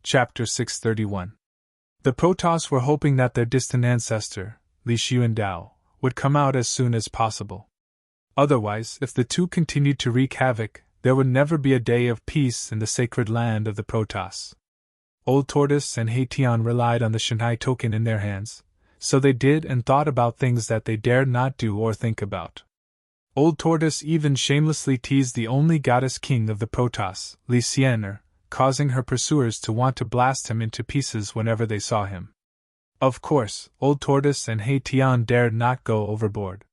Chapter 631. The Protoss were hoping that their distant ancestor, Li Xuandao, would come out as soon as possible. Otherwise, if the two continued to wreak havoc, there would never be a day of peace in the sacred land of the Protoss. Old Tortoise and Haitian relied on the Shanghai token in their hands, so they did and thought about things that they dared not do or think about. Old Tortoise even shamelessly teased the only goddess king of the Protoss, Li Xianer, causing her pursuers to want to blast him into pieces whenever they saw him. Of course, Old Tortoise and Haitian dared not go overboard.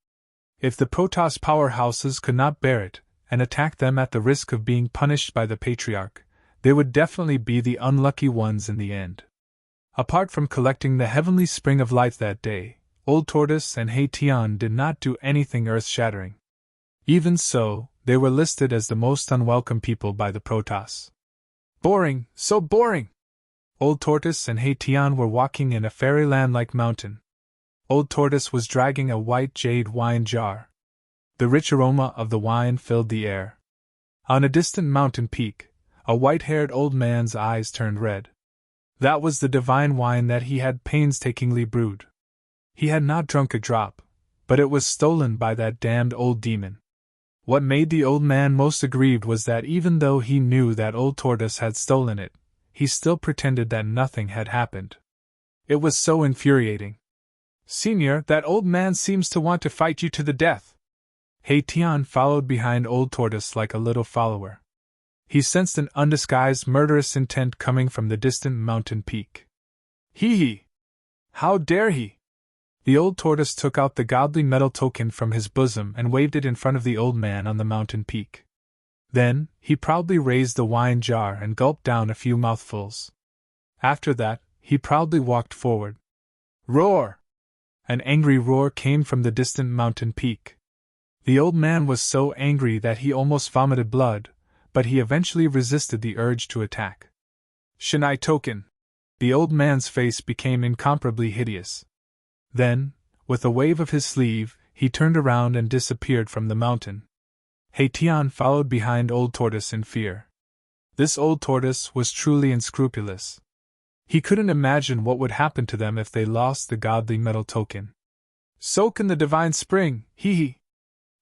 If the Protoss powerhouses could not bear it, and attacked them at the risk of being punished by the Patriarch, they would definitely be the unlucky ones in the end. Apart from collecting the heavenly spring of light that day, Old Tortoise and Haitian did not do anything earth-shattering. Even so, they were listed as the most unwelcome people by the Protoss. Boring, so boring! Old Tortoise and Haitian were walking in a fairyland-like mountain. Old Tortoise was dragging a white jade wine jar. The rich aroma of the wine filled the air. On a distant mountain peak, a white-haired old man's eyes turned red. That was the divine wine that he had painstakingly brewed. He had not drunk a drop, but it was stolen by that damned old demon. What made the old man most aggrieved was that even though he knew that Old Tortoise had stolen it, he still pretended that nothing had happened. It was so infuriating. "Senior, that old man seems to want to fight you to the death." Haitian followed behind Old Tortoise like a little follower. He sensed an undisguised murderous intent coming from the distant mountain peak. Hee! How dare he! The Old Tortoise took out the godly metal token from his bosom and waved it in front of the old man on the mountain peak. Then, he proudly raised the wine jar and gulped down a few mouthfuls. After that, he proudly walked forward. Roar! An angry roar came from the distant mountain peak. The old man was so angry that he almost vomited blood, but he eventually resisted the urge to attack. Shanghai token! The old man's face became incomparably hideous. Then, with a wave of his sleeve, he turned around and disappeared from the mountain. Haitian followed behind Old Tortoise in fear. This Old Tortoise was truly unscrupulous. He couldn't imagine what would happen to them if they lost the godly metal token. "Soak in the divine spring, hee!"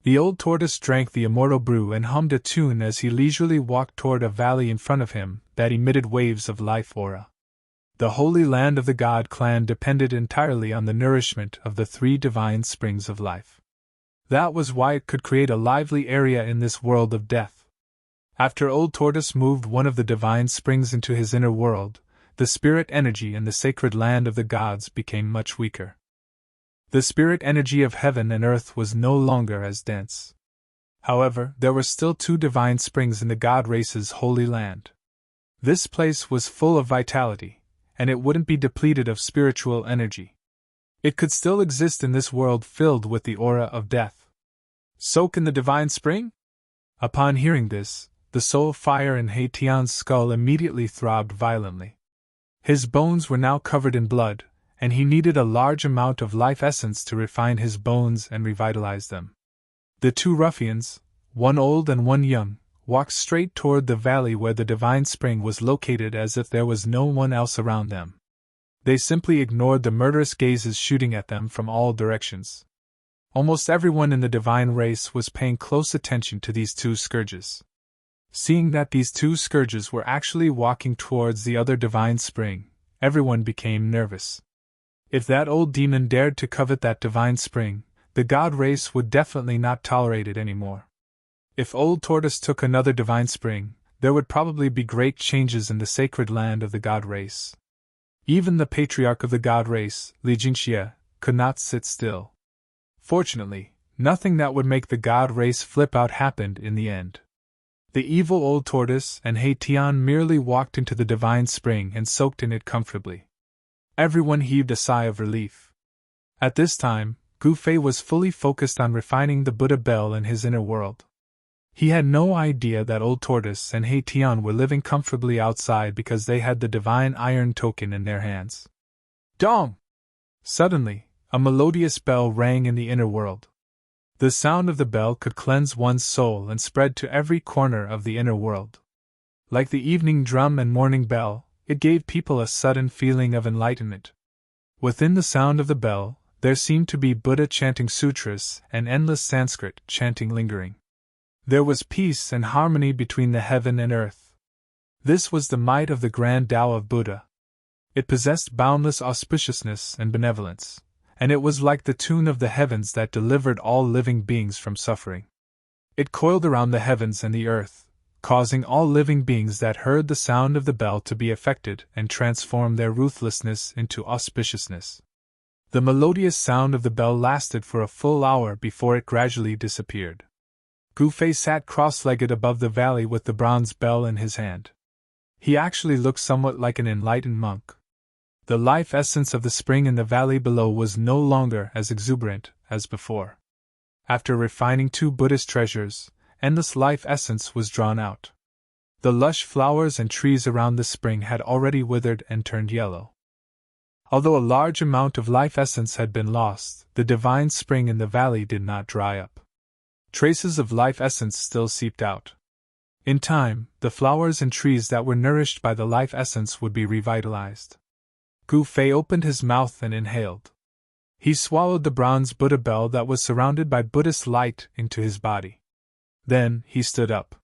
The Old Tortoise drank the immortal brew and hummed a tune as he leisurely walked toward a valley in front of him that emitted waves of life aura. The holy land of the God clan depended entirely on the nourishment of the three divine springs of life. That was why it could create a lively area in this world of death. After Old Tortoise moved one of the divine springs into his inner world, the spirit energy in the sacred land of the gods became much weaker. The spirit energy of heaven and earth was no longer as dense. However, there were still two divine springs in the god race's holy land. This place was full of vitality, and it wouldn't be depleted of spiritual energy. It could still exist in this world filled with the aura of death. Soak in the divine spring? Upon hearing this, the soul fire in Haitian's skull immediately throbbed violently. His bones were now covered in blood, and he needed a large amount of life essence to refine his bones and revitalize them. The two ruffians, one old and one young, walked straight toward the valley where the divine spring was located as if there was no one else around them. They simply ignored the murderous gazes shooting at them from all directions. Almost everyone in the divine race was paying close attention to these two scourges. Seeing that these two scourges were actually walking towards the other divine spring, everyone became nervous. If that old demon dared to covet that divine spring, the god race would definitely not tolerate it anymore. If Old Tortoise took another divine spring, there would probably be great changes in the sacred land of the god race. Even the patriarch of the god race, Li Jingxie, could not sit still. Fortunately, nothing that would make the god race flip out happened in the end. The evil Old Tortoise and Haitian merely walked into the divine spring and soaked in it comfortably. Everyone heaved a sigh of relief. At this time, Gu Fei was fully focused on refining the Buddha bell in his inner world. He had no idea that Old Tortoise and Haitian were living comfortably outside because they had the divine iron token in their hands. Dong! Suddenly, a melodious bell rang in the inner world. The sound of the bell could cleanse one's soul and spread to every corner of the inner world. Like the evening drum and morning bell, It gave people a sudden feeling of enlightenment. Within the sound of the bell, there seemed to be Buddha chanting sutras and endless Sanskrit chanting lingering. There was peace and harmony between the heaven and earth. This was the might of the grand Tao of Buddha. It possessed boundless auspiciousness and benevolence, and it was like the tune of the heavens that delivered all living beings from suffering. It coiled around the heavens and the earth, causing all living beings that heard the sound of the bell to be affected and transform their ruthlessness into auspiciousness. The melodious sound of the bell lasted for a full hour before it gradually disappeared. Gu Fei sat cross-legged above the valley with the bronze bell in his hand. He actually looked somewhat like an enlightened monk. The life essence of the spring in the valley below was no longer as exuberant as before. After refining 2 Buddhist treasures, endless life essence was drawn out. The lush flowers and trees around the spring had already withered and turned yellow. Although a large amount of life essence had been lost, the divine spring in the valley did not dry up. Traces of life essence still seeped out. In time, the flowers and trees that were nourished by the life essence would be revitalized. Gu Fei opened his mouth and inhaled. He swallowed the bronze Buddha bell that was surrounded by Buddhist light into his body. Then, he stood up.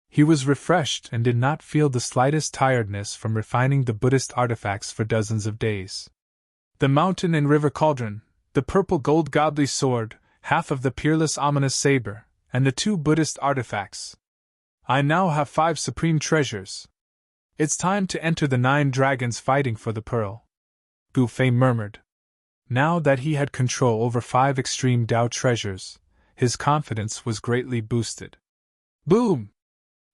He was refreshed and did not feel the slightest tiredness from refining the Buddhist artifacts for dozens of days. The mountain and river cauldron, the purple gold godly sword, half of the peerless ominous saber, and the 2 Buddhist artifacts. I now have 5 supreme treasures. It's time to enter the 9 dragons fighting for the pearl. Gu Fei murmured. Now that he had control over 5 extreme Tao treasures, his confidence was greatly boosted. Boom!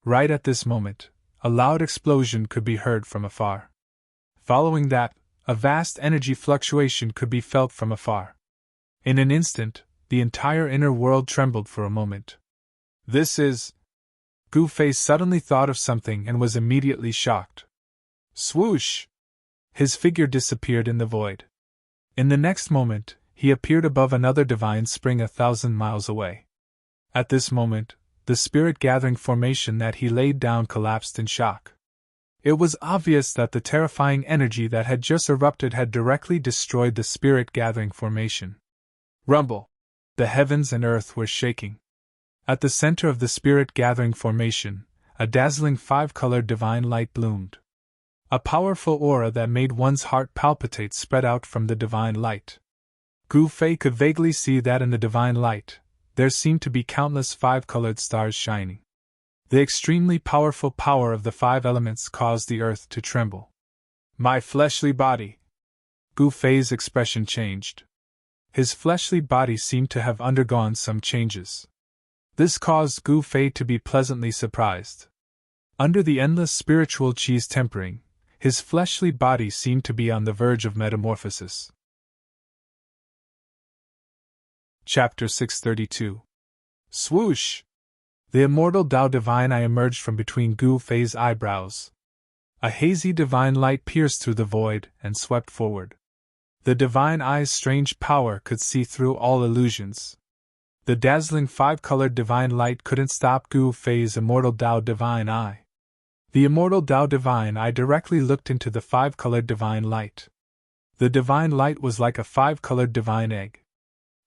Right at this moment, a loud explosion could be heard from afar. Following that, a vast energy fluctuation could be felt from afar. In an instant, the entire inner world trembled for a moment. This is... Gu Fei suddenly thought of something and was immediately shocked. Swoosh! His figure disappeared in the void. In the next moment, he appeared above another divine spring 1,000 miles away. At this moment, the spirit-gathering formation that he laid down collapsed in shock. It was obvious that the terrifying energy that had just erupted had directly destroyed the spirit-gathering formation. Rumble! The heavens and earth were shaking. At the center of the spirit-gathering formation, a dazzling 5-colored divine light bloomed. A powerful aura that made one's heart palpitate spread out from the divine light. Gu Fei could vaguely see that in the divine light, there seemed to be countless 5-colored stars shining. The extremely powerful power of the 5 elements caused the earth to tremble. My fleshly body! Gu Fei's expression changed. His fleshly body seemed to have undergone some changes. This caused Gu Fei to be pleasantly surprised. Under the endless spiritual qi's tempering, his fleshly body seemed to be on the verge of metamorphosis. Chapter 632. Swoosh! The immortal Tao Divine Eye emerged from between Gu Fei's eyebrows. A hazy divine light pierced through the void and swept forward. The divine eye's strange power could see through all illusions. The dazzling 5-colored divine light couldn't stop Gu Fei's immortal Tao Divine Eye. The immortal Tao Divine Eye directly looked into the 5-colored divine light. The divine light was like a 5-colored divine egg.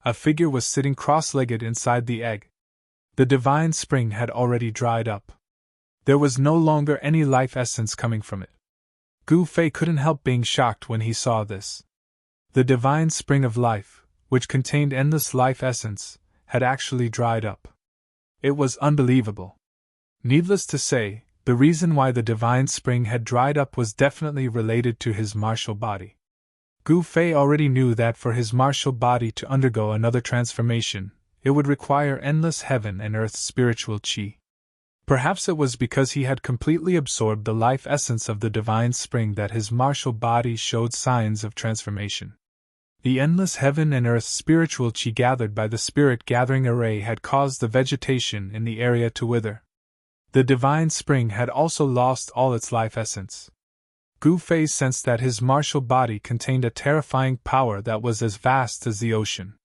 A figure was sitting cross-legged inside the egg. The divine spring had already dried up. There was no longer any life essence coming from it. Gu Fei couldn't help being shocked when he saw this. The divine spring of life, which contained endless life essence, had actually dried up. It was unbelievable. Needless to say, the reason why the divine spring had dried up was definitely related to his martial body. Gu Fei already knew that for his martial body to undergo another transformation, it would require endless heaven and earth spiritual qi. Perhaps it was because he had completely absorbed the life essence of the divine spring that his martial body showed signs of transformation. The endless heaven and earth spiritual qi gathered by the spirit-gathering array had caused the vegetation in the area to wither. The divine spring had also lost all its life essence. Gu Fei sensed that his martial body contained a terrifying power that was as vast as the ocean.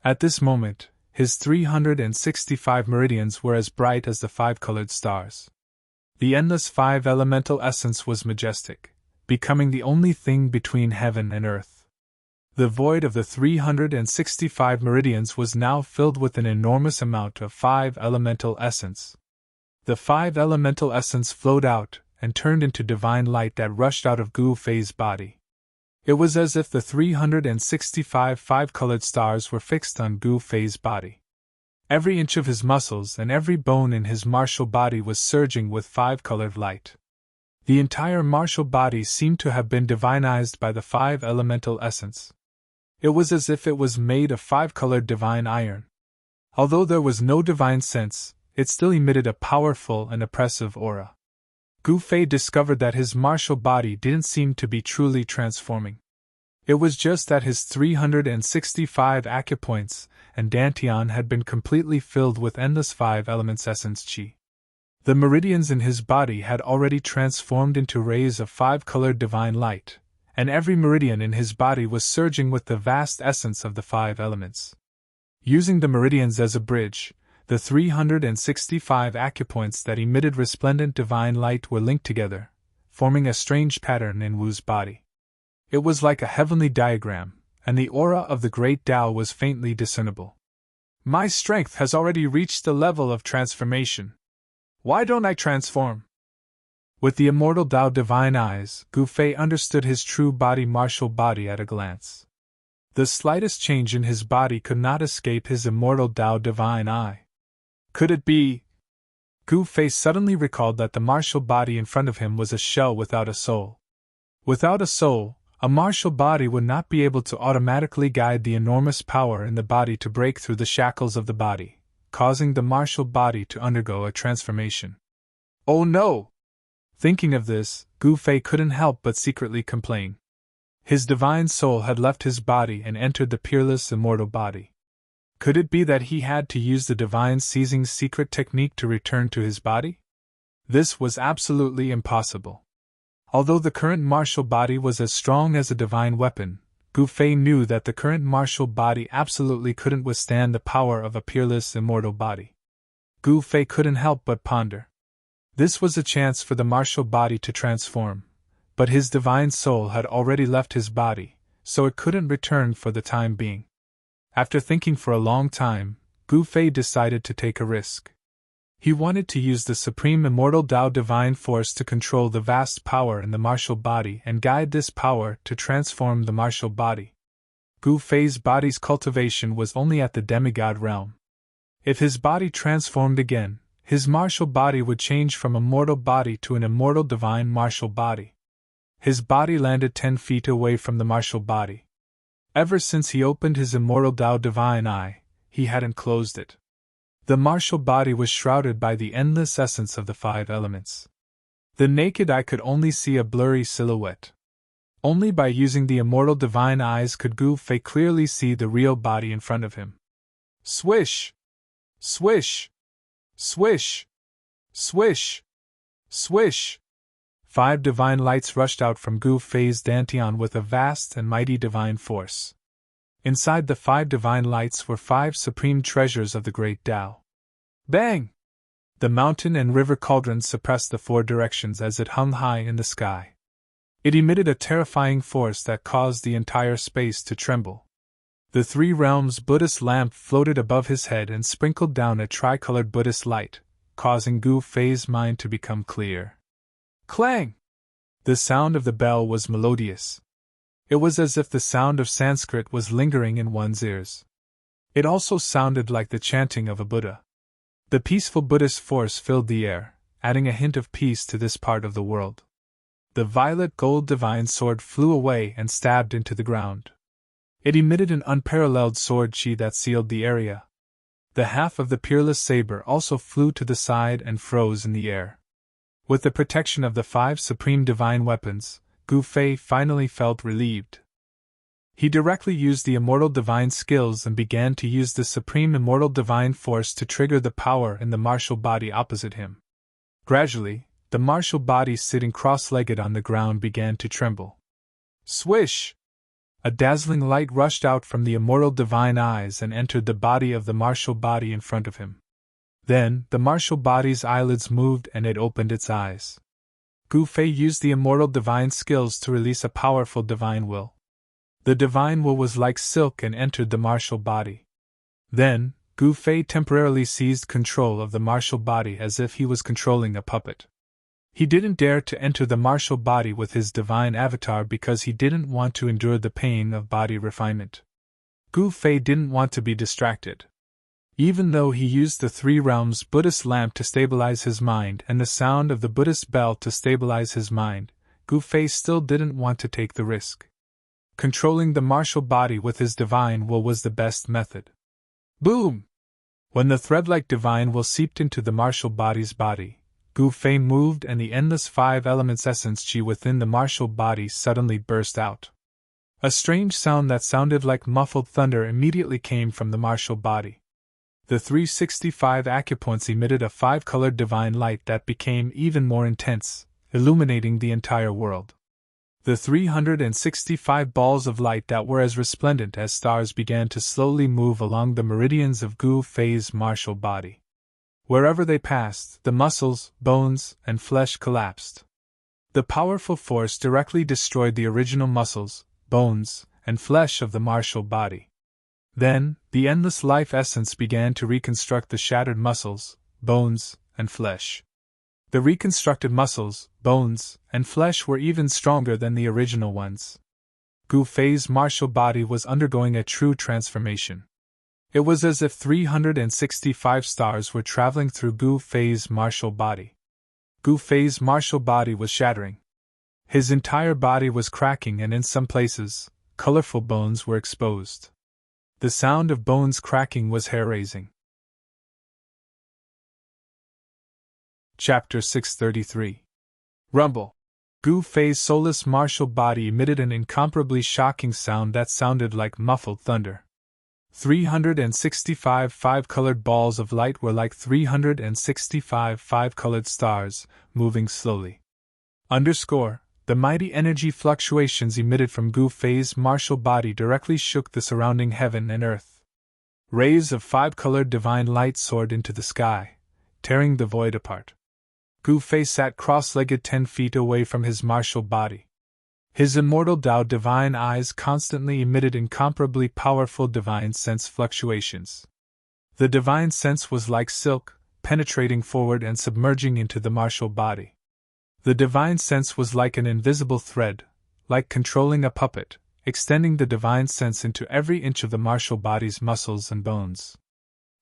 At this moment, his 365 meridians were as bright as the 5-colored stars. The endless 5 elemental essence was majestic, becoming the only thing between heaven and earth. The void of the 365 meridians was now filled with an enormous amount of 5 elemental essence. The 5 elemental essence flowed out and turned into divine light that rushed out of Gu Fei's body. It was as if the 365 five-colored stars were fixed on Gu Fei's body. Every inch of his muscles and every bone in his martial body was surging with 5-colored light. The entire martial body seemed to have been divinized by the 5 elemental essence. It was as if it was made of 5-colored divine iron. Although there was no divine sense, it still emitted a powerful and oppressive aura. Gu Fei discovered that his martial body didn't seem to be truly transforming. It was just that his 365 acupoints and dantian had been completely filled with endless 5 elements essence qi. The meridians in his body had already transformed into rays of 5-colored divine light, and every meridian in his body was surging with the vast essence of the 5 elements. Using the meridians as a bridge, the 365 acupoints that emitted resplendent divine light were linked together, forming a strange pattern in Wu's body. It was like a heavenly diagram, and the aura of the great Tao was faintly discernible. My strength has already reached the level of transformation. Why don't I transform? With the immortal Tao divine eyes, Gu Fei understood his true body martial body at a glance. The slightest change in his body could not escape his immortal Tao divine eye. Could it be? Gu Fei suddenly recalled that the martial body in front of him was a shell without a soul. Without a soul, a martial body would not be able to automatically guide the enormous power in the body to break through the shackles of the body, causing the martial body to undergo a transformation. Oh no! Thinking of this, Gu Fei couldn't help but secretly complain. His divine soul had left his body and entered the peerless immortal body. Could it be that he had to use the divine seizing secret technique to return to his body? This was absolutely impossible. Although the current martial body was as strong as a divine weapon, Gu Fei knew that the current martial body absolutely couldn't withstand the power of a peerless immortal body. Gu Fei couldn't help but ponder. This was a chance for the martial body to transform, but his divine soul had already left his body, so it couldn't return for the time being. After thinking for a long time, Gu Fei decided to take a risk. He wanted to use the supreme immortal Tao divine force to control the vast power in the martial body and guide this power to transform the martial body. Gu Fei's body's cultivation was only at the demigod realm. If his body transformed again, his martial body would change from a mortal body to an immortal divine martial body. His body landed 10 feet away from the martial body. Ever since he opened his immortal Tao divine eye, he hadn't closed it. The martial body was shrouded by the endless essence of the 5 elements. The naked eye could only see a blurry silhouette. Only by using the immortal divine eyes could Gu Fei clearly see the real body in front of him. Swish! Swish! Swish! Swish! Swish! 5 divine lights rushed out from Gu Fei's dantian with a vast and mighty divine force. Inside the 5 divine lights were 5 supreme treasures of the great Tao. Bang! The mountain and river cauldron suppressed the 4 directions as it hung high in the sky. It emitted a terrifying force that caused the entire space to tremble. The 3 realms Buddhist lamp floated above his head and sprinkled down a tricolored Buddhist light, causing Gu Fei's mind to become clear. Clang! The sound of the bell was melodious. It was as if the sound of Sanskrit was lingering in one's ears. It also sounded like the chanting of a Buddha. The peaceful Buddhist force filled the air, adding a hint of peace to this part of the world. The violet gold divine sword flew away and stabbed into the ground. It emitted an unparalleled sword chi that sealed the area. The half of the peerless saber also flew to the side and froze in the air. With the protection of the 5 supreme divine weapons, Gu Fei finally felt relieved. He directly used the immortal divine skills and began to use the supreme immortal divine force to trigger the power in the martial body opposite him. Gradually, the martial body sitting cross-legged on the ground began to tremble. Swish! A dazzling light rushed out from the immortal divine eyes and entered the body of the martial body in front of him. Then, the martial body's eyelids moved and it opened its eyes. Gu Fei used the immortal divine skills to release a powerful divine will. The divine will was like silk and entered the martial body. Then, Gu Fei temporarily seized control of the martial body as if he was controlling a puppet. He didn't dare to enter the martial body with his divine avatar because he didn't want to endure the pain of body refinement. Gu Fei didn't want to be distracted. Even though he used the Three Realms Buddhist lamp to stabilize his mind and the sound of the Buddhist bell to stabilize his mind, Gu Fei still didn't want to take the risk. Controlling the martial body with his divine will was the best method. Boom! When the thread-like divine will seeped into the martial body's body, Gu Fei moved and the endless five elements essence chi within the martial body suddenly burst out. A strange sound that sounded like muffled thunder immediately came from the martial body. The 365 acupoints emitted a five-colored divine light that became even more intense, illuminating the entire world. The 365 balls of light that were as resplendent as stars began to slowly move along the meridians of Gu Fei's martial body. Wherever they passed, the muscles, bones, and flesh collapsed. The powerful force directly destroyed the original muscles, bones, and flesh of the martial body. Then, the endless life essence began to reconstruct the shattered muscles, bones, and flesh. The reconstructed muscles, bones, and flesh were even stronger than the original ones. Gu Fei's martial body was undergoing a true transformation. It was as if 365 stars were traveling through Gu Fei's martial body. Gu Fei's martial body was shattering. His entire body was cracking, and in some places, colorful bones were exposed. The sound of bones cracking was hair-raising. Chapter 633. Rumble. Gu Fei's soulless martial body emitted an incomparably shocking sound that sounded like muffled thunder. 365 five-colored balls of light were like 365 five-colored stars, moving slowly. The mighty energy fluctuations emitted from Gu Fei's martial body directly shook the surrounding heaven and earth. Rays of five-colored divine light soared into the sky, tearing the void apart. Gu Fei sat cross-legged 10 feet away from his martial body. His immortal Tao divine eyes constantly emitted incomparably powerful divine sense fluctuations. The divine sense was like silk, penetrating forward and submerging into the martial body. The divine sense was like an invisible thread, like controlling a puppet, extending the divine sense into every inch of the martial body's muscles and bones.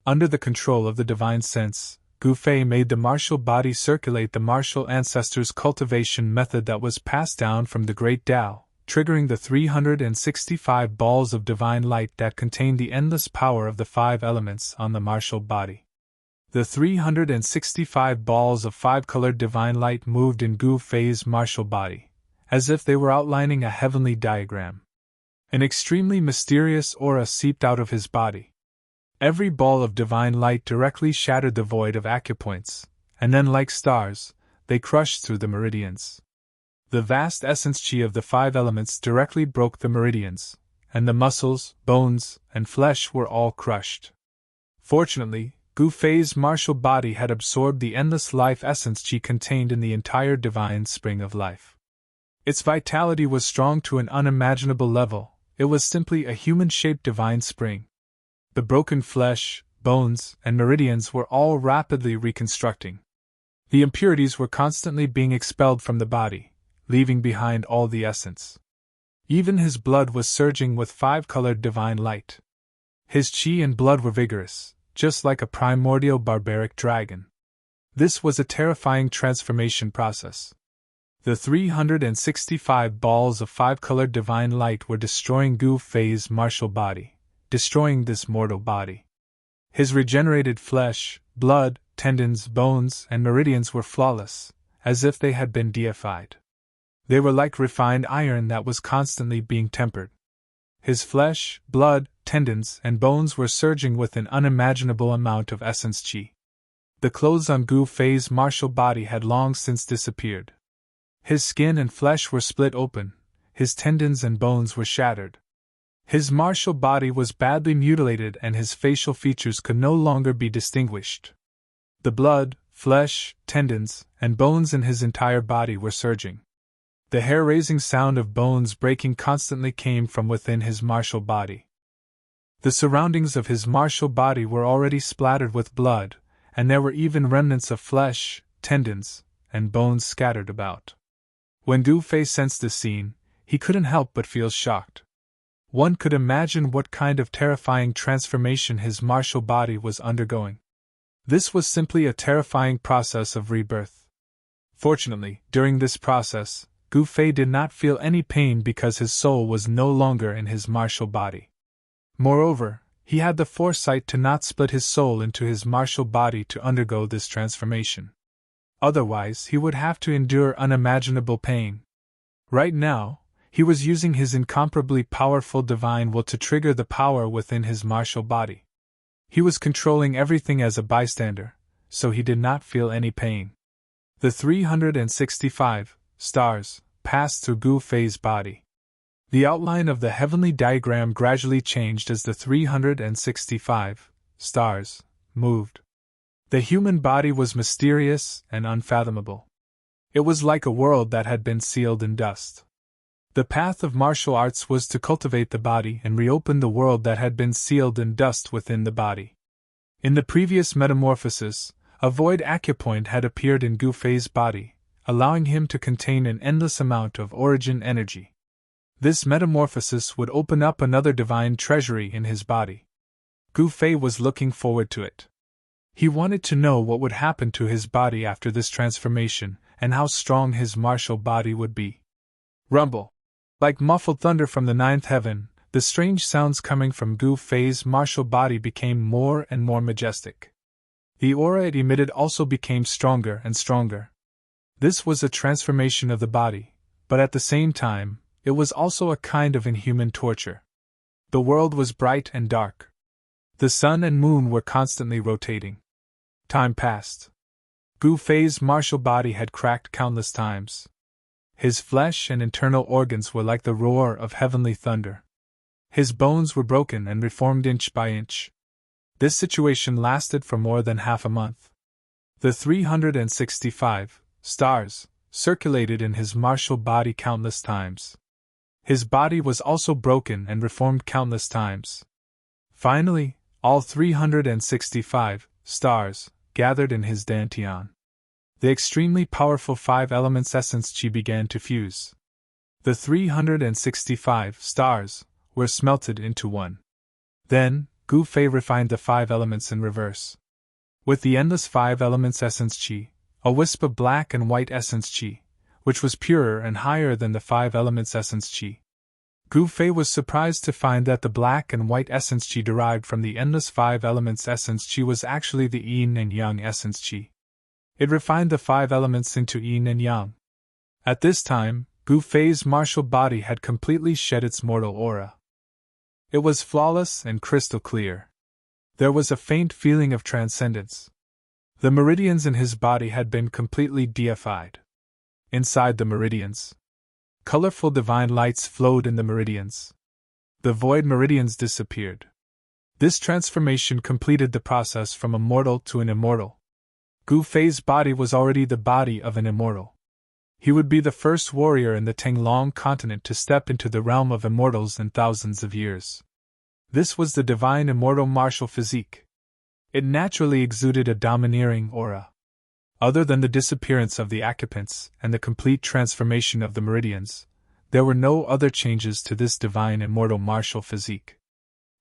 Under the control of the divine sense, Gu Fei made the martial body circulate the martial ancestors' cultivation method that was passed down from the great Tao, triggering the 365 balls of divine light that contained the endless power of the five elements on the martial body. The 365 balls of five-colored divine light moved in Gu Fei's martial body, as if they were outlining a heavenly diagram. An extremely mysterious aura seeped out of his body. Every ball of divine light directly shattered the void of acupoints, and then, like stars, they crushed through the meridians. The vast essence chi of the five elements directly broke the meridians, and the muscles, bones, and flesh were all crushed. Fortunately, Gu Fei's martial body had absorbed the endless life essence chi contained in the entire divine spring of life. Its vitality was strong to an unimaginable level. It was simply a human-shaped divine spring. The broken flesh, bones, and meridians were all rapidly reconstructing. The impurities were constantly being expelled from the body, leaving behind all the essence. Even his blood was surging with five-colored divine light. His chi and blood were vigorous, just like a primordial barbaric dragon. This was a terrifying transformation process. The 365 balls of five-colored divine light were destroying Gu Fei's martial body, destroying this mortal body. His regenerated flesh, blood, tendons, bones, and meridians were flawless, as if they had been deified. They were like refined iron that was constantly being tempered. His flesh, blood, tendons, and bones were surging with an unimaginable amount of essence chi. The clothes on Gu Fei's martial body had long since disappeared. His skin and flesh were split open, his tendons and bones were shattered. His martial body was badly mutilated and his facial features could no longer be distinguished. The blood, flesh, tendons, and bones in his entire body were surging. The hair-raising sound of bones breaking constantly came from within his martial body. The surroundings of his martial body were already splattered with blood, and there were even remnants of flesh, tendons, and bones scattered about. When Gu Fei sensed this scene, he couldn't help but feel shocked. One could imagine what kind of terrifying transformation his martial body was undergoing. This was simply a terrifying process of rebirth. Fortunately, during this process, Gu Fei did not feel any pain because his soul was no longer in his martial body. Moreover, he had the foresight to not split his soul into his martial body to undergo this transformation. Otherwise, he would have to endure unimaginable pain. Right now, he was using his incomparably powerful divine will to trigger the power within his martial body. He was controlling everything as a bystander, so he did not feel any pain. The 365 stars passed through Gu Fei's body. The outline of the heavenly diagram gradually changed as the 365 stars moved. The human body was mysterious and unfathomable. It was like a world that had been sealed in dust. The path of martial arts was to cultivate the body and reopen the world that had been sealed in dust within the body. In the previous metamorphosis, a void acupoint had appeared in Gu Fei's body, allowing him to contain an endless amount of origin energy. This metamorphosis would open up another divine treasury in his body. Gu Fei was looking forward to it. He wanted to know what would happen to his body after this transformation, and how strong his martial body would be. Rumble! Like muffled thunder from the ninth heaven, the strange sounds coming from Gu Fei's martial body became more and more majestic. The aura it emitted also became stronger and stronger. This was a transformation of the body, but at the same time, it was also a kind of inhuman torture. The world was bright and dark. The sun and moon were constantly rotating. Time passed. Gu Fei's martial body had cracked countless times. His flesh and internal organs were like the roar of heavenly thunder. His bones were broken and reformed inch by inch. This situation lasted for more than half a month. The 365 stars circulated in his martial body countless times. His body was also broken and reformed countless times. Finally, all 365 stars gathered in his dantian. The extremely powerful 5 elements essence chi began to fuse. The 365 stars were smelted into one. Then, Gu Fei refined the 5 elements in reverse. With the endless 5 elements essence chi, a wisp of black and white essence chi, which was purer and higher than the 5 elements essence chi. Gu Fei was surprised to find that the black and white essence chi derived from the endless 5 elements essence chi was actually the yin and yang essence chi. It refined the 5 elements into yin and yang. At this time, Gu Fei's martial body had completely shed its mortal aura. It was flawless and crystal clear. There was a faint feeling of transcendence. The meridians in his body had been completely deified. Inside the meridians, colorful divine lights flowed in the meridians. The void meridians disappeared. This transformation completed the process from a mortal to an immortal. Gu Fei's body was already the body of an immortal. He would be the first warrior in the Tenglong continent to step into the realm of immortals in thousands of years. This was the divine immortal martial physique. It naturally exuded a domineering aura. Other than the disappearance of the acupoints and the complete transformation of the meridians, there were no other changes to this divine immortal martial physique.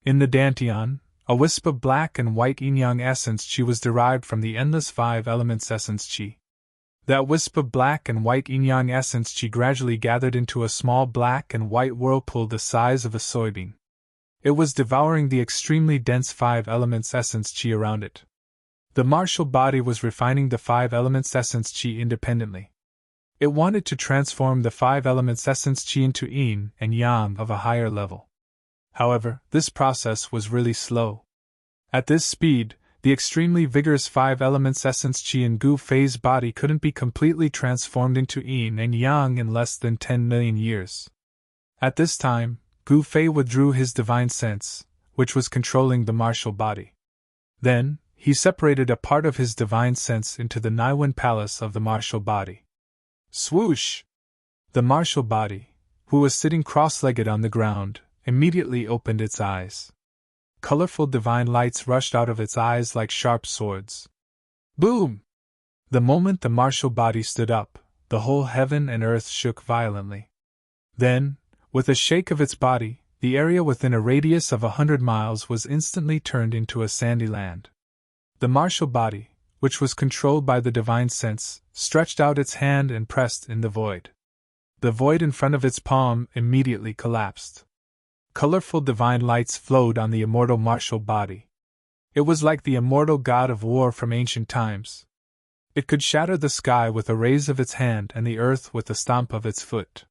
In the dantian, a wisp of black and white yin-yang essence chi was derived from the endless 5 elements essence chi. That wisp of black and white yin-yang essence chi gradually gathered into a small black and white whirlpool the size of a soybean. It was devouring the extremely dense 5 elements essence chi around it. The martial body was refining the 5 elements essence chi independently. It wanted to transform the 5 elements essence chi into yin and yang of a higher level. However, this process was really slow. At this speed, the extremely vigorous 5 elements essence chi in Gu Fei's body couldn't be completely transformed into yin and yang in less than 10 million years. At this time, Gu Fei withdrew his divine sense, which was controlling the martial body. Then, he separated a part of his divine sense into the Niwen palace of the martial body. Swoosh! The martial body, who was sitting cross-legged on the ground, immediately opened its eyes. Colorful divine lights rushed out of its eyes like sharp swords. Boom! The moment the martial body stood up, the whole heaven and earth shook violently. Then, with a shake of its body, the area within a radius of 100 miles was instantly turned into a sandy land. The martial body, which was controlled by the divine sense, stretched out its hand and pressed in the void. The void in front of its palm immediately collapsed. Colorful divine lights flowed on the immortal martial body. It was like the immortal god of war from ancient times. It could shatter the sky with a raise of its hand and the earth with a stomp of its foot.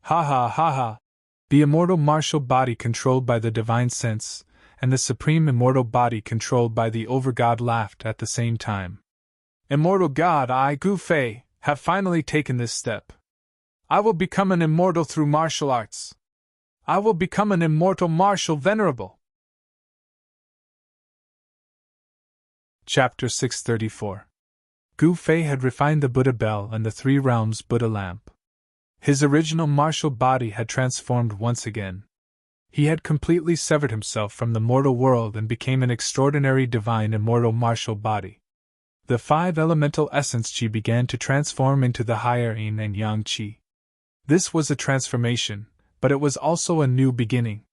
Ha ha ha ha! The immortal martial body controlled by the divine sense, and the supreme immortal body controlled by the overgod laughed at the same time. Immortal god, I, Gu Fei, have finally taken this step. I will become an immortal through martial arts. I will become an immortal martial venerable. Chapter 634. Gu Fei had refined the Buddha bell and the three realms Buddha lamp. His original martial body had transformed once again. He had completely severed himself from the mortal world and became an extraordinary divine immortal martial body. The five elemental essence Qi began to transform into the higher Yin and Yang Qi. This was a transformation, but it was also a new beginning.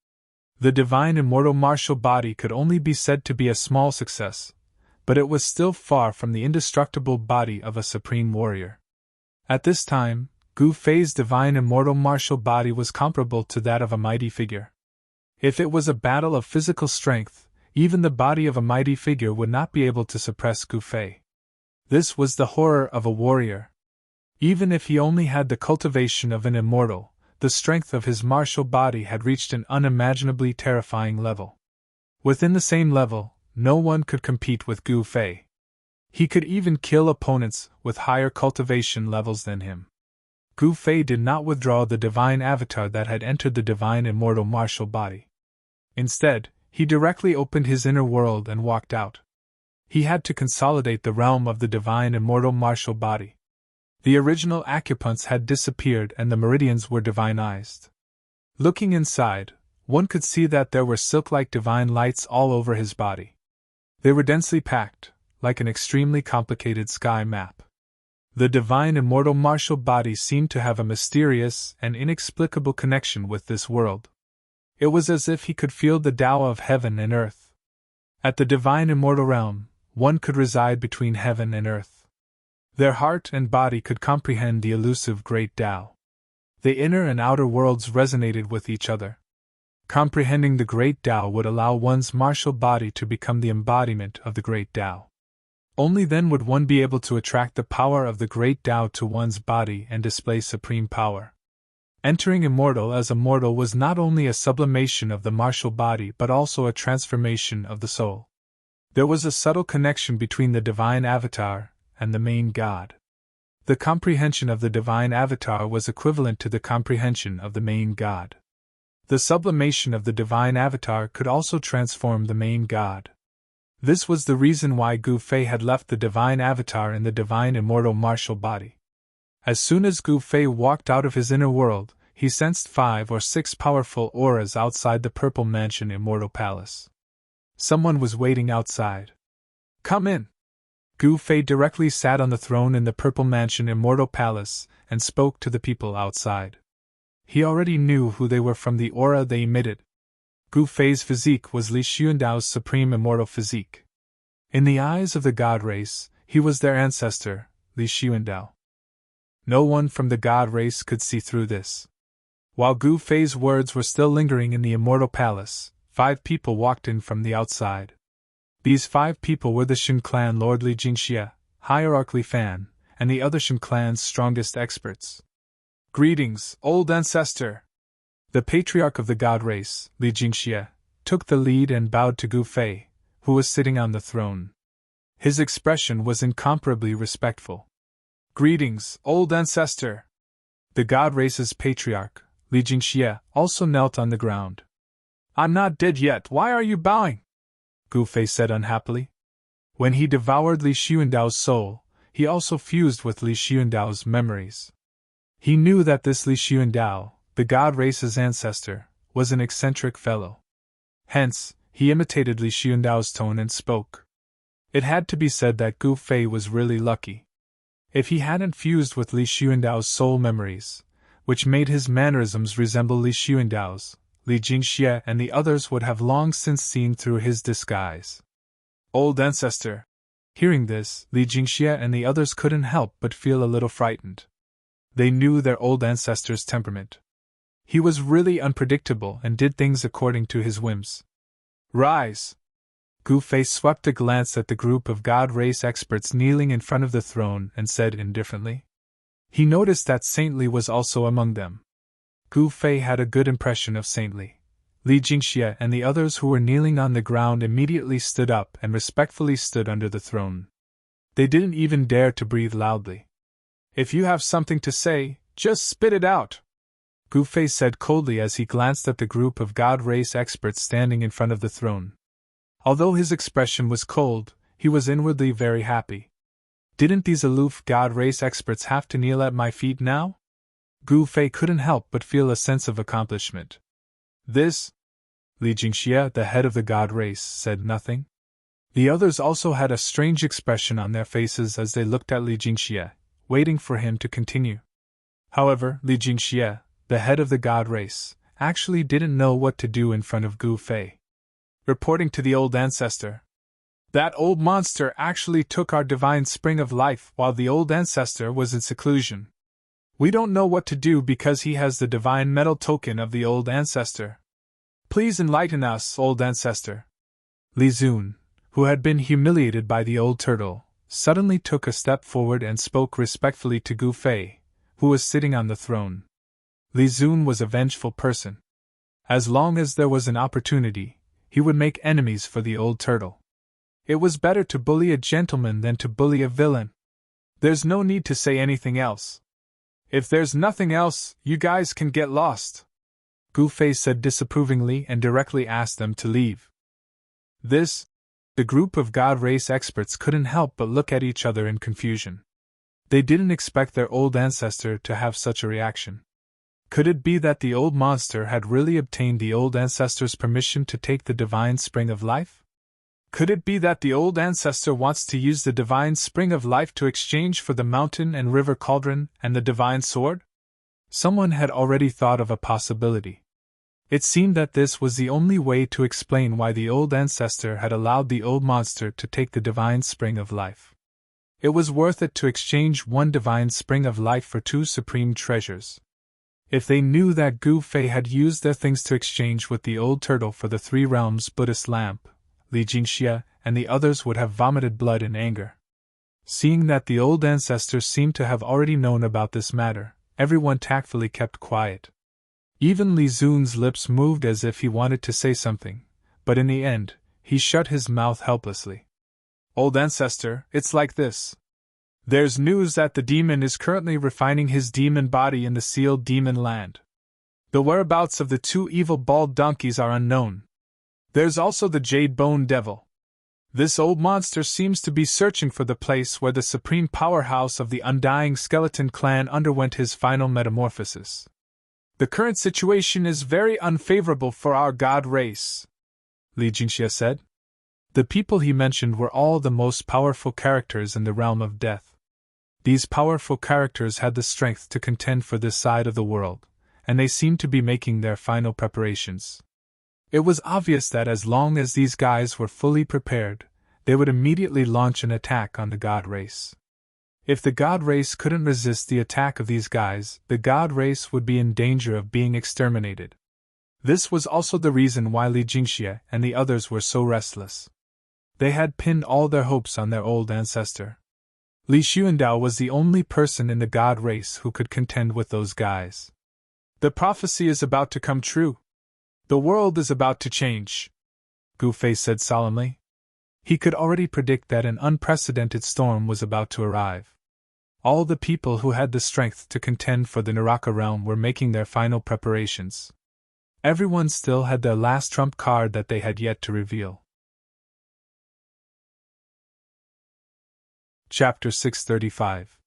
The divine immortal martial body could only be said to be a small success, but it was still far from the indestructible body of a supreme warrior. At this time, Gu Fei's divine immortal martial body was comparable to that of a mighty figure. If it was a battle of physical strength, even the body of a mighty figure would not be able to suppress Gu Fei. This was the horror of a warrior. Even if he only had the cultivation of an immortal, the strength of his martial body had reached an unimaginably terrifying level. Within the same level, no one could compete with Gu Fei. He could even kill opponents with higher cultivation levels than him. Gu Fei did not withdraw the divine avatar that had entered the divine immortal martial body. Instead, he directly opened his inner world and walked out. He had to consolidate the realm of the divine immortal martial body. The original acupuncts had disappeared and the meridians were divinized. Looking inside, one could see that there were silk-like divine lights all over his body. They were densely packed, like an extremely complicated sky map. The divine immortal martial body seemed to have a mysterious and inexplicable connection with this world. It was as if he could feel the Tao of heaven and earth. At the divine immortal realm, one could reside between heaven and earth. Their heart and body could comprehend the elusive great Tao. The inner and outer worlds resonated with each other. Comprehending the great Tao would allow one's martial body to become the embodiment of the great Tao. Only then would one be able to attract the power of the great Tao to one's body and display supreme power. Entering immortal as a mortal was not only a sublimation of the martial body but also a transformation of the soul. There was a subtle connection between the divine avatar and the main god. The comprehension of the divine avatar was equivalent to the comprehension of the main god. The sublimation of the divine avatar could also transform the main god. This was the reason why Gu Fei had left the divine avatar in the divine immortal martial body. As soon as Gu Fei walked out of his inner world, he sensed 5 or 6 powerful auras outside the Purple Mansion Immortal Palace. Someone was waiting outside. Come in! Gu Fei directly sat on the throne in the Purple Mansion Immortal Palace and spoke to the people outside. He already knew who they were from the aura they emitted. Gu Fei's physique was Li Xuandao's supreme immortal physique. In the eyes of the god race, he was their ancestor, Li Xuandao. No one from the god race could see through this. While Gu Fei's words were still lingering in the immortal palace, 5 people walked in from the outside. These 5 people were the Shen clan Lord Li Jingxie, Hierarch Li Fan, and the other Shen clan's strongest experts. Greetings, old ancestor! The patriarch of the god race, Li Jingxie, took the lead and bowed to Gu Fei, who was sitting on the throne. His expression was incomparably respectful. Greetings, old ancestor! The god race's patriarch, Li Jingxie, also knelt on the ground. I'm not dead yet, why are you bowing? Gu Fei said unhappily. When he devoured Li Xuandao's soul, he also fused with Li Xuandao's memories. He knew that this Li Xuandao, the god race's ancestor, was an eccentric fellow. Hence, he imitated Li Xuandao's tone and spoke. It had to be said that Gu Fei was really lucky. If he hadn't fused with Li Xuandao's soul memories, which made his mannerisms resemble Li Xuandao's, Li Jingxie and the others would have long since seen through his disguise. Old ancestor. Hearing this, Li Jingxie and the others couldn't help but feel a little frightened. They knew their old ancestor's temperament. He was really unpredictable and did things according to his whims. Rise! Gu Fei swept a glance at the group of god race experts kneeling in front of the throne and said indifferently. He noticed that Saintly was also among them. Gu Fei had a good impression of Saintly. Li Jingxie and the others who were kneeling on the ground immediately stood up and respectfully stood under the throne. They didn't even dare to breathe loudly. If you have something to say, just spit it out, Gu Fei said coldly as he glanced at the group of god race experts standing in front of the throne. Although his expression was cold, he was inwardly very happy. Didn't these aloof god race experts have to kneel at my feet now? Gu Fei couldn't help but feel a sense of accomplishment. This? Li Jingxie, the head of the god race, said nothing. The others also had a strange expression on their faces as they looked at Li Jingxie, waiting for him to continue. However, Li Jingxie, the head of the god race, actually didn't know what to do in front of Gu Fei. Reporting to the old ancestor. That old monster actually took our divine spring of life while the old ancestor was in seclusion. We don't know what to do because he has the divine metal token of the old ancestor. Please enlighten us, old ancestor. Li Zun, who had been humiliated by the old turtle, suddenly took a step forward and spoke respectfully to Gu Fei, who was sitting on the throne. Li Zun was a vengeful person. As long as there was an opportunity, he would make enemies for the old turtle. It was better to bully a gentleman than to bully a villain. There's no need to say anything else. If there's nothing else, you guys can get lost, Gu Fei said disapprovingly and directly asked them to leave. The group of god race experts couldn't help but look at each other in confusion. They didn't expect their old ancestor to have such a reaction. Could it be that the old monster had really obtained the old ancestor's permission to take the divine spring of life? Could it be that the old ancestor wants to use the divine spring of life to exchange for the mountain and river cauldron and the divine sword? Someone had already thought of a possibility. It seemed that this was the only way to explain why the old ancestor had allowed the old monster to take the divine spring of life. It was worth it to exchange one divine spring of life for two supreme treasures. If they knew that Gu Fei had used their things to exchange with the old turtle for the three realms Buddhist lamp, Li Jingxie and the others would have vomited blood in anger. Seeing that the old ancestors seemed to have already known about this matter, everyone tactfully kept quiet. Even Li Zun's lips moved as if he wanted to say something, but in the end, he shut his mouth helplessly. Old ancestor, it's like this. There's news that the demon is currently refining his demon body in the sealed demon land. The whereabouts of the two evil bald donkeys are unknown. There's also the Jade Bone Devil. This old monster seems to be searching for the place where the supreme powerhouse of the undying skeleton clan underwent his final metamorphosis. The current situation is very unfavorable for our god race, Li Jingxie said. The people he mentioned were all the most powerful characters in the realm of death. These powerful characters had the strength to contend for this side of the world, and they seemed to be making their final preparations. It was obvious that as long as these guys were fully prepared, they would immediately launch an attack on the god race. If the god race couldn't resist the attack of these guys, the god race would be in danger of being exterminated. This was also the reason why Li Jingxie and the others were so restless. They had pinned all their hopes on their old ancestor. Li Xuandao was the only person in the god race who could contend with those guys. The prophecy is about to come true. The world is about to change, Gu Fei said solemnly. He could already predict that an unprecedented storm was about to arrive. All the people who had the strength to contend for the Naraka realm were making their final preparations. Everyone still had their last trump card that they had yet to reveal. Chapter 635.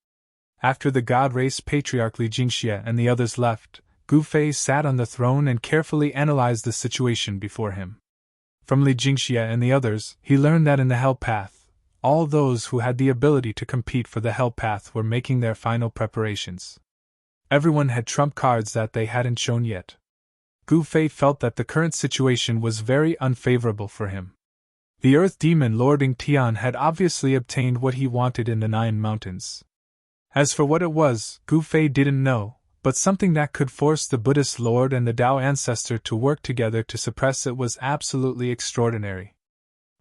After the god race patriarch Li Jingxie and the others left, Gu Fei sat on the throne and carefully analyzed the situation before him. From Li Jingxie and the others, he learned that in the Hell Path, all those who had the ability to compete for the Hell Path were making their final preparations. Everyone had trump cards that they hadn't shown yet. Gu Fei felt that the current situation was very unfavorable for him. The Earth Demon Lord Ing Tian had obviously obtained what he wanted in the 9 mountains. As for what it was, Gu Fei didn't know, but something that could force the Buddhist Lord and the Tao ancestor to work together to suppress it was absolutely extraordinary.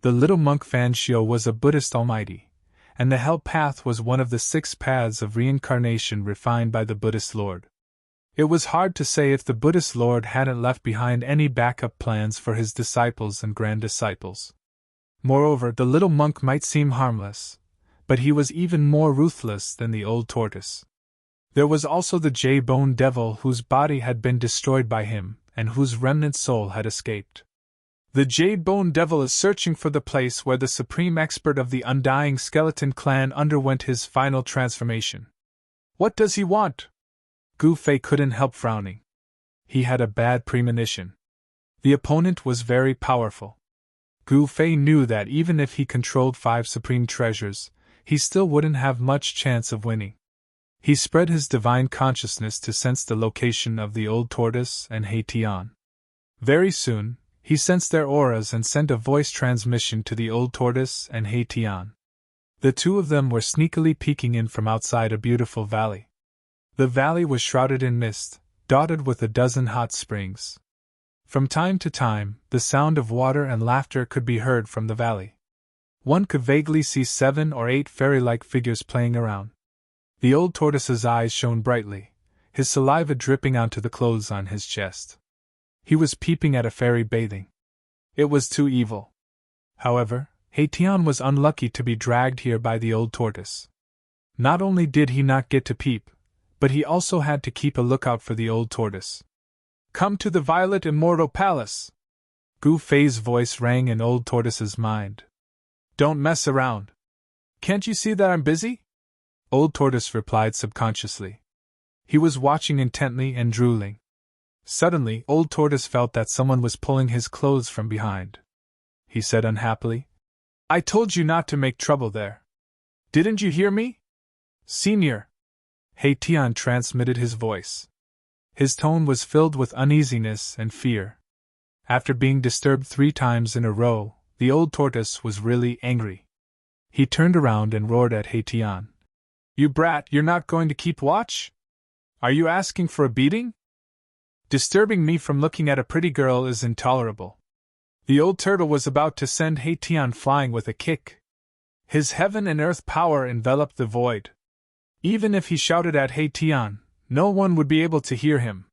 The little monk Fan Xiu was a Buddhist almighty, and the Hell Path was one of the 6 paths of reincarnation refined by the Buddhist Lord. It was hard to say if the Buddhist Lord hadn't left behind any backup plans for his disciples and grand disciples. Moreover, the little monk might seem harmless, but he was even more ruthless than the old tortoise. There was also the J-Bone Devil whose body had been destroyed by him, and whose remnant soul had escaped. The J-Bone Devil is searching for the place where the supreme expert of the Undying Skeleton Clan underwent his final transformation. What does he want? Gu Fei couldn't help frowning. He had a bad premonition. The opponent was very powerful. Gu Fei knew that even if he controlled 5 supreme treasures, he still wouldn't have much chance of winning. He spread his divine consciousness to sense the location of the old tortoise and He Tian. Very soon, he sensed their auras and sent a voice transmission to the old tortoise and He Tian. The 2 of them were sneakily peeking in from outside a beautiful valley. The valley was shrouded in mist, dotted with a dozen hot springs. From time to time, the sound of water and laughter could be heard from the valley. One could vaguely see 7 or 8 fairy-like figures playing around. The old tortoise's eyes shone brightly, his saliva dripping onto the clothes on his chest. He was peeping at a fairy bathing. It was too evil. However, He Tian was unlucky to be dragged here by the old tortoise. Not only did he not get to peep, but he also had to keep a lookout for the old tortoise. Come to the Violet Immortal Palace! Gu Fei's voice rang in old tortoise's mind. Don't mess around. Can't you see that I'm busy? Old tortoise replied subconsciously. He was watching intently and drooling. Suddenly, old tortoise felt that someone was pulling his clothes from behind. He said unhappily, I told you not to make trouble there. Didn't you hear me? Senior. He Tian transmitted his voice. His tone was filled with uneasiness and fear. After being disturbed 3 times in a row, the old tortoise was really angry. He turned around and roared at He Tian. You brat, you're not going to keep watch? Are you asking for a beating? Disturbing me from looking at a pretty girl is intolerable. The old turtle was about to send He Tian flying with a kick. His heaven and earth power enveloped the void. Even if he shouted at He Tian, no one would be able to hear him.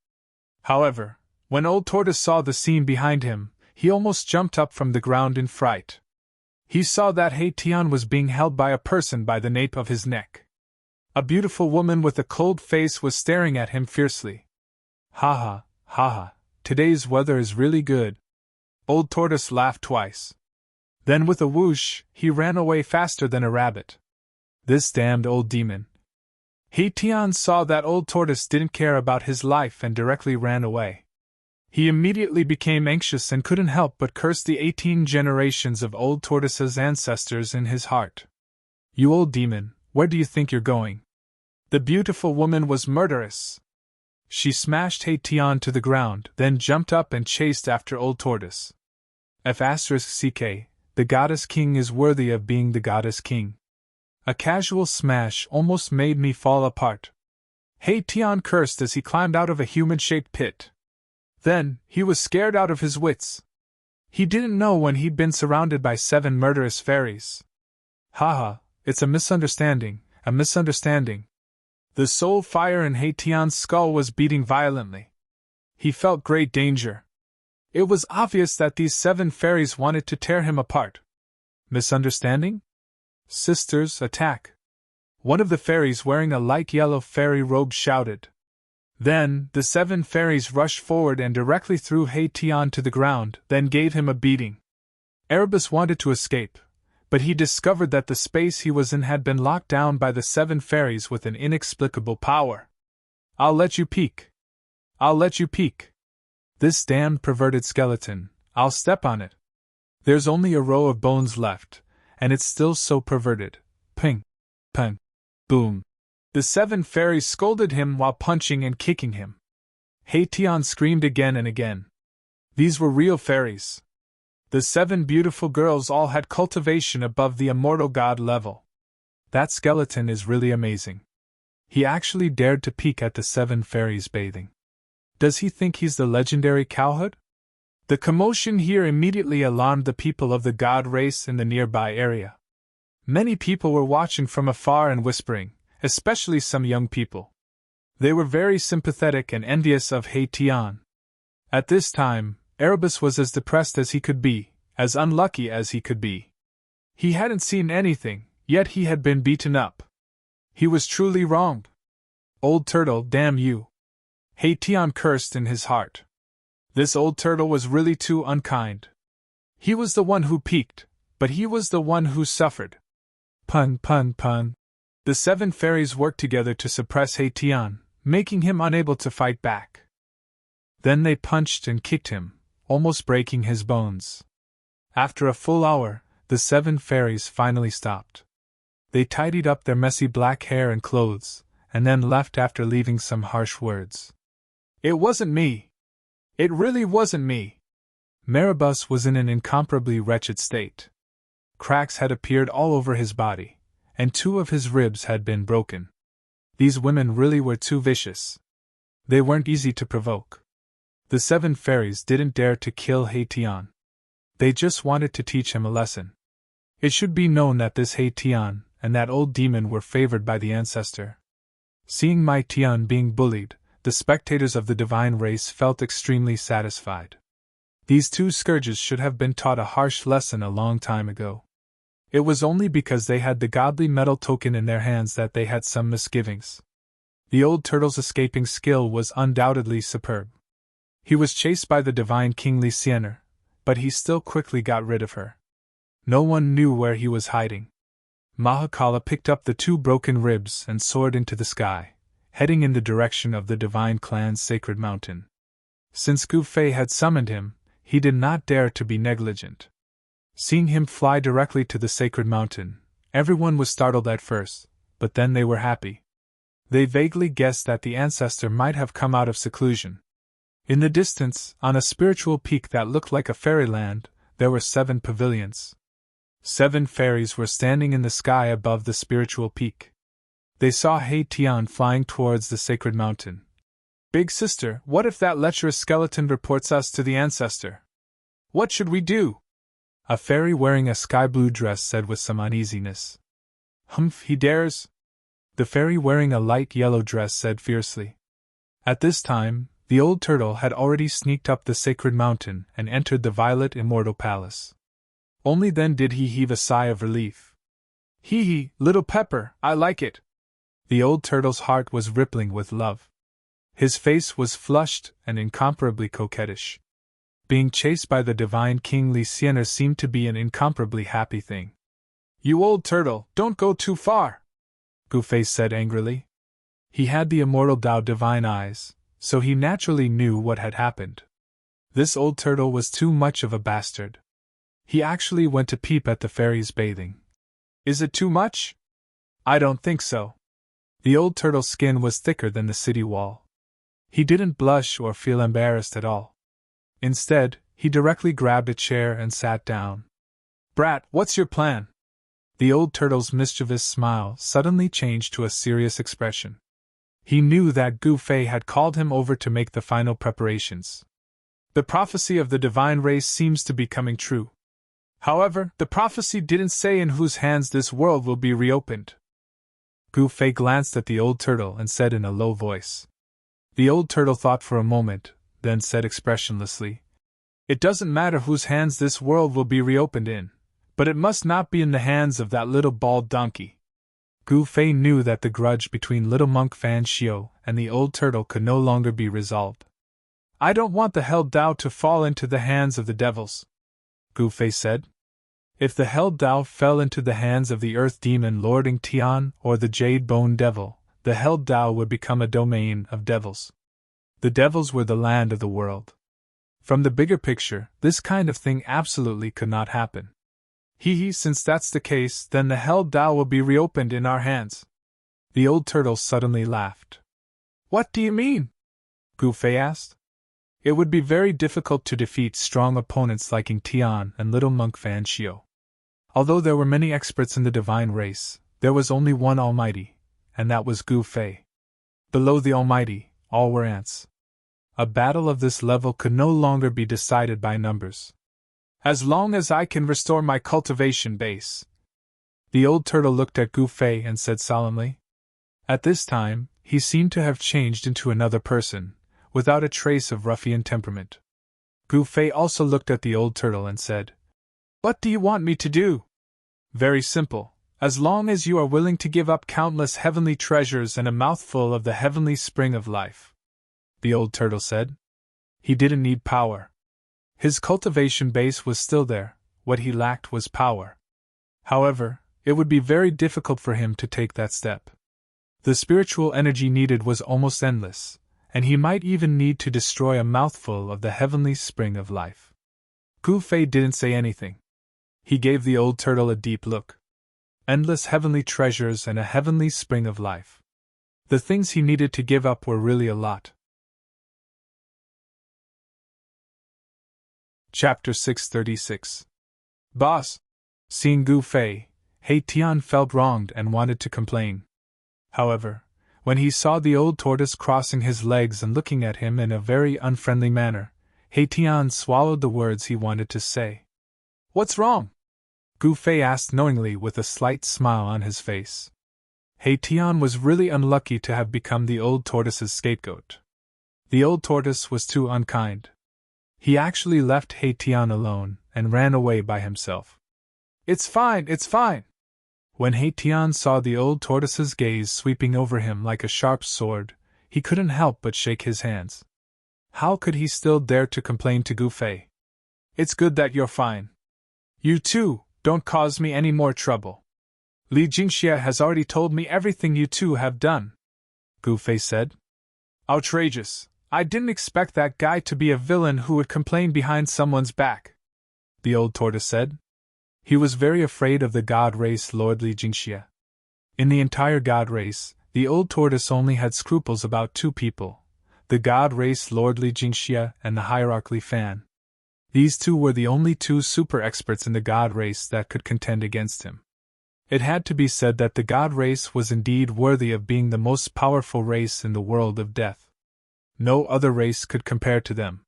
However, when old tortoise saw the scene behind him, he almost jumped up from the ground in fright. He saw that He Tian was being held by a person by the nape of his neck. A beautiful woman with a cold face was staring at him fiercely. Ha ha, ha ha, today's weather is really good. Old tortoise laughed twice. Then with a whoosh, he ran away faster than a rabbit. This damned old demon. He Tian saw that old tortoise didn't care about his life and directly ran away. He immediately became anxious and couldn't help but curse the 18 generations of old tortoise's ancestors in his heart. You old demon, where do you think you're going? The beautiful woman was murderous. She smashed He Tian to the ground, then jumped up and chased after old tortoise. F***ck, the goddess king is worthy of being the goddess king. A casual smash almost made me fall apart. He Tian cursed as he climbed out of a human-shaped pit. Then, he was scared out of his wits. He didn't know when he'd been surrounded by 7 murderous fairies. Haha, it's a misunderstanding, a misunderstanding. The soul fire in He Tian's skull was beating violently. He felt great danger. It was obvious that these 7 fairies wanted to tear him apart. Misunderstanding? Sisters, attack! One of the fairies wearing a light yellow fairy robe shouted. Then, the 7 fairies rushed forward and directly threw He Tian to the ground, then gave him a beating. Erebus wanted to escape, but he discovered that the space he was in had been locked down by the 7 fairies with an inexplicable power. "I'll let you peek. I'll let you peek. This damned perverted skeleton, I'll step on it. There's only a row of bones left, and it's still so perverted." Ping! Ping! Boom! The 7 fairies scolded him while punching and kicking him. Hei-Tian screamed again and again. These were real fairies. The 7 beautiful girls all had cultivation above the immortal god level. That skeleton is really amazing. He actually dared to peek at the 7 fairies bathing. Does he think he's the legendary cowhood? The commotion here immediately alarmed the people of the god race in the nearby area. Many people were watching from afar and whispering, especially some young people. They were very sympathetic and envious of Hei-Tian. At this time, Erebus was as depressed as he could be, as unlucky as he could be. He hadn't seen anything, yet he had been beaten up. He was truly wronged. "Old turtle, damn you!" Hei-Tian cursed in his heart. This old turtle was really too unkind. He was the one who peeked, but he was the one who suffered. Pun pun pun. The 7 fairies worked together to suppress Hei-Tian, making him unable to fight back. Then they punched and kicked him, almost breaking his bones. After a full hour, the 7 fairies finally stopped. They tidied up their messy black hair and clothes, and then left after leaving some harsh words. "It wasn't me. It really wasn't me." Maribus was in an incomparably wretched state. Cracks had appeared all over his body, and 2 of his ribs had been broken. These women really were too vicious. They weren't easy to provoke. The 7 fairies didn't dare to kill Hei-Tian. They just wanted to teach him a lesson. It should be known that this Hei-Tian and that old demon were favored by the ancestor. Seeing Mai-Tian being bullied, the spectators of the divine race felt extremely satisfied. These 2 scourges should have been taught a harsh lesson a long time ago. It was only because they had the godly metal token in their hands that they had some misgivings. The old turtle's escaping skill was undoubtedly superb. He was chased by the divine King Li Siener, but he still quickly got rid of her. No one knew where he was hiding. Mahakala picked up the 2 broken ribs and soared into the sky, heading in the direction of the divine clan's sacred mountain. Since Gu Fei had summoned him, he did not dare to be negligent. Seeing him fly directly to the sacred mountain, everyone was startled at first, but then they were happy. They vaguely guessed that the ancestor might have come out of seclusion. In the distance, on a spiritual peak that looked like a fairyland, there were 7 pavilions. 7 fairies were standing in the sky above the spiritual peak. They saw Hei-Tian flying towards the sacred mountain. "Big sister, what if that lecherous skeleton reports us to the ancestor? What should we do?" A fairy wearing a sky-blue dress said with some uneasiness. "Humph, he dares!" The fairy wearing a light yellow dress said fiercely. At this time, the old turtle had already sneaked up the sacred mountain and entered the violet immortal palace. Only then did he heave a sigh of relief. "Hee hee, little pepper, I like it." The old turtle's heart was rippling with love. His face was flushed and incomparably coquettish. Being chased by the divine King Li Siener seemed to be an incomparably happy thing. "You old turtle, don't go too far," Gu Fei said angrily. He had the immortal Dao divine eyes, so he naturally knew what had happened. This old turtle was too much of a bastard. He actually went to peep at the fairies bathing. Is it too much? I don't think so. The old turtle's skin was thicker than the city wall. He didn't blush or feel embarrassed at all. Instead, he directly grabbed a chair and sat down. "Brat, what's your plan?" The old turtle's mischievous smile suddenly changed to a serious expression. He knew that Gu Fei had called him over to make the final preparations. The prophecy of the divine race seems to be coming true. However, the prophecy didn't say in whose hands this world will be reopened. Gu Fei glanced at the old turtle and said in a low voice. The old turtle thought for a moment, then said expressionlessly, "It doesn't matter whose hands this world will be reopened in, but it must not be in the hands of that little bald donkey." Gu Fei knew that the grudge between little monk Fan Xiu and the old turtle could no longer be resolved. "I don't want the Hell Dao to fall into the hands of the devils," Gu Fei said. If the held Tao fell into the hands of the Earth Demon lording Tian or the Jade Bone Devil, the held Tao would become a domain of devils. The devils were the land of the world. From the bigger picture, this kind of thing absolutely could not happen. Since that's the case, then the held Tao will be reopened in our hands. The old turtle suddenly laughed. What do you mean? Gu Fei asked. It would be very difficult to defeat strong opponents like Ying Tian and little monk Fan Xiu. Although there were many experts in the divine race, there was only one Almighty, and that was Gu Fei. Below the Almighty, all were ants. A battle of this level could no longer be decided by numbers. As long as I can restore my cultivation base. The old turtle looked at Gu Fei and said solemnly. At this time, he seemed to have changed into another person, without a trace of ruffian temperament. Gu Fei also looked at the old turtle and said, What do you want me to do? Very simple, as long as you are willing to give up countless heavenly treasures and a mouthful of the heavenly spring of life. The old turtle said. He didn't need power. His cultivation base was still there, what he lacked was power. However, it would be very difficult for him to take that step. The spiritual energy needed was almost endless, and he might even need to destroy a mouthful of the heavenly spring of life. Gu Fei didn't say anything. He gave the old turtle a deep look. Endless heavenly treasures and a heavenly spring of life. The things he needed to give up were really a lot. Chapter 636. Boss! Seeing Gu Fei, He Tian felt wronged and wanted to complain. However, when he saw the old tortoise crossing his legs and looking at him in a very unfriendly manner, He Tian swallowed the words he wanted to say. What's wrong? Gu Fei asked knowingly with a slight smile on his face. He Tian was really unlucky to have become the old tortoise's scapegoat. The old tortoise was too unkind. He actually left He Tian alone and ran away by himself. It's fine, it's fine! When He Tian saw the old tortoise's gaze sweeping over him like a sharp sword, he couldn't help but shake his hands. How could he still dare to complain to Gu Fei? It's good that you're fine. You too, don't cause me any more trouble. Li Jingxia has already told me everything you two have done, Gu Fei said. Outrageous! I didn't expect that guy to be a villain who would complain behind someone's back, the old tortoise said. He was very afraid of the god race Lord Li Jingxia. In the entire god race, the old tortoise only had scruples about two people, the god race Lord Li Jingxia and the hierarch Li Fan. These two were the only two super experts in the god race that could contend against him. It had to be said that the god race was indeed worthy of being the most powerful race in the world of death. No other race could compare to them.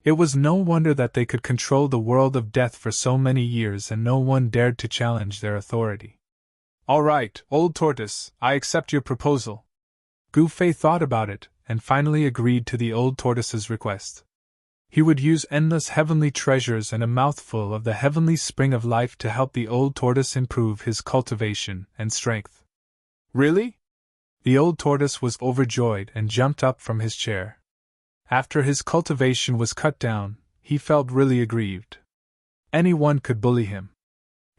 It was no wonder that they could control the world of death for so many years and no one dared to challenge their authority. All right, old tortoise, I accept your proposal. Gu Fei thought about it and finally agreed to the old tortoise's request. He would use endless heavenly treasures and a mouthful of the heavenly spring of life to help the old tortoise improve his cultivation and strength. Really? The old tortoise was overjoyed and jumped up from his chair. After his cultivation was cut down, he felt really aggrieved. Anyone could bully him.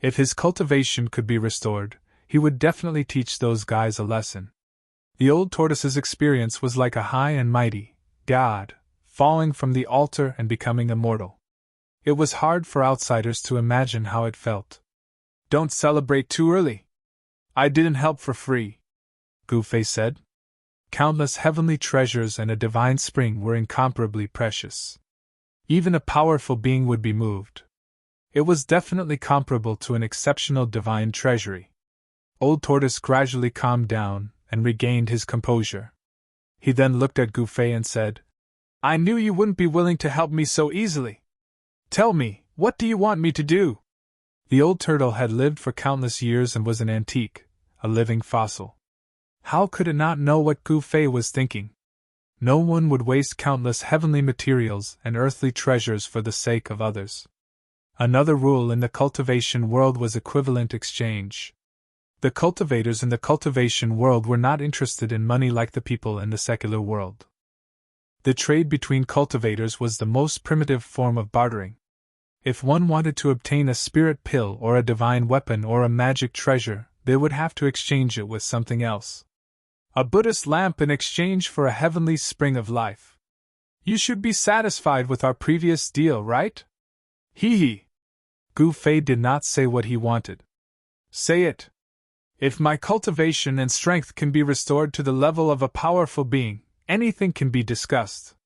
If his cultivation could be restored, he would definitely teach those guys a lesson. The old tortoise's experience was like a high and mighty god falling from the altar and becoming immortal. It was hard for outsiders to imagine how it felt. Don't celebrate too early. I didn't help for free, Gu Fei said. Countless heavenly treasures and a divine spring were incomparably precious. Even a powerful being would be moved. It was definitely comparable to an exceptional divine treasury. Old Tortoise gradually calmed down and regained his composure. He then looked at Gu Fei and said, I knew you wouldn't be willing to help me so easily. Tell me, what do you want me to do? The old turtle had lived for countless years and was an antique, a living fossil. How could it not know what Gu Fei was thinking? No one would waste countless heavenly materials and earthly treasures for the sake of others. Another rule in the cultivation world was equivalent exchange. The cultivators in the cultivation world were not interested in money like the people in the secular world. The trade between cultivators was the most primitive form of bartering. If one wanted to obtain a spirit pill or a divine weapon or a magic treasure, they would have to exchange it with something else. A Buddhist lamp in exchange for a heavenly spring of life. You should be satisfied with our previous deal, right? Hee hee. Gu Fei did not say what he wanted. Say it. If my cultivation and strength can be restored to the level of a powerful being, anything can be discussed,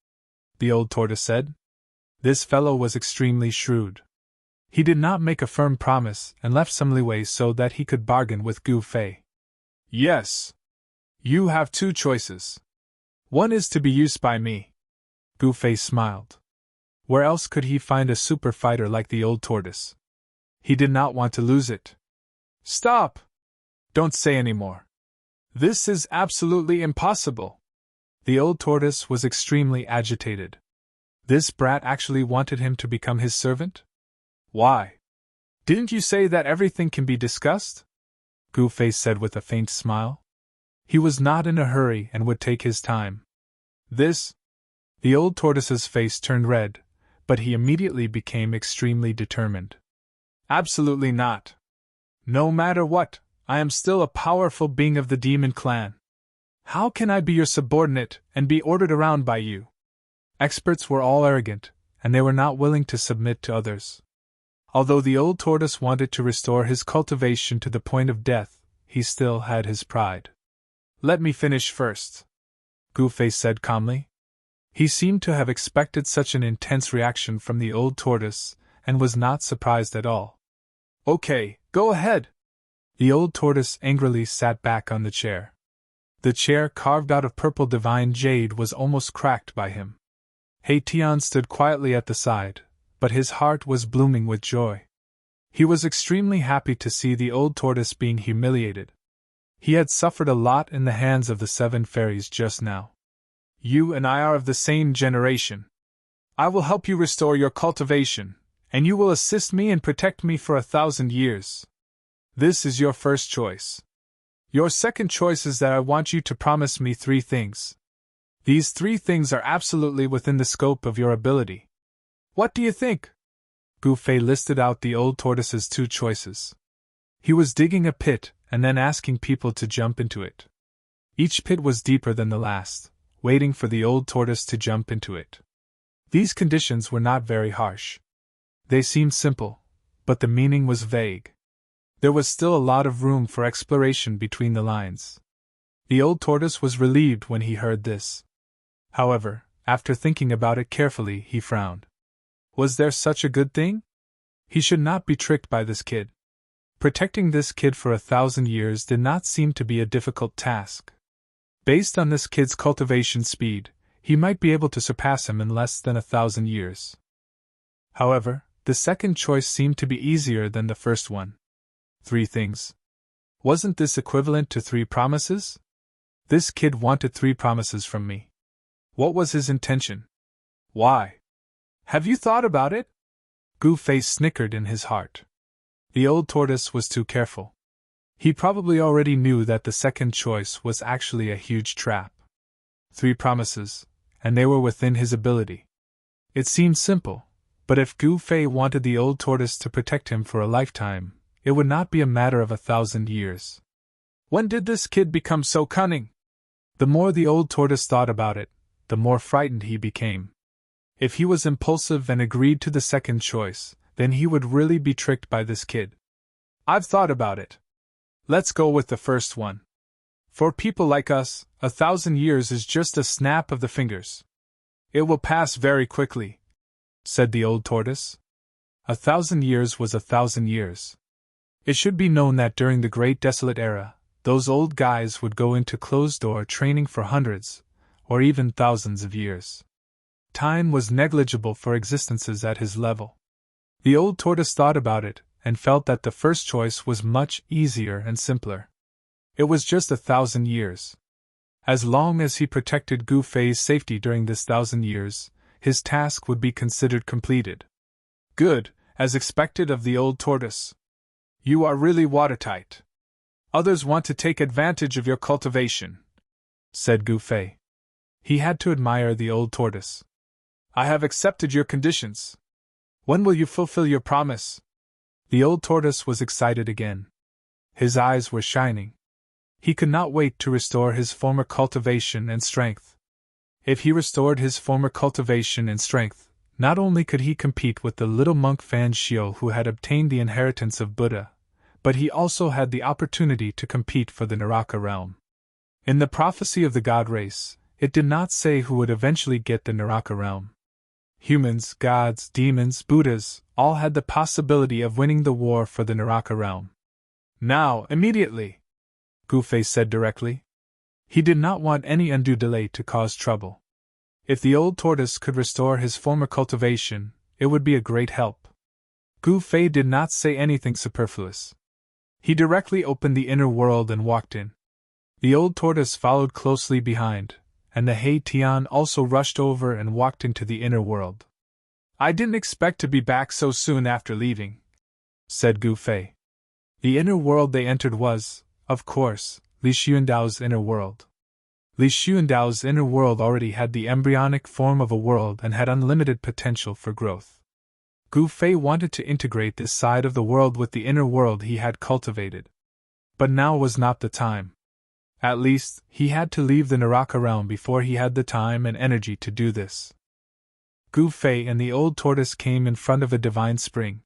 the old tortoise said. This fellow was extremely shrewd. He did not make a firm promise and left some leeway so that he could bargain with Gu Fei. Yes. You have two choices. One is to be used by me. Gu Fei smiled. Where else could he find a super fighter like the old tortoise? He did not want to lose it. Stop! Don't say any more. This is absolutely impossible. The old tortoise was extremely agitated. This brat actually wanted him to become his servant? Why? Didn't you say that everything can be discussed? Gu Fei said with a faint smile. He was not in a hurry and would take his time. This? The old tortoise's face turned red, but he immediately became extremely determined. Absolutely not. No matter what, I am still a powerful being of the demon clan. How can I be your subordinate and be ordered around by you? Experts were all arrogant, and they were not willing to submit to others. Although the old tortoise wanted to restore his cultivation to the point of death, he still had his pride. Let me finish first, Gu Fei said calmly. He seemed to have expected such an intense reaction from the old tortoise, and was not surprised at all. Okay, go ahead. The old tortoise angrily sat back on the chair. The chair carved out of purple divine jade was almost cracked by him. Hei Tian stood quietly at the side, but his heart was blooming with joy. He was extremely happy to see the old tortoise being humiliated. He had suffered a lot in the hands of the 7 fairies just now. You and I are of the same generation. I will help you restore your cultivation, and you will assist me and protect me for 1,000 years. This is your first choice. Your second choice is that I want you to promise me 3 things. These 3 things are absolutely within the scope of your ability. What do you think? Gu Fei listed out the old tortoise's 2 choices. He was digging a pit and then asking people to jump into it. Each pit was deeper than the last, waiting for the old tortoise to jump into it. These conditions were not very harsh. They seemed simple, but the meaning was vague. There was still a lot of room for exploration between the lines. The old tortoise was relieved when he heard this. However, after thinking about it carefully, he frowned. Was there such a good thing? He should not be tricked by this kid. Protecting this kid for 1,000 years did not seem to be a difficult task. Based on this kid's cultivation speed, he might be able to surpass him in less than 1,000 years. However, the second choice seemed to be easier than the first one. 3 things. Wasn't this equivalent to 3 promises? This kid wanted 3 promises from me. What was his intention? Why? Have you thought about it? Gu Fei snickered in his heart. The old tortoise was too careful. He probably already knew that the second choice was actually a huge trap. 3 promises, and they were within his ability. It seemed simple, but if Gu Fei wanted the old tortoise to protect him for a lifetime, it would not be a matter of 1,000 years. When did this kid become so cunning? The more the old tortoise thought about it, the more frightened he became. If he was impulsive and agreed to the second choice, then he would really be tricked by this kid. I've thought about it. Let's go with the first one. For people like us, 1,000 years is just a snap of the fingers. It will pass very quickly, said the old tortoise. 1,000 years was 1,000 years. It should be known that during the Great Desolate Era, those old guys would go into closed-door training for hundreds, or even thousands of years. Time was negligible for existences at his level. The old tortoise thought about it, and felt that the first choice was much easier and simpler. It was just 1,000 years. As long as he protected Gu Fei's safety during this 1,000 years, his task would be considered completed. Good, as expected of the old tortoise. You are really watertight. Others want to take advantage of your cultivation, said Gu Fei. He had to admire the old tortoise. I have accepted your conditions. When will you fulfill your promise? The old tortoise was excited again. His eyes were shining. He could not wait to restore his former cultivation and strength. If he restored his former cultivation and strength, not only could he compete with the little monk Fan Shio who had obtained the inheritance of Buddha, but he also had the opportunity to compete for the Naraka realm. In the prophecy of the god race, it did not say who would eventually get the Naraka realm. Humans, gods, demons, Buddhas, all had the possibility of winning the war for the Naraka realm. Now, immediately, Gu Fei said directly. He did not want any undue delay to cause trouble. If the old tortoise could restore his former cultivation, it would be a great help. Gu Fei did not say anything superfluous. He directly opened the inner world and walked in. The old tortoise followed closely behind, and the Hei Tian also rushed over and walked into the inner world. I didn't expect to be back so soon after leaving, said Gu Fei. The inner world they entered was, of course, Li Xuandao's inner world. Li Xuandao's inner world already had the embryonic form of a world and had unlimited potential for growth. Gu Fei wanted to integrate this side of the world with the inner world he had cultivated. But now was not the time. At least, he had to leave the Naraka realm before he had the time and energy to do this. Gu Fei and the old tortoise came in front of a divine spring.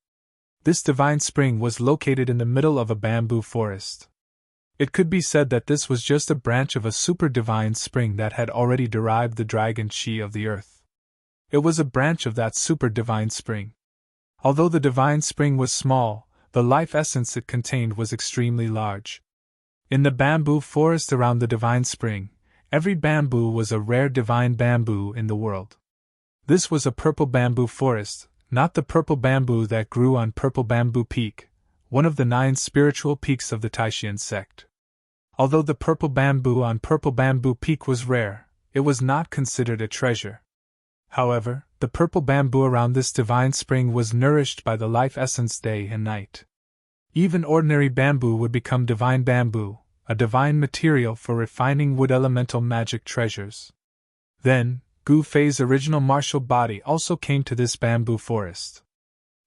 This divine spring was located in the middle of a bamboo forest. It could be said that this was just a branch of a super divine spring that had already derived the dragon chi of the earth. It was a branch of that super divine spring. Although the divine spring was small, the life essence it contained was extremely large. In the bamboo forest around the divine spring, every bamboo was a rare divine bamboo in the world. This was a purple bamboo forest, not the purple bamboo that grew on Purple Bamboo Peak, one of the 9 spiritual peaks of the Taishan sect. Although the purple bamboo on Purple Bamboo Peak was rare, it was not considered a treasure. However, the purple bamboo around this divine spring was nourished by the life essence day and night. Even ordinary bamboo would become divine bamboo, a divine material for refining wood elemental magic treasures. Then, Gu Fei's original martial body also came to this bamboo forest.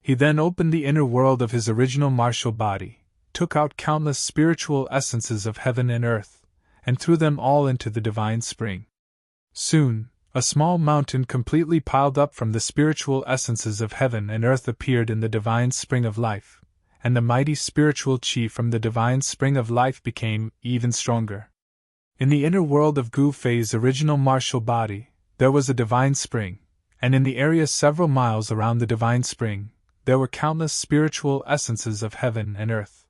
He then opened the inner world of his original martial body, took out countless spiritual essences of heaven and earth, and threw them all into the divine spring. Soon, a small mountain completely piled up from the spiritual essences of heaven and earth appeared in the divine spring of life, and the mighty spiritual chi from the divine spring of life became even stronger. In the inner world of Gu Fei's original martial body, there was a divine spring, and in the area several miles around the divine spring, there were countless spiritual essences of heaven and earth.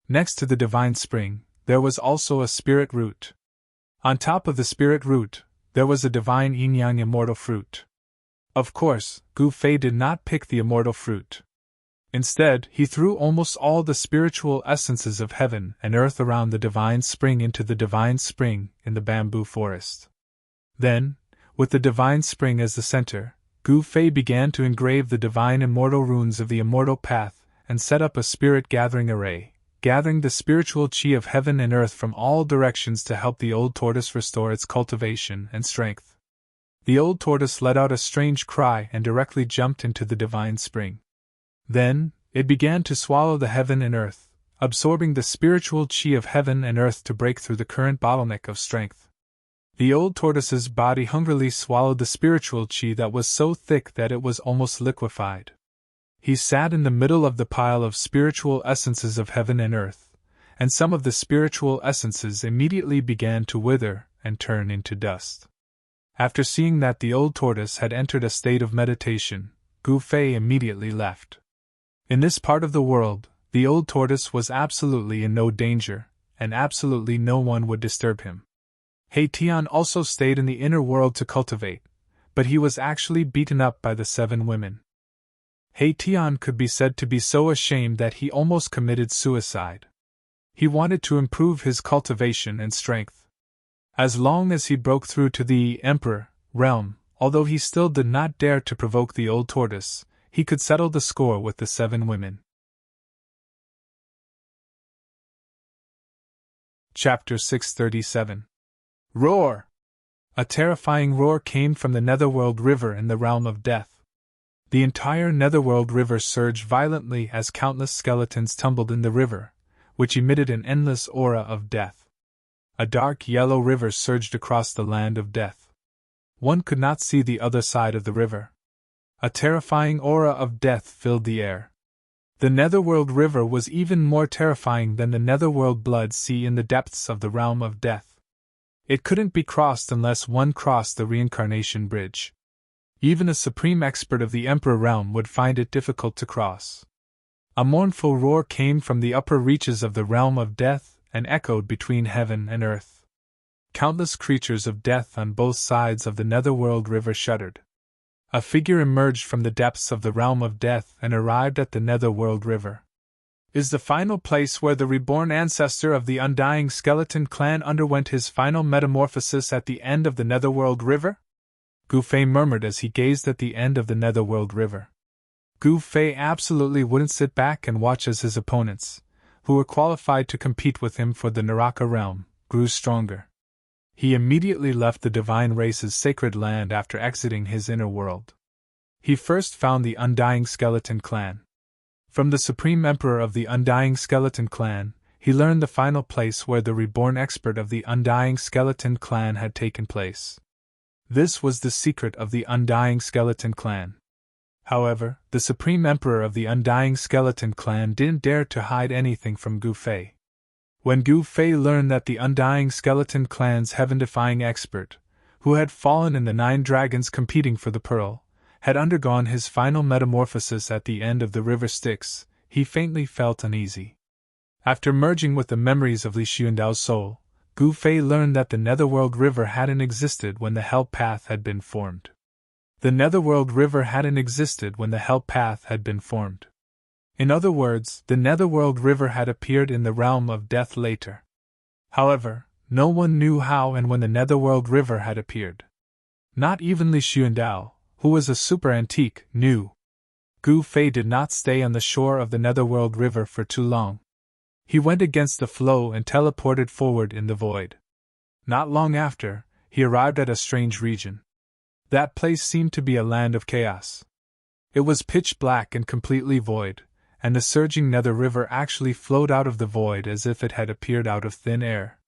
Next to the divine spring, there was also a spirit root. On top of the spirit root, there was a divine yin-yang immortal fruit. Of course, Gu Fei did not pick the immortal fruit. Instead, he threw almost all the spiritual essences of heaven and earth around the divine spring into the divine spring in the bamboo forest. Then, with the divine spring as the center, Gu Fei began to engrave the divine immortal runes of the immortal path and set up a spirit gathering array, gathering the spiritual chi of heaven and earth from all directions to help the old tortoise restore its cultivation and strength. The old tortoise let out a strange cry and directly jumped into the divine spring. Then, it began to swallow the heaven and earth, absorbing the spiritual chi of heaven and earth to break through the current bottleneck of strength. The old tortoise's body hungrily swallowed the spiritual chi that was so thick that it was almost liquefied. He sat in the middle of the pile of spiritual essences of heaven and earth, and some of the spiritual essences immediately began to wither and turn into dust. After seeing that the old tortoise had entered a state of meditation, Gu Fei immediately left. In this part of the world, the old tortoise was absolutely in no danger, and absolutely no one would disturb him. Hei Tian also stayed in the inner world to cultivate, but he was actually beaten up by the 7 women. Hei Tian could be said to be so ashamed that he almost committed suicide. He wanted to improve his cultivation and strength. As long as he broke through to the Emperor realm, although he still did not dare to provoke the old tortoise, he could settle the score with the 7 women. Chapter 637. Roar! A terrifying roar came from the Netherworld River in the realm of death. The entire Netherworld River surged violently as countless skeletons tumbled in the river, which emitted an endless aura of death. A dark yellow river surged across the land of death. One could not see the other side of the river. A terrifying aura of death filled the air. The Netherworld River was even more terrifying than the Netherworld Blood Sea in the depths of the realm of death. It couldn't be crossed unless one crossed the reincarnation bridge. Even a supreme expert of the Emperor realm would find it difficult to cross. A mournful roar came from the upper reaches of the realm of death and echoed between heaven and earth. Countless creatures of death on both sides of the Netherworld River shuddered. A figure emerged from the depths of the realm of death and arrived at the Netherworld River. Is the final place where the reborn ancestor of the undying skeleton clan underwent his final metamorphosis at the end of the Netherworld River? Gu Fei murmured as he gazed at the end of the Netherworld River. Gu Fei absolutely wouldn't sit back and watch as his opponents, who were qualified to compete with him for the Naraka realm, grew stronger. He immediately left the divine race's sacred land after exiting his inner world. He first found the Undying Skeleton Clan. From the Supreme Emperor of the Undying Skeleton Clan, he learned the final place where the reborn expert of the Undying Skeleton Clan had taken place. This was the secret of the Undying Skeleton Clan. However, the Supreme Emperor of the Undying Skeleton Clan didn't dare to hide anything from Gu Fei. When Gu Fei learned that the Undying Skeleton Clan's heaven-defying expert, who had fallen in the 9 dragons competing for the pearl, had undergone his final metamorphosis at the end of the river Styx, he faintly felt uneasy. After merging with the memories of Li Xuandao's soul, Gu Fei learned that the Netherworld River hadn't existed when the Hell Path had been formed. The Netherworld River hadn't existed when the Hell Path had been formed. In other words, the Netherworld River had appeared in the realm of death later. However, no one knew how and when the Netherworld River had appeared. Not even Li Xuandao, who was a super antique, knew. Gu Fei did not stay on the shore of the Netherworld River for too long. He went against the flow and teleported forward in the void. Not long after, he arrived at a strange region. That place seemed to be a land of chaos. It was pitch black and completely void, and the surging Nether River actually flowed out of the void as if it had appeared out of thin air.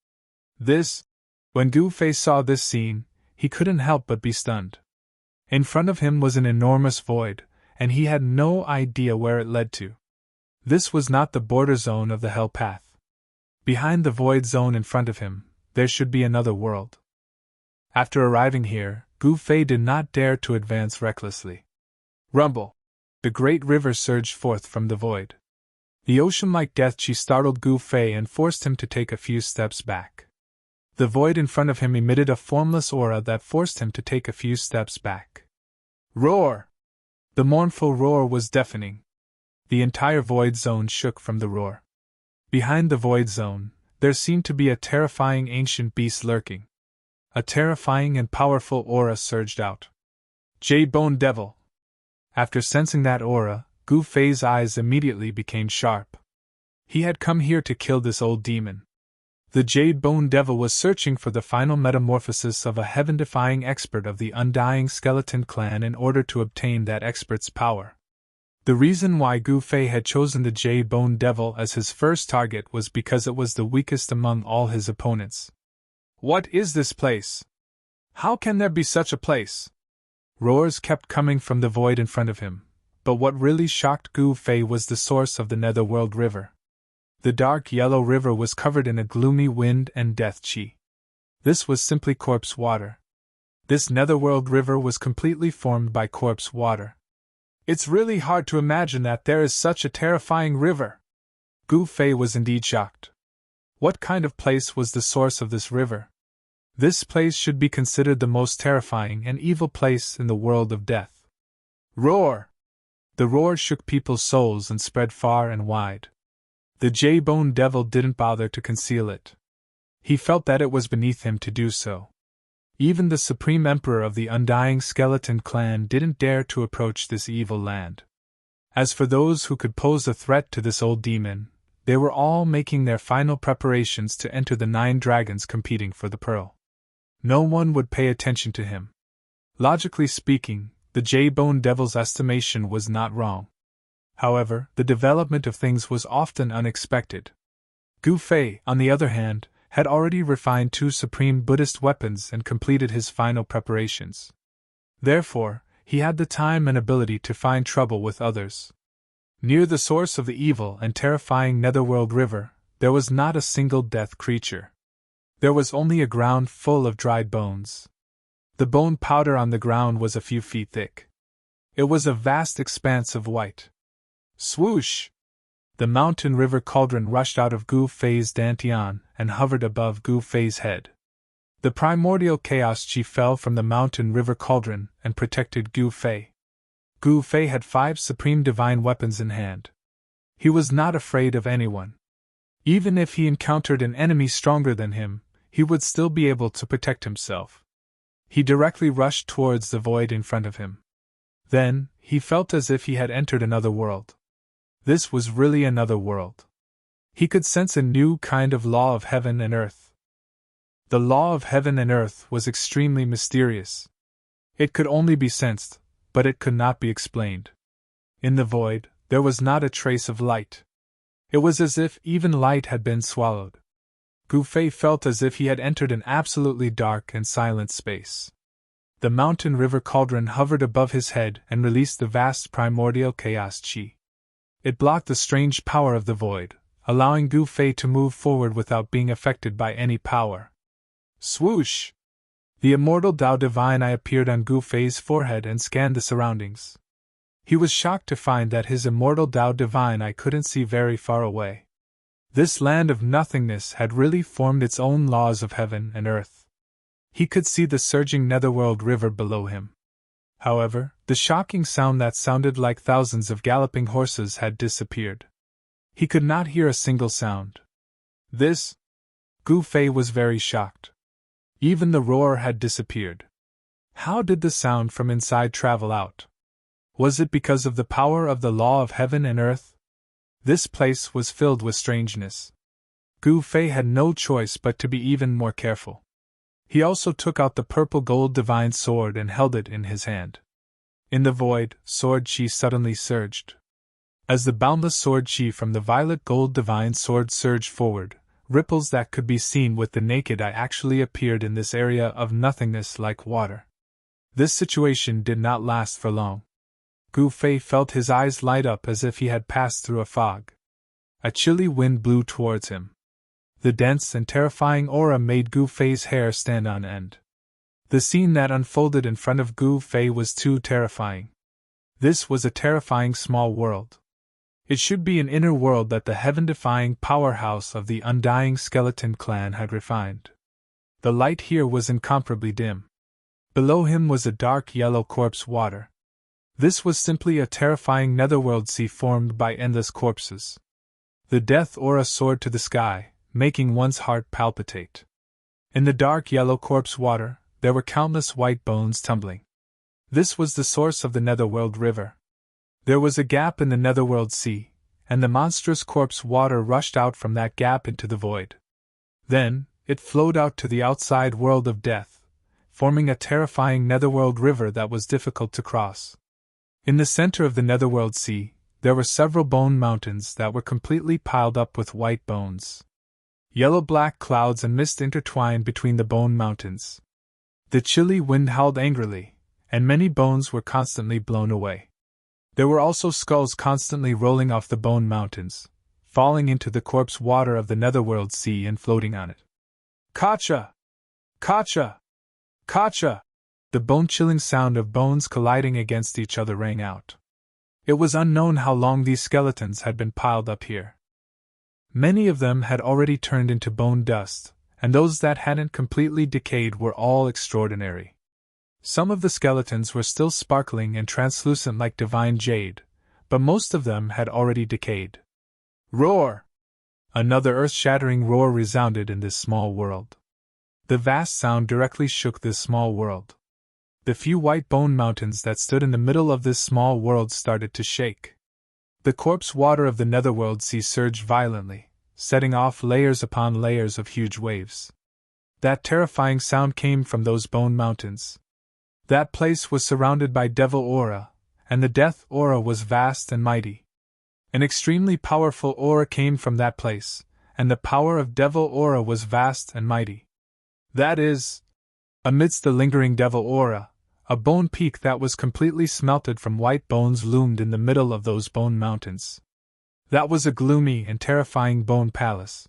When Gu Fei saw this scene, he couldn't help but be stunned. In front of him was an enormous void, and he had no idea where it led to. This was not the border zone of the Hell Path. Behind the void zone in front of him, there should be another world. After arriving here, Gu Fei did not dare to advance recklessly. Rumble! The great river surged forth from the void. The ocean-like death chi startled Gu Fei and forced him to take a few steps back. The void in front of him emitted a formless aura that forced him to take a few steps back. Roar! The mournful roar was deafening. The entire void zone shook from the roar. Behind the void zone, there seemed to be a terrifying ancient beast lurking. A terrifying and powerful aura surged out. Jade-Bone Devil! After sensing that aura, Gu Fei's eyes immediately became sharp. He had come here to kill this old demon. The Jade-Bone Devil was searching for the final metamorphosis of a heaven-defying expert of the Undying Skeleton Clan in order to obtain that expert's power. The reason why Gu Fei had chosen the Jade-Bone Devil as his first target was because it was the weakest among all his opponents. What is this place? How can there be such a place? Roars kept coming from the void in front of him, but what really shocked Gu Fei was the source of the Netherworld River. The dark yellow river was covered in a gloomy wind and death chi. This was simply corpse water. This Netherworld River was completely formed by corpse water. It's really hard to imagine that there is such a terrifying river. Gu Fei was indeed shocked. What kind of place was the source of this river? This place should be considered the most terrifying and evil place in the world of death. Roar! The roar shook people's souls and spread far and wide. The Jade-Bone Devil didn't bother to conceal it. He felt that it was beneath him to do so. Even the Supreme Emperor of the Undying Skeleton Clan didn't dare to approach this evil land. As for those who could pose a threat to this old demon, they were all making their final preparations to enter the 9 dragons competing for the pearl. No one would pay attention to him. Logically speaking, The J-Bone Devil's estimation was not wrong. However, the development of things was often unexpected. Gu Fei, on the other hand, had already refined 2 supreme Buddhist weapons and completed his final preparations. Therefore, he had the time and ability to find trouble with others. Near the source of the evil and terrifying Netherworld River, there was not a single death creature. There was only a ground full of dried bones. The bone powder on the ground was a few feet thick. It was a vast expanse of white. Swoosh! The mountain river cauldron rushed out of Gu Fei's dantian and hovered above Gu Fei's head. The primordial chaos chi fell from the mountain river cauldron and protected Gu Fei. Gu Fei had 5 supreme divine weapons in hand. He was not afraid of anyone. Even if he encountered an enemy stronger than him, he would still be able to protect himself. He directly rushed towards the void in front of him. Then, he felt as if he had entered another world. This was really another world. He could sense a new kind of law of heaven and earth. The law of heaven and earth was extremely mysterious. It could only be sensed, but it could not be explained. In the void, there was not a trace of light. It was as if even light had been swallowed. Gu Fei felt as if he had entered an absolutely dark and silent space. The mountain river cauldron hovered above his head and released the vast primordial chaos chi. It blocked the strange power of the void, allowing Gu Fei to move forward without being affected by any power. Swoosh! The immortal Tao Divine Eye appeared on Gu Fei's forehead and scanned the surroundings. He was shocked to find that his immortal Tao Divine Eye couldn't see very far away. This land of nothingness had really formed its own laws of heaven and earth. He could see the surging Netherworld River below him. However, the shocking sound that sounded like thousands of galloping horses had disappeared. He could not hear a single sound. Gu Fei was very shocked. Even the roar had disappeared. How did the sound from inside travel out? Was it because of the power of the law of heaven and earth? This place was filled with strangeness. Gu Fei had no choice but to be even more careful. He also took out the purple gold divine sword and held it in his hand. In the void, sword chi suddenly surged. As the boundless sword chi from the violet gold divine sword surged forward, ripples that could be seen with the naked eye actually appeared in this area of nothingness like water. This situation did not last for long. Gu Fei felt his eyes light up as if he had passed through a fog. A chilly wind blew towards him. The dense and terrifying aura made Gu Fei's hair stand on end. The scene that unfolded in front of Gu Fei was too terrifying. This was a terrifying small world. It should be an inner world that the heaven-defying powerhouse of the undying skeleton clan had refined. The light here was incomparably dim. Below him was a dark yellow corpse water. This was simply a terrifying netherworld sea formed by endless corpses. The death aura soared to the sky, making one's heart palpitate. In the dark yellow corpse water, there were countless white bones tumbling. This was the source of the Netherworld River. There was a gap in the Netherworld Sea, and the monstrous corpse water rushed out from that gap into the void. Then, it flowed out to the outside world of death, forming a terrifying Netherworld River that was difficult to cross. In the center of the Netherworld Sea, there were several bone mountains that were completely piled up with white bones. Yellow-black clouds and mist intertwined between the bone mountains. The chilly wind howled angrily, and many bones were constantly blown away. There were also skulls constantly rolling off the bone mountains, falling into the corpse water of the Netherworld Sea and floating on it. Kacha! Kacha! Kacha! The bone-chilling sound of bones colliding against each other rang out. It was unknown how long these skeletons had been piled up here. Many of them had already turned into bone dust, and those that hadn't completely decayed were all extraordinary. Some of the skeletons were still sparkling and translucent like divine jade, but most of them had already decayed. Roar! Another earth-shattering roar resounded in this small world. The vast sound directly shook this small world. The few white bone mountains that stood in the middle of this small world started to shake. The corpse water of the Netherworld Sea surged violently, setting off layers upon layers of huge waves. That terrifying sound came from those bone mountains. That place was surrounded by devil aura, and the death aura was vast and mighty. An extremely powerful aura came from that place, and the power of devil aura was vast and mighty. That is, amidst the lingering devil aura, a bone peak that was completely smelted from white bones loomed in the middle of those bone mountains. That was a gloomy and terrifying bone palace.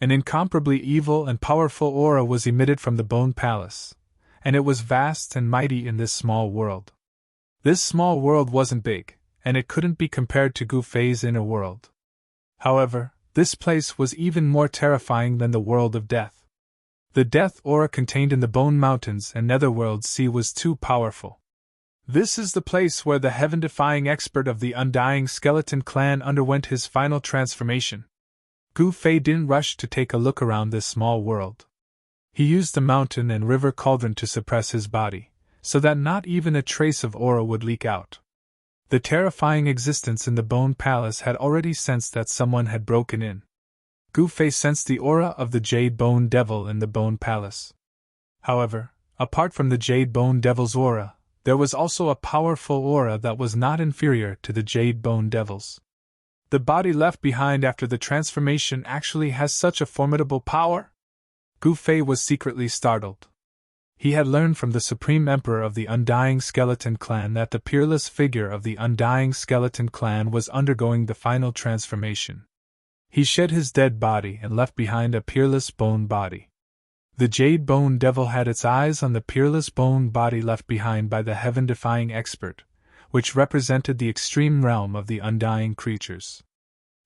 An incomparably evil and powerful aura was emitted from the bone palace, and it was vast and mighty in this small world. This small world wasn't big, and it couldn't be compared to Gu Fei's inner world. However, this place was even more terrifying than the world of death. The death aura contained in the Bone Mountains and Netherworld Sea was too powerful. This is the place where the heaven-defying expert of the Undying Skeleton Clan underwent his final transformation. Gu Fei didn't rush to take a look around this small world. He used the mountain and river cauldron to suppress his body, so that not even a trace of aura would leak out. The terrifying existence in the Bone Palace had already sensed that someone had broken in. Gu Fei sensed the aura of the Jade Bone Devil in the Bone Palace. However, apart from the Jade Bone Devil's aura, there was also a powerful aura that was not inferior to the Jade Bone Devil's. The body left behind after the transformation actually has such a formidable power? Gu Fei was secretly startled. He had learned from the Supreme Emperor of the Undying Skeleton Clan that the peerless figure of the Undying Skeleton Clan was undergoing the final transformation. He shed his dead body and left behind a peerless bone body. The Jade Bone Devil had its eyes on the peerless bone body left behind by the heaven-defying expert, which represented the extreme realm of the undying creatures.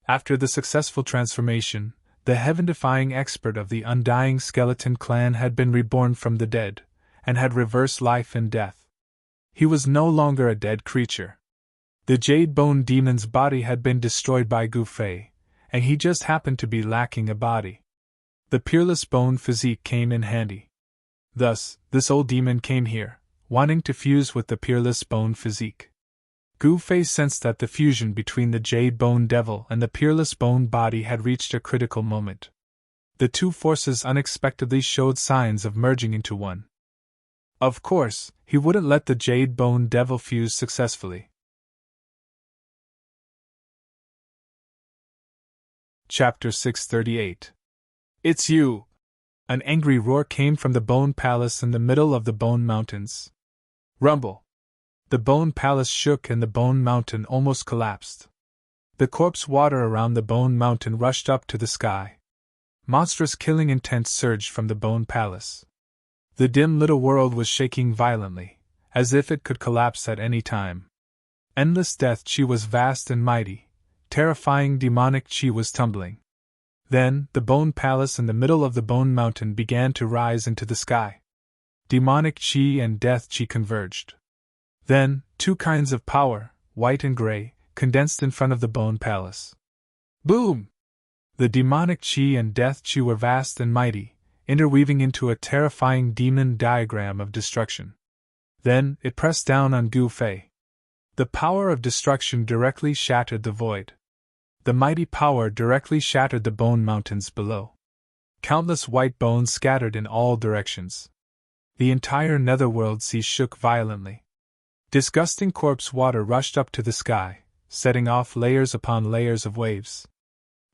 After the successful transformation, the heaven-defying expert of the Undying Skeleton Clan had been reborn from the dead, and had reversed life and death. He was no longer a dead creature. The Jade Bone Demon's body had been destroyed by Gu Fei, and he just happened to be lacking a body. The peerless bone physique came in handy. Thus, this old demon came here, wanting to fuse with the peerless bone physique. Gu Fei sensed that the fusion between the Jade Bone Devil and the peerless bone body had reached a critical moment. The two forces unexpectedly showed signs of merging into one. Of course, he wouldn't let the Jade Bone Devil fuse successfully. Chapter 638. It's you! An angry roar came from the Bone Palace in the middle of the Bone Mountains. Rumble! The Bone Palace shook and the Bone Mountain almost collapsed. The corpse water around the Bone Mountain rushed up to the sky. Monstrous killing intent surged from the Bone Palace. The dim little world was shaking violently, as if it could collapse at any time. Endless death chi was vast and mighty, terrifying demonic chi was tumbling. Then, the Bone Palace in the middle of the Bone Mountain began to rise into the sky. Demonic chi and death chi converged. Then, two kinds of power, white and gray, condensed in front of the Bone Palace. Boom! The demonic chi and death chi were vast and mighty, interweaving into a terrifying demon diagram of destruction. Then, it pressed down on Gu Fei. The power of destruction directly shattered the void. The mighty power directly shattered the Bone Mountains below. Countless white bones scattered in all directions. The entire Netherworld Sea shook violently. Disgusting corpse water rushed up to the sky, setting off layers upon layers of waves.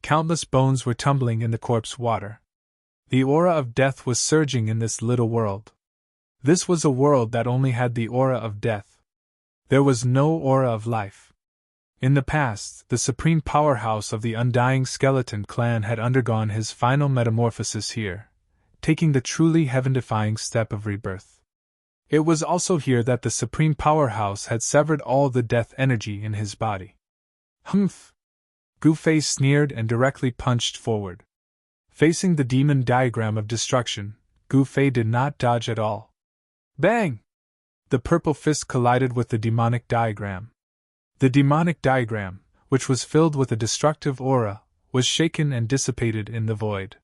Countless bones were tumbling in the corpse water. The aura of death was surging in this little world. This was a world that only had the aura of death. There was no aura of life. In the past, the supreme powerhouse of the Undying Skeleton Clan had undergone his final metamorphosis here, taking the truly heaven-defying step of rebirth. It was also here that the supreme powerhouse had severed all the death energy in his body. Humph! Gu Fei sneered and directly punched forward. Facing the demon diagram of destruction, Gu Fei did not dodge at all. Bang! The purple fist collided with the demonic diagram. The demonic diagram, which was filled with a destructive aura, was shaken and dissipated in the void.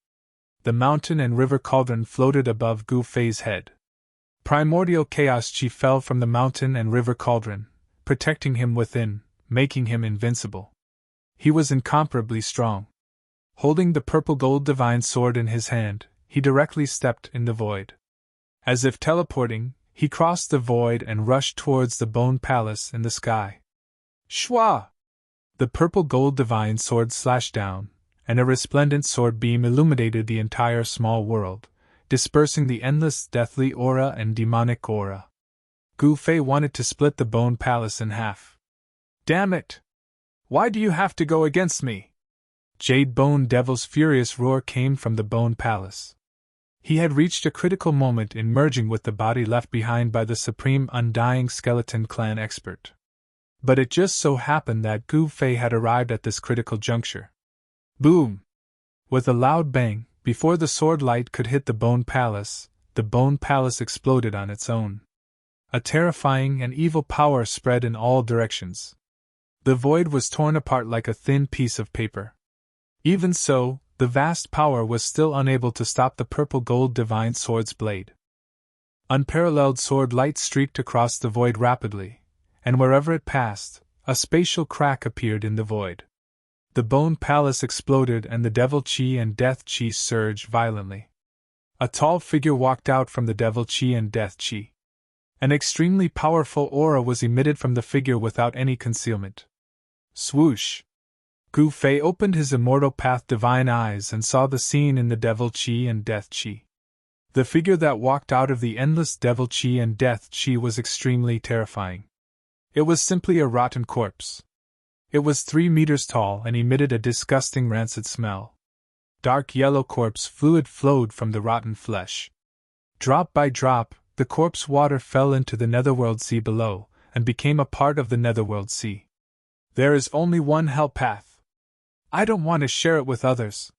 The mountain and river cauldron floated above Gu Fei's head. Primordial chaos chi fell from the mountain and river cauldron, protecting him within, making him invincible. He was incomparably strong. Holding the purple gold divine sword in his hand, he directly stepped in the void. As if teleporting, he crossed the void and rushed towards the bone palace in the sky. Shwa! The purple gold divine sword slashed down, and a resplendent sword beam illuminated the entire small world, dispersing the endless deathly aura and demonic aura. Gu Fei wanted to split the bone palace in half. Damn it! Why do you have to go against me? Jade Bone Devil's furious roar came from the bone palace. He had reached a critical moment in merging with the body left behind by the supreme undying skeleton clan expert. But it just so happened that Gu Fei had arrived at this critical juncture. Boom! With a loud bang, before the sword light could hit the bone palace exploded on its own. A terrifying and evil power spread in all directions. The void was torn apart like a thin piece of paper. Even so, the vast power was still unable to stop the purple gold divine sword's blade. Unparalleled sword light streaked across the void rapidly, and wherever it passed, a spatial crack appeared in the void. The bone palace exploded and the devil chi and death chi surged violently. A tall figure walked out from the devil chi and death chi. An extremely powerful aura was emitted from the figure without any concealment. Swoosh! Gu Fei opened his immortal path divine eyes and saw the scene in the devil chi and death chi. The figure that walked out of the endless devil chi and death chi was extremely terrifying. It was simply a rotten corpse. It was 3 meters tall and emitted a disgusting rancid smell. Dark yellow corpse fluid flowed from the rotten flesh. Drop by drop, the corpse water fell into the netherworld sea below, and became a part of the netherworld sea. There is only one hell path. I don't want to share it with others.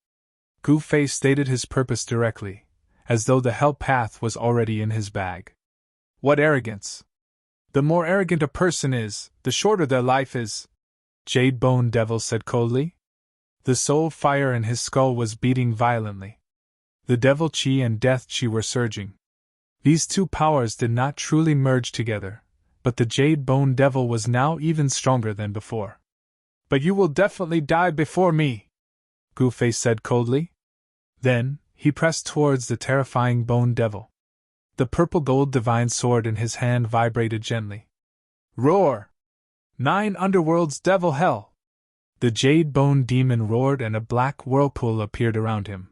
Gu Fei stated his purpose directly, as though the hell path was already in his bag. What arrogance! The more arrogant a person is, the shorter their life is, Jade Bone Devil said coldly. The soul fire in his skull was beating violently. The devil chi and death chi were surging. These two powers did not truly merge together, but the Jade Bone Devil was now even stronger than before. But you will definitely die before me, Gu Fei said coldly. Then, he pressed towards the terrifying Bone Devil. The purple gold divine sword in his hand vibrated gently. Roar! 9 underworlds devil hell! The Jade Bone Demon roared and a black whirlpool appeared around him.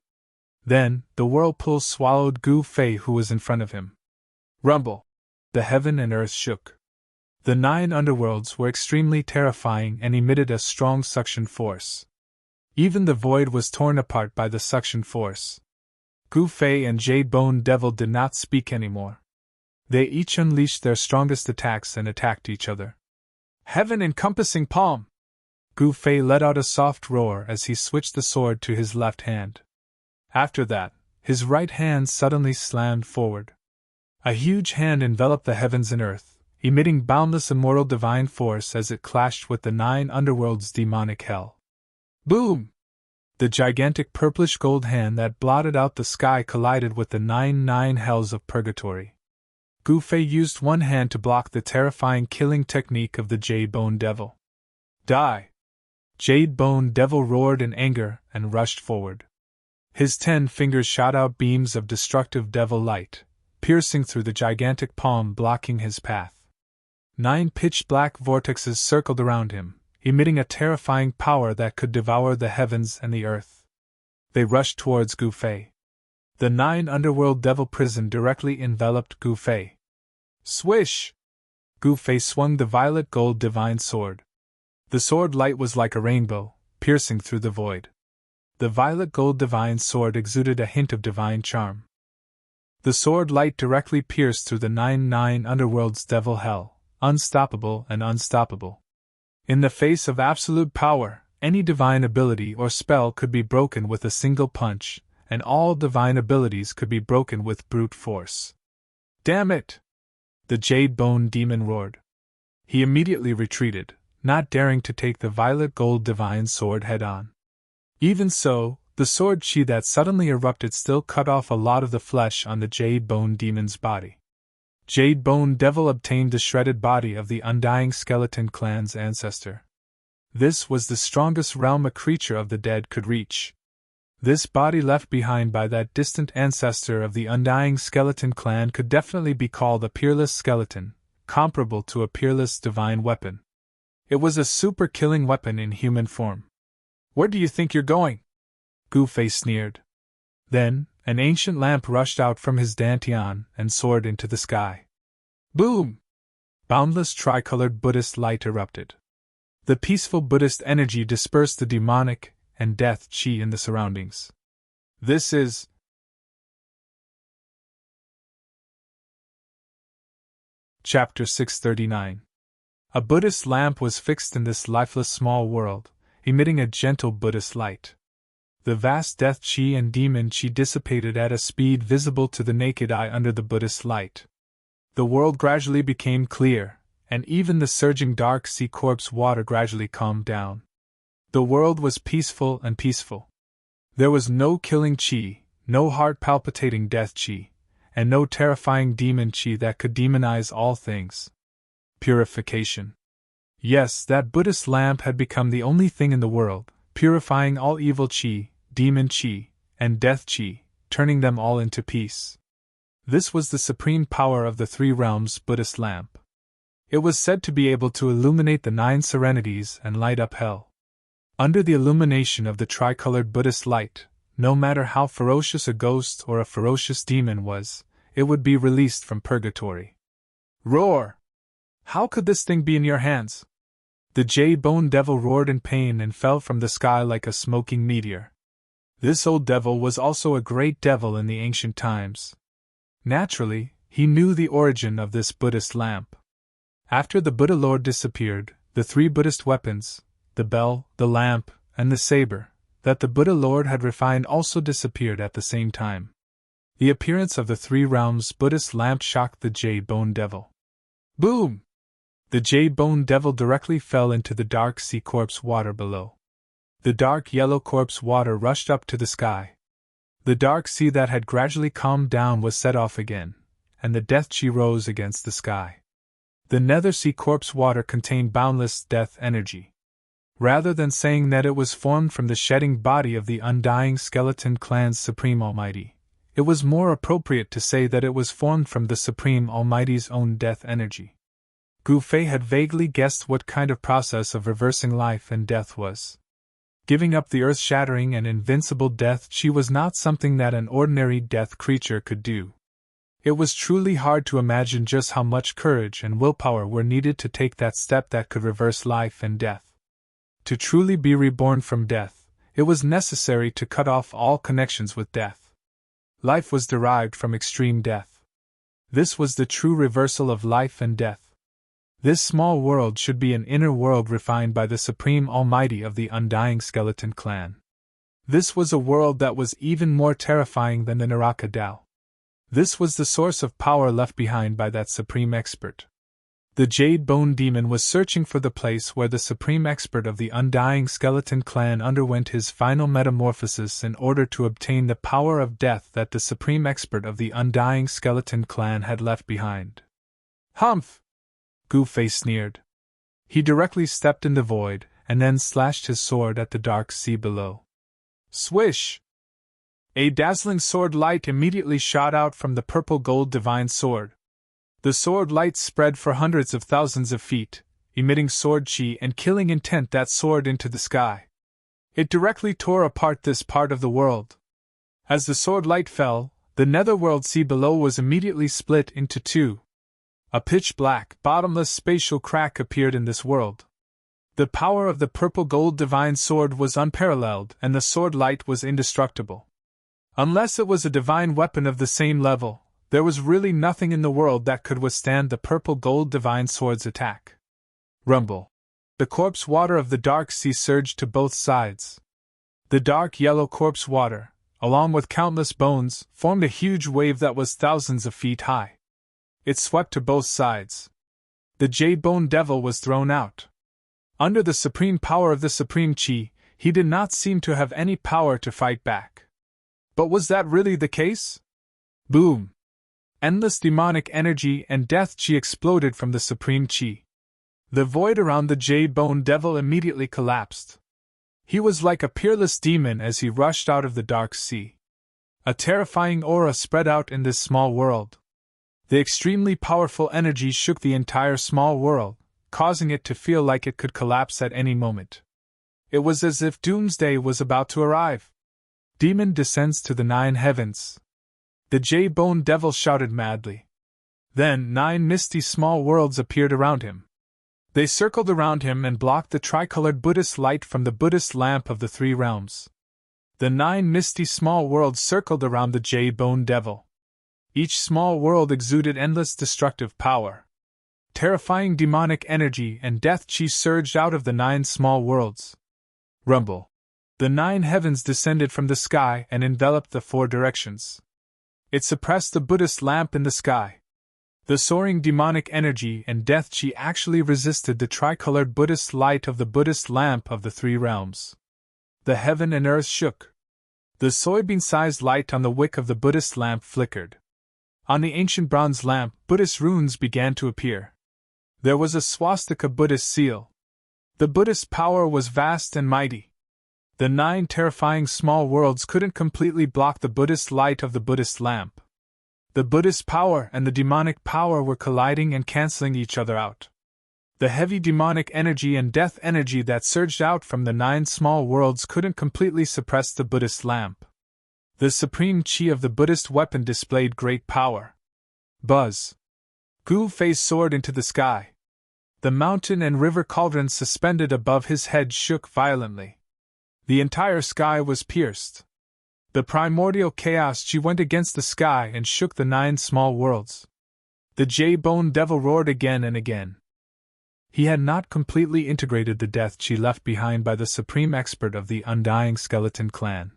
Then, the whirlpool swallowed Gu Fei who was in front of him. Rumble! The heaven and earth shook. The 9 underworlds were extremely terrifying and emitted a strong suction force. Even the void was torn apart by the suction force. Gu Fei and Jade Bone Devil did not speak anymore. They each unleashed their strongest attacks and attacked each other. Heaven-encompassing palm! Gu Fei let out a soft roar as he switched the sword to his left hand. After that, his right hand suddenly slammed forward. A huge hand enveloped the heavens and earth, emitting boundless immortal divine force as it clashed with the 9 underworlds' demonic hell. Boom! The gigantic purplish gold hand that blotted out the sky collided with the 9 hells of purgatory. Gu Fei used one hand to block the terrifying killing technique of the Jade Bone Devil. Die! Jade Bone Devil roared in anger and rushed forward. His 10 fingers shot out beams of destructive devil light, piercing through the gigantic palm blocking his path. 9 pitch-black vortexes circled around him, emitting a terrifying power that could devour the heavens and the earth. They rushed towards Gu Fei. The 9 underworld devil prison directly enveloped Gu Fei. Swish! Gu Fei swung the violet gold divine sword. The sword light was like a rainbow, piercing through the void. The violet gold divine sword exuded a hint of divine charm. The sword light directly pierced through the 9 underworld's devil hell, unstoppable and unstoppable. In the face of absolute power, any divine ability or spell could be broken with a single punch, and all divine abilities could be broken with brute force. Damn it! The Jade Bone Demon roared. He immediately retreated, not daring to take the violet gold divine sword head-on. Even so, the sword chi that suddenly erupted still cut off a lot of the flesh on the Jade Bone Demon's body. Jade Bone Devil obtained the shredded body of the undying skeleton clan's ancestor. This was the strongest realm a creature of the dead could reach. This body left behind by that distant ancestor of the undying skeleton clan could definitely be called a peerless skeleton, comparable to a peerless divine weapon. It was a super-killing weapon in human form. "Where do you think you're going?" Gu Fei sneered. Then, an ancient lamp rushed out from his dantian and soared into the sky. Boom! Boundless tricolored Buddhist light erupted. The peaceful Buddhist energy dispersed the demonic and death chi in the surroundings. This is Chapter 639. A Buddhist lamp was fixed in this lifeless small world, emitting a gentle Buddhist light. The vast death chi and demon chi dissipated at a speed visible to the naked eye under the Buddhist light. The world gradually became clear, and even the surging dark sea corpse water gradually calmed down. The world was peaceful and peaceful. There was no killing chi, no heart-palpitating death chi, and no terrifying demon chi that could demonize all things. Purification. Yes, that Buddhist lamp had become the only thing in the world, purifying all evil chi, demon chi, and death chi, turning them all into peace. This was the supreme power of the three realms Buddhist lamp. It was said to be able to illuminate the 9 serenities and light up hell. Under the illumination of the tricolored Buddhist light, no matter how ferocious a ghost or a ferocious demon was, it would be released from purgatory. Roar! How could this thing be in your hands? The jade-bone devil roared in pain and fell from the sky like a smoking meteor. This old devil was also a great devil in the ancient times. Naturally, he knew the origin of this Buddhist lamp. After the Buddha Lord disappeared, the 3 Buddhist weapons, the bell, the lamp, and the saber, that the Buddha Lord had refined also disappeared at the same time. The appearance of the 3 realms Buddhist lamp shocked the jade-bone devil. Boom! The jade-bone devil directly fell into the dark sea corpse water below. The dark yellow corpse water rushed up to the sky. The dark sea that had gradually calmed down was set off again, and the death chi rose against the sky. The nether sea corpse water contained boundless death energy. Rather than saying that it was formed from the shedding body of the undying skeleton clan's Supreme Almighty, it was more appropriate to say that it was formed from the Supreme Almighty's own death energy. Gu Fei had vaguely guessed what kind of process of reversing life and death was. Giving up the earth-shattering and invincible death chi was not something that an ordinary death creature could do. It was truly hard to imagine just how much courage and willpower were needed to take that step that could reverse life and death. To truly be reborn from death, it was necessary to cut off all connections with death. Life was derived from extreme death. This was the true reversal of life and death. This small world should be an inner world refined by the Supreme Almighty of the undying skeleton clan. This was a world that was even more terrifying than the Naraka Tao. This was the source of power left behind by that supreme expert. The Jade Bone Demon was searching for the place where the supreme expert of the undying skeleton clan underwent his final metamorphosis in order to obtain the power of death that the supreme expert of the undying skeleton clan had left behind. Humph! Gu Fei sneered. He directly stepped in the void, and then slashed his sword at the dark sea below. Swish! A dazzling sword light immediately shot out from the purple-gold divine sword. The sword light spread for hundreds of thousands of feet, emitting sword chi and killing intent that soared into the sky. It directly tore apart this part of the world. As the sword light fell, the netherworld sea below was immediately split into 2. A pitch-black, bottomless spatial crack appeared in this world. The power of the purple-gold divine sword was unparalleled, and the sword light was indestructible. Unless it was a divine weapon of the same level, there was really nothing in the world that could withstand the purple-gold divine sword's attack. Rumble. The corpse water of the dark sea surged to both sides. The dark yellow corpse water, along with countless bones, formed a huge wave that was thousands of feet high. It swept to both sides. The Jade-Bone Devil was thrown out. Under the supreme power of the Supreme Chi, he did not seem to have any power to fight back. But was that really the case? Boom! Endless demonic energy and death chi exploded from the Supreme Chi. The void around the Jade-Bone Devil immediately collapsed. He was like a peerless demon as he rushed out of the dark sea. A terrifying aura spread out in this small world. The extremely powerful energy shook the entire small world, causing it to feel like it could collapse at any moment. It was as if doomsday was about to arrive. Demon descends to the 9 heavens. The J-Bone Devil shouted madly. Then 9 misty small worlds appeared around him. They circled around him and blocked the tricolored Buddhist light from the Buddhist lamp of the 3 realms. The 9 misty small worlds circled around the J-Bone Devil. Each small world exuded endless destructive power. Terrifying demonic energy and death chi surged out of the 9 small worlds. Rumble. The 9 heavens descended from the sky and enveloped the 4 directions. It suppressed the Buddhist lamp in the sky. The soaring demonic energy and death chi actually resisted the tricolored Buddhist light of the Buddhist lamp of the 3 realms. The heaven and earth shook. The soybean-sized light on the wick of the Buddhist lamp flickered. On the ancient bronze lamp, Buddhist runes began to appear. There was a swastika Buddhist seal. The Buddhist power was vast and mighty. The 9 terrifying small worlds couldn't completely block the Buddhist light of the Buddhist lamp. The Buddhist power and the demonic power were colliding and canceling each other out. The heavy demonic energy and death energy that surged out from the 9 small worlds couldn't completely suppress the Buddhist lamp. The supreme chi of the Buddhist weapon displayed great power. Buzz! Gu Fei soared into the sky. The mountain and river cauldrons suspended above his head shook violently. The entire sky was pierced. The primordial chaos chi went against the sky and shook the 9 small worlds. The J-Bone Devil roared again and again. He had not completely integrated the death chi left behind by the supreme expert of the Undying Skeleton Clan.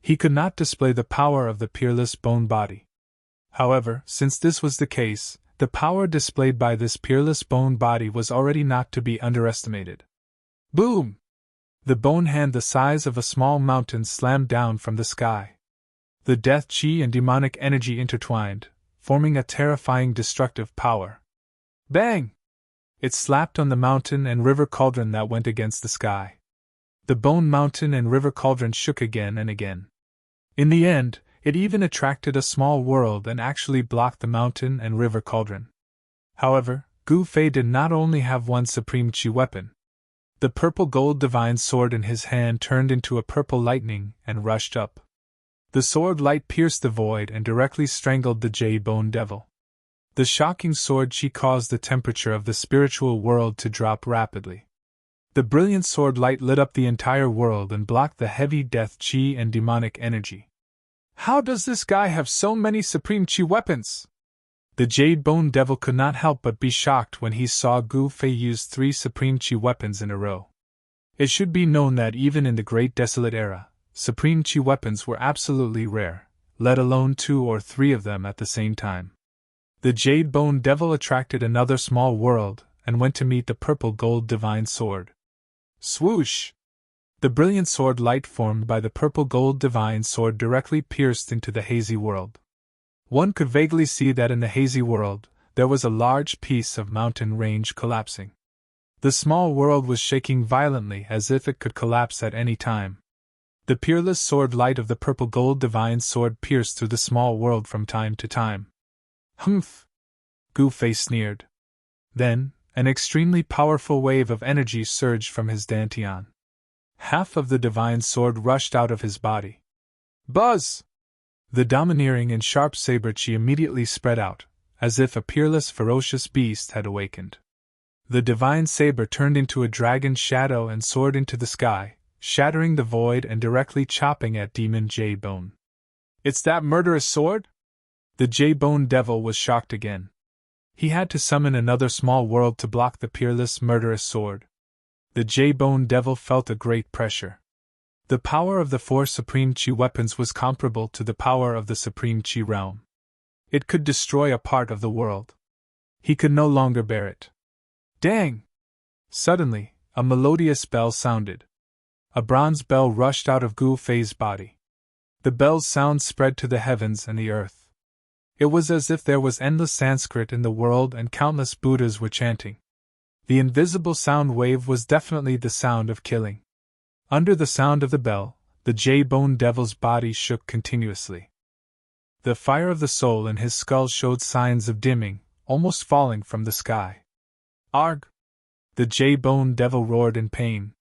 He could not display the power of the peerless bone body. However, since this was the case, the power displayed by this peerless bone body was already not to be underestimated. Boom! The bone hand the size of a small mountain slammed down from the sky. The death chi and demonic energy intertwined, forming a terrifying destructive power. Bang! It slapped on the mountain and river cauldron that went against the sky. The bone mountain and river cauldron shook again and again. In the end, it even attracted a small world and actually blocked the mountain and river cauldron. However, Gu Fei did not only have one supreme chi weapon. The purple gold divine sword in his hand turned into a purple lightning and rushed up. The sword light pierced the void and directly strangled the J-Bone Devil. The shocking sword chi caused the temperature of the spiritual world to drop rapidly. The brilliant sword light lit up the entire world and blocked the heavy death chi and demonic energy. How does this guy have so many supreme chi weapons? The Jade-Bone Devil could not help but be shocked when he saw Gu Fei use 3 supreme chi weapons in a row. It should be known that even in the Great Desolate Era, supreme chi weapons were absolutely rare, let alone 2 or 3 of them at the same time. The Jade-Bone Devil attracted another small world and went to meet the purple gold divine sword. Swoosh! The brilliant sword light formed by the purple gold divine sword directly pierced into the hazy world. One could vaguely see that in the hazy world, there was a large piece of mountain range collapsing. The small world was shaking violently as if it could collapse at any time. The peerless sword light of the purple gold divine sword pierced through the small world from time to time. Humph! Gu Fei sneered. Then, an extremely powerful wave of energy surged from his dantian. Half of the divine sword rushed out of his body. Buzz! The domineering and sharp saber chi immediately spread out, as if a peerless ferocious beast had awakened. The divine saber turned into a dragon's shadow and soared into the sky, shattering the void and directly chopping at Demon J-Bone. It's that murderous sword? The J-Bone Devil was shocked again. He had to summon another small world to block the peerless murderous sword. The J-Bone Devil felt a great pressure. The power of the 4 supreme chi weapons was comparable to the power of the supreme chi realm. It could destroy a part of the world. He could no longer bear it. Dang! Suddenly, a melodious bell sounded. A bronze bell rushed out of Gu Fei's body. The bell's sound spread to the heavens and the earth. It was as if there was endless Sanskrit in the world and countless Buddhas were chanting. The invisible sound wave was definitely the sound of killing. Under the sound of the bell, the J-Bone Devil's body shook continuously. The fire of the soul in his skull showed signs of dimming, almost falling from the sky. Arg! The J-Bone Devil roared in pain.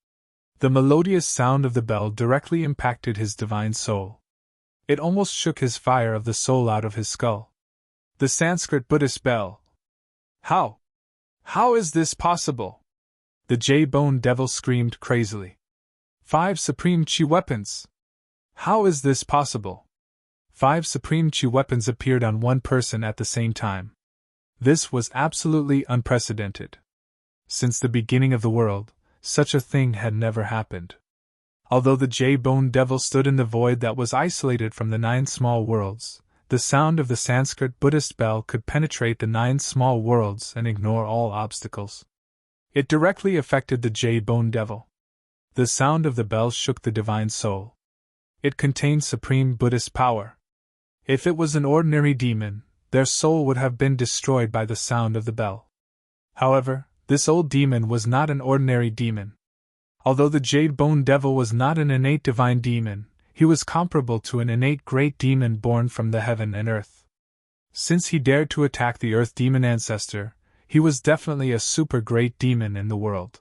The melodious sound of the bell directly impacted his divine soul. It almost shook his fire of the soul out of his skull. The Sanskrit Buddhist bell. How? How is this possible? The J-Bone Devil screamed crazily. 5 supreme chi weapons! How is this possible? 5 supreme chi weapons appeared on one person at the same time. This was absolutely unprecedented. Since the beginning of the world, such a thing had never happened. Although the J-Bone Devil stood in the void that was isolated from the 9 small worlds, the sound of the Sanskrit Buddhist bell could penetrate the 9 small worlds and ignore all obstacles. It directly affected the J-Bone Devil. The sound of the bell shook the divine soul. It contained supreme Buddhist power. If it was an ordinary demon, their soul would have been destroyed by the sound of the bell. However, this old demon was not an ordinary demon. Although the J-Bone Devil was not an innate divine demon, he was comparable to an innate great demon born from the heaven and earth. Since he dared to attack the earth demon ancestor, he was definitely a super great demon in the world.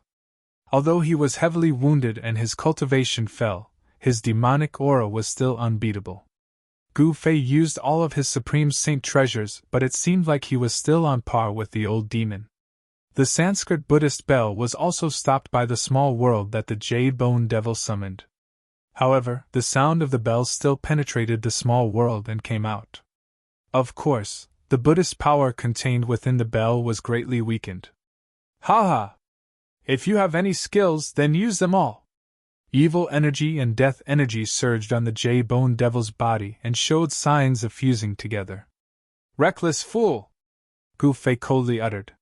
Although he was heavily wounded and his cultivation fell, his demonic aura was still unbeatable. Gu Fei used all of his supreme saint treasures, but it seemed like he was still on par with the old demon. The Sanskrit Buddhist bell was also stopped by the small world that the J-Bone Devil summoned. However, the sound of the bell still penetrated the small world and came out. Of course, the Buddhist power contained within the bell was greatly weakened. Ha! If you have any skills, then use them all! Evil energy and death energy surged on the J-Bone Devil's body and showed signs of fusing together. Reckless fool! Gu Fei coldly uttered.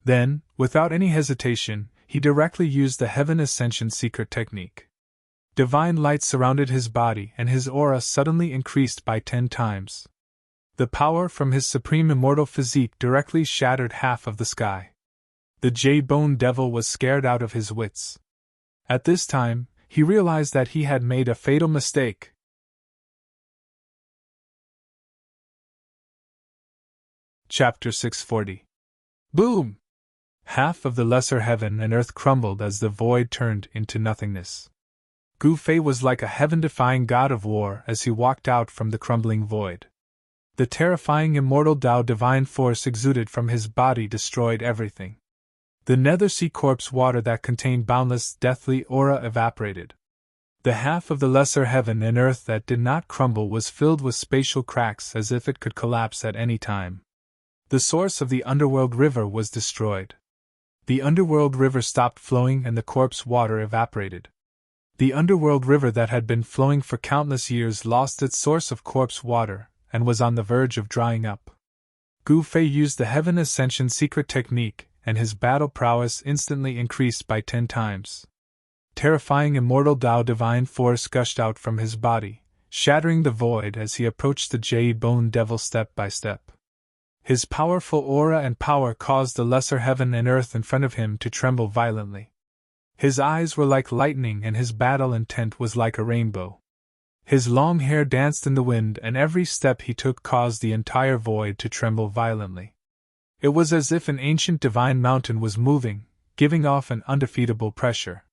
Then, without any hesitation, he directly used the Heaven Ascension secret technique. Divine light surrounded his body and his aura suddenly increased by 10 times. The power from his supreme immortal physique directly shattered half of the sky. The J-Bone Devil was scared out of his wits. At this time, he realized that he had made a fatal mistake. Chapter 640. Boom! Half of the lesser heaven and earth crumbled as the void turned into nothingness. Gu Fei was like a heaven-defying god of war as he walked out from the crumbling void. The terrifying immortal Tao divine force exuded from his body destroyed everything. The Nethersea corpse water that contained boundless, deathly aura evaporated. The half of the lesser heaven and earth that did not crumble was filled with spatial cracks as if it could collapse at any time. The source of the underworld river was destroyed. The underworld river stopped flowing and the corpse water evaporated. The underworld river that had been flowing for countless years lost its source of corpse water and was on the verge of drying up. Gu Fei used the Heaven Ascension secret technique, and his battle prowess instantly increased by 10 times. Terrifying immortal Tao divine force gushed out from his body, shattering the void as he approached the J-Bone Devil step by step. His powerful aura and power caused the lesser heaven and earth in front of him to tremble violently. His eyes were like lightning and his battle intent was like a rainbow. His long hair danced in the wind and every step he took caused the entire void to tremble violently. It was as if an ancient divine mountain was moving, giving off an undefeatable pressure.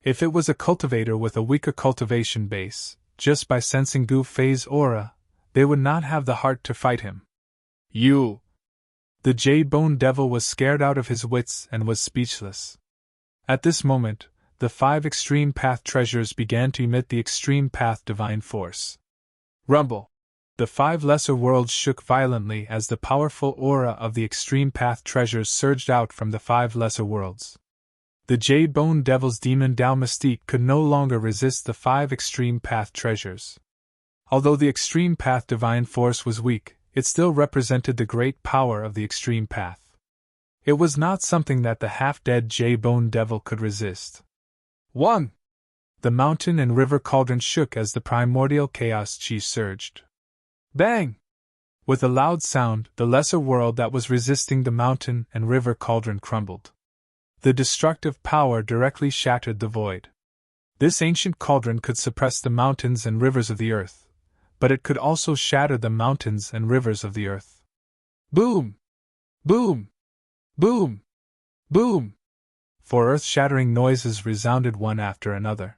If it was a cultivator with a weaker cultivation base, just by sensing Gu Fei's aura, they would not have the heart to fight him. You! The J-Bone Devil was scared out of his wits and was speechless. At this moment, the 5 Extreme Path treasures began to emit the Extreme Path divine force. Rumble! The 5 lesser worlds shook violently as the powerful aura of the Extreme Path treasures surged out from the 5 lesser worlds. The J-Bone Devil's demon Tao mystique could no longer resist the 5 Extreme Path treasures. Although the Extreme Path divine force was weak, it still represented the great power of the Extreme Path. It was not something that the half-dead J-Bone Devil could resist. 1. The mountain and river cauldron shook as the primordial chaos chi surged. Bang! With a loud sound, the lesser world that was resisting the mountain and river cauldron crumbled. The destructive power directly shattered the void. This ancient cauldron could suppress the mountains and rivers of the earth, but it could also shatter the mountains and rivers of the earth. Boom! Boom! Boom! Boom! Four earth-shattering noises resounded one after another.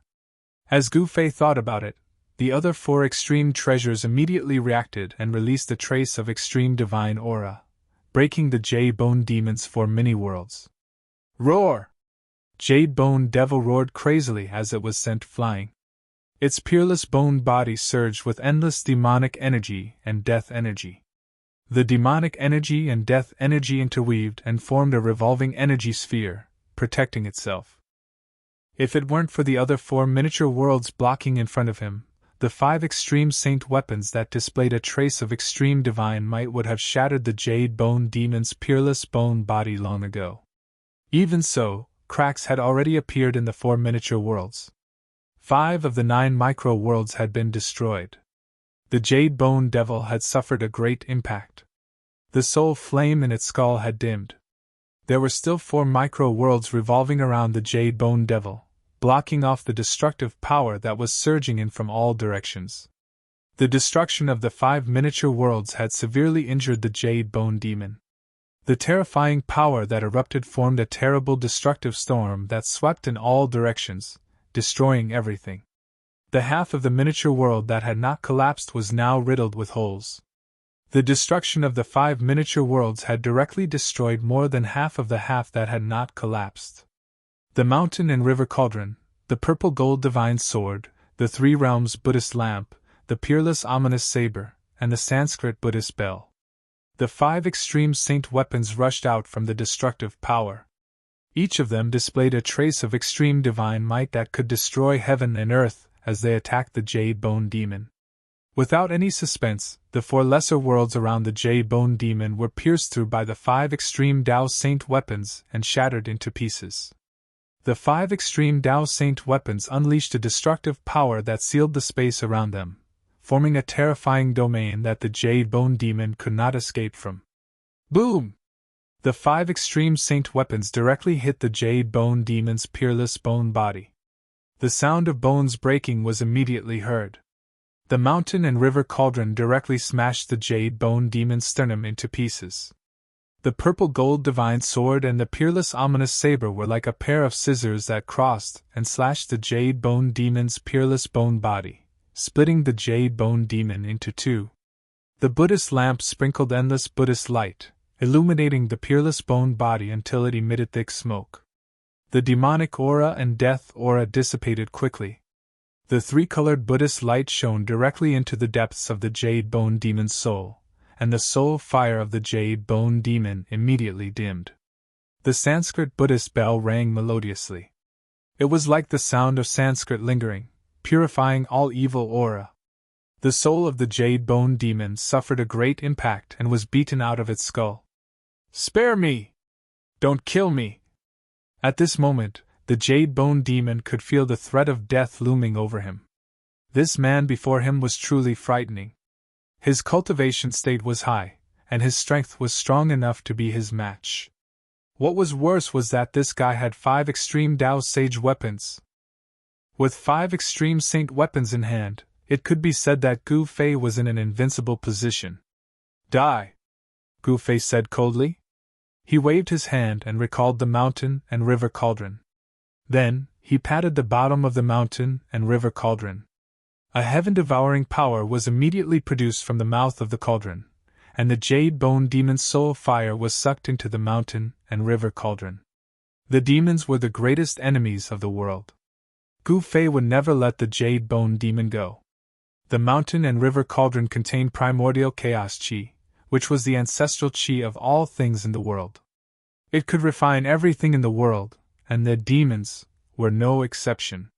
As Gu Fei thought about it, the other four extreme treasures immediately reacted and released a trace of extreme divine aura, breaking the Jade Bone Demon's four mini-worlds. Roar! Jade Bone Devil roared crazily as it was sent flying. Its peerless bone body surged with endless demonic energy and death energy. The demonic energy and death energy interweaved and formed a revolving energy sphere, protecting itself. If it weren't for the other four miniature worlds blocking in front of him, the five extreme saint weapons that displayed a trace of extreme divine might would have shattered the Jade Bone Demon's peerless bone body long ago. Even so, cracks had already appeared in the four miniature worlds. 5 of the 9 micro-worlds had been destroyed. The Jade Bone Devil had suffered a great impact. The soul flame in its skull had dimmed. There were still 4 micro-worlds revolving around the Jade Bone Devil, blocking off the destructive power that was surging in from all directions. The destruction of the 5 miniature worlds had severely injured the Jade Bone Demon. The terrifying power that erupted formed a terrible destructive storm that swept in all directions, destroying everything. The half of the miniature world that had not collapsed was now riddled with holes. The destruction of the 5 miniature worlds had directly destroyed more than half of the half that had not collapsed. The mountain and river cauldron, the purple gold divine sword, the 3 realms Buddhist lamp, the peerless ominous saber, and the Sanskrit Buddhist bell. The 5 extreme saint weapons rushed out from the destructive power. Each of them displayed a trace of extreme divine might that could destroy heaven and earth as they attacked the Jade Bone Demon. Without any suspense, the 4 lesser worlds around the Jade Bone Demon were pierced through by the 5 extreme Tao Saint weapons and shattered into pieces. The 5 extreme Tao Saint weapons unleashed a destructive power that sealed the space around them, forming a terrifying domain that the Jade Bone Demon could not escape from. Boom! The 5 extreme saint weapons directly hit the Jade Bone Demon's peerless bone body. The sound of bones breaking was immediately heard. The mountain and river cauldron directly smashed the Jade Bone Demon's sternum into pieces. The purple gold divine sword and the peerless ominous saber were like a pair of scissors that crossed and slashed the Jade Bone Demon's peerless bone body, splitting the Jade Bone Demon into 2. The Buddhist lamp sprinkled endless Buddhist light, illuminating the peerless bone body until it emitted thick smoke. The demonic aura and death aura dissipated quickly. The 3-colored Buddhist light shone directly into the depths of the Jade Bone Demon's soul, and the soul fire of the Jade Bone Demon immediately dimmed. The Sanskrit Buddhist bell rang melodiously. It was like the sound of Sanskrit lingering, purifying all evil aura. The soul of the Jade Bone Demon suffered a great impact and was beaten out of its skull. "Spare me! Don't kill me!" At this moment, the Jade Bone Demon could feel the threat of death looming over him. This man before him was truly frightening. His cultivation state was high, and his strength was strong enough to be his match. What was worse was that this guy had 5 extreme Tao Sage weapons. With 5 extreme saint weapons in hand, it could be said that Gu Fei was in an invincible position. "Die," Gu Fei said coldly. He waved his hand and recalled the mountain and river cauldron. Then, he patted the bottom of the mountain and river cauldron. A heaven-devouring power was immediately produced from the mouth of the cauldron, and the Jade Bone Demon's soul fire was sucked into the mountain and river cauldron. The demons were the greatest enemies of the world. Gu Fei would never let the Jade Bone Demon go. The mountain and river cauldron contained primordial chaos chi, which was the ancestral chi of all things in the world. It could refine everything in the world, and the demons were no exception.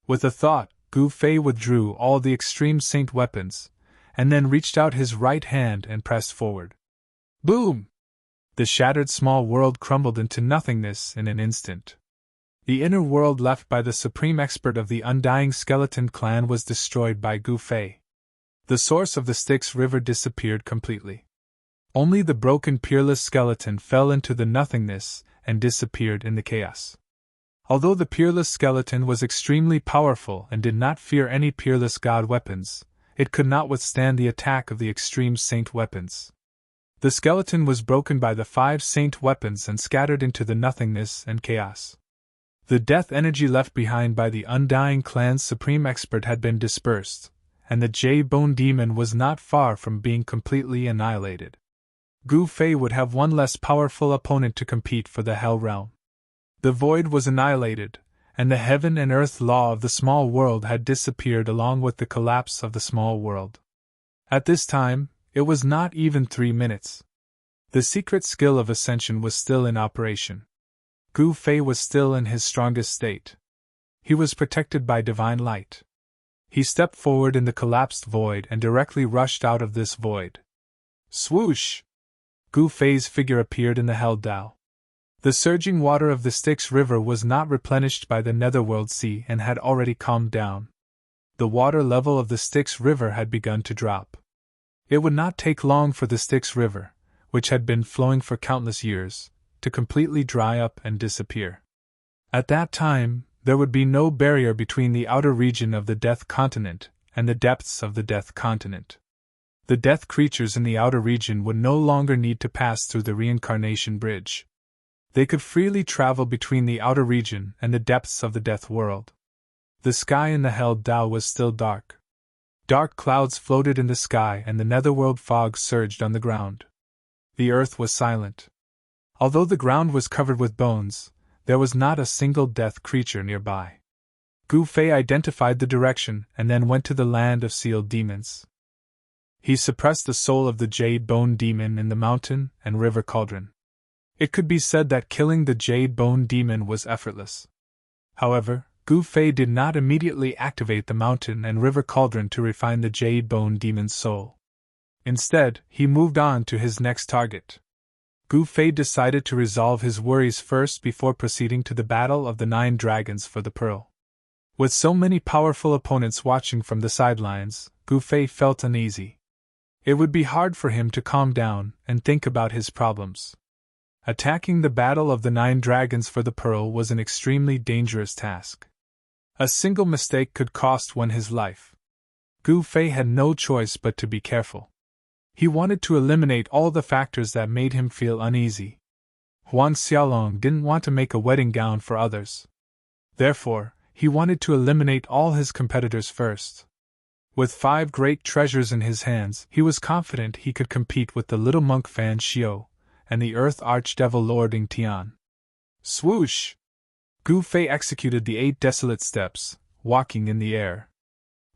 With a thought, Gu Fei withdrew all the extreme saint weapons, and then reached out his right hand and pressed forward. Boom! The shattered small world crumbled into nothingness in an instant. The inner world left by the supreme expert of the Undying Skeleton clan was destroyed by Gu Fei. The source of the Styx River disappeared completely. Only the broken peerless skeleton fell into the nothingness and disappeared in the chaos. Although the peerless skeleton was extremely powerful and did not fear any peerless god weapons, it could not withstand the attack of the extreme saint weapons. The skeleton was broken by the 5 saint weapons and scattered into the nothingness and chaos. The death energy left behind by the Undying Clan's supreme expert had been dispersed, and the J-Bone Demon was not far from being completely annihilated. Gu Fei would have one less powerful opponent to compete for the Hell Realm. The void was annihilated, and the heaven and earth law of the small world had disappeared along with the collapse of the small world. At this time, it was not even 3 minutes. The secret skill of ascension was still in operation. Gu Fei was still in his strongest state. He was protected by divine light. He stepped forward in the collapsed void and directly rushed out of this void. Swoosh! Gu Fei's figure appeared in the Hell Dao. The surging water of the Styx River was not replenished by the Netherworld Sea and had already calmed down. The water level of the Styx River had begun to drop. It would not take long for the Styx River, which had been flowing for countless years, to completely dry up and disappear. At that time, there would be no barrier between the outer region of the Death Continent and the depths of the Death Continent. The death creatures in the outer region would no longer need to pass through the reincarnation bridge. They could freely travel between the outer region and the depths of the Death World. The sky in the Hell Dao was still dark. Dark clouds floated in the sky and the netherworld fog surged on the ground. The earth was silent. Although the ground was covered with bones, there was not a single death creature nearby. Gu Fei identified the direction and then went to the land of sealed demons. He suppressed the soul of the Jade-Bone Demon in the mountain and river cauldron. It could be said that killing the Jade-Bone Demon was effortless. However, Gu Fei did not immediately activate the mountain and river cauldron to refine the Jade-Bone Demon's soul. Instead, he moved on to his next target. Gu Fei decided to resolve his worries first before proceeding to the battle of the 9 dragons for the pearl. With so many powerful opponents watching from the sidelines, Gu Fei felt uneasy. It would be hard for him to calm down and think about his problems. Attacking the battle of the 9 dragons for the pearl was an extremely dangerous task. A single mistake could cost one his life. Gu Fei had no choice but to be careful. He wanted to eliminate all the factors that made him feel uneasy. Huang Xiaolong didn't want to make a wedding gown for others. Therefore, he wanted to eliminate all his competitors first. With 5 great treasures in his hands, he was confident he could compete with the little monk Fan Xiao and the Earth Archdevil Lord Ing Tian. Swoosh! Gu Fei executed the 8 desolate steps, walking in the air.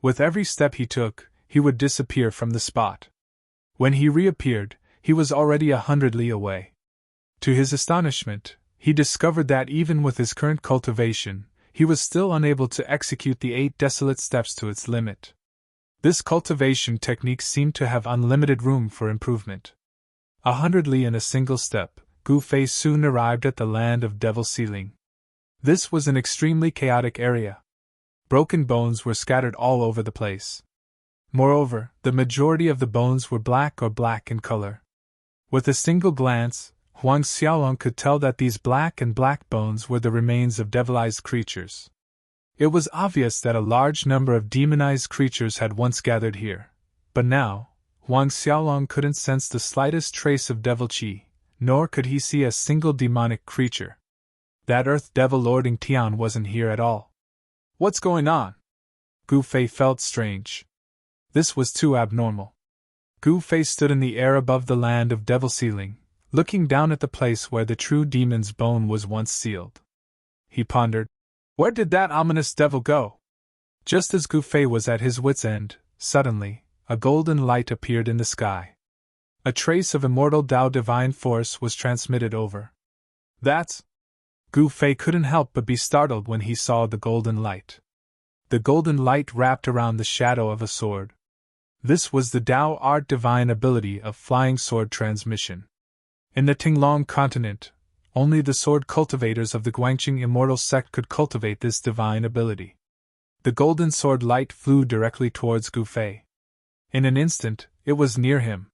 With every step he took, he would disappear from the spot. When he reappeared, he was already 100 li away. To his astonishment, he discovered that even with his current cultivation, he was still unable to execute the 8 desolate steps to its limit. This cultivation technique seemed to have unlimited room for improvement. 100 li in a single step, Gu Fei soon arrived at the land of Devil Ceiling. This was an extremely chaotic area. Broken bones were scattered all over the place. Moreover, the majority of the bones were black or black in color. With a single glance, Huang Xiaolong could tell that these black bones were the remains of devilized creatures. It was obvious that a large number of demonized creatures had once gathered here, but now, Huang Xiaolong couldn't sense the slightest trace of devil qi, nor could he see a single demonic creature. That Earth Devil Lord Ing Tian wasn't here at all. What's going on? Gu Fei felt strange. This was too abnormal. Gu Fei stood in the air above the land of Devil Ceiling, looking down at the place where the true demon's bone was once sealed. He pondered, where did that ominous devil go? Just as Gu Fei was at his wit's end, suddenly, a golden light appeared in the sky. A trace of immortal Tao divine force was transmitted over. That's... Gu Fei couldn't help but be startled when he saw the golden light. The golden light wrapped around the shadow of a sword. This was the Tao art divine ability of flying sword transmission. In the Tinglong continent, only the sword cultivators of the Guangqing immortal sect could cultivate this divine ability. The golden sword light flew directly towards Gu Fei. In an instant, it was near him.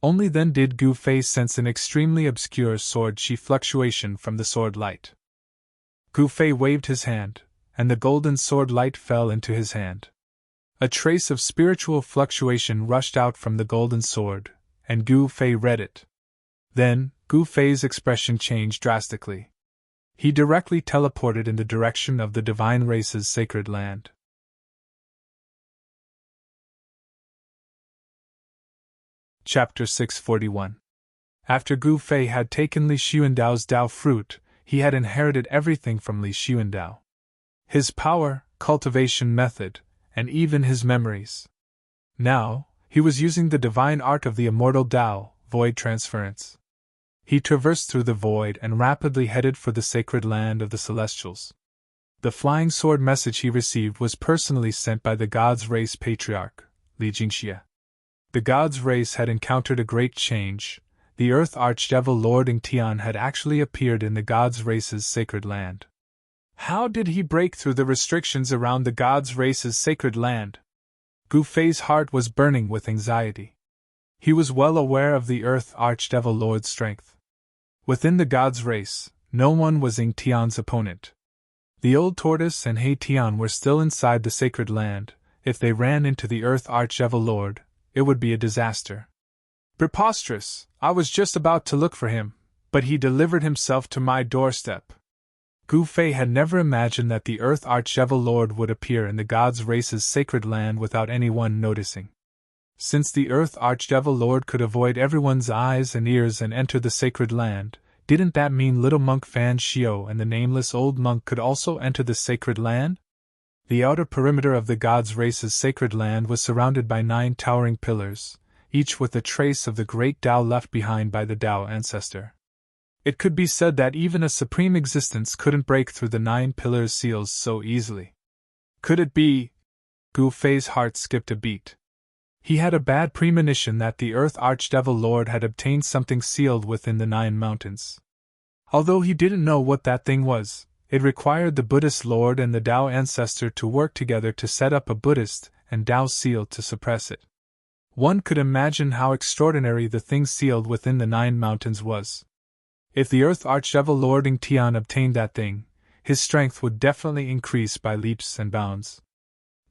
Only then did Gu Fei sense an extremely obscure sword qi fluctuation from the sword light. Gu Fei waved his hand, and the golden sword light fell into his hand. A trace of spiritual fluctuation rushed out from the golden sword, and Gu Fei read it. Then, Gu Fei's expression changed drastically. He directly teleported in the direction of the divine race's sacred land. Chapter 641. After Gu Fei had taken Li Xuandao's Dao fruit, he had inherited everything from Li Xuandao. His power, cultivation method, and even his memories. Now, he was using the divine art of the immortal Dao, void transference. He traversed through the void and rapidly headed for the sacred land of the celestials. The flying sword message he received was personally sent by the God's Race Patriarch, Li Jingxie. The God's Race had encountered a great change. The Earth Archdevil Lord Ingtian had actually appeared in the God's Race's sacred land. How did he break through the restrictions around the God's Race's sacred land? Gu Fei's heart was burning with anxiety. He was well aware of the Earth Archdevil Lord's strength. Within the God's Race, no one was Ingtian's opponent. The old tortoise and He Tian were still inside the sacred land. If they ran into the Earth Archdevil Lord, it would be a disaster. Preposterous! I was just about to look for him, but he delivered himself to my doorstep. Gu Fei had never imagined that the Earth Archdevil Lord would appear in the God's Race's sacred land without anyone noticing. Since the Earth Archdevil Lord could avoid everyone's eyes and ears and enter the sacred land, didn't that mean little monk Fan Xiao and the nameless old monk could also enter the sacred land? The outer perimeter of the God's Race's sacred land was surrounded by 9 towering pillars, each with a trace of the great Tao left behind by the Tao ancestor. It could be said that even a supreme existence couldn't break through the 9 pillars' seals so easily. Could it be? Gu Fei's heart skipped a beat. He had a bad premonition that the Earth Archdevil Lord had obtained something sealed within the 9 mountains. Although he didn't know what that thing was, it required the Buddhist Lord and the Tao ancestor to work together to set up a Buddhist and Tao seal to suppress it. One could imagine how extraordinary the thing sealed within the 9 mountains was. If the Earth Archdevil Lord Ingtian obtained that thing, his strength would definitely increase by leaps and bounds.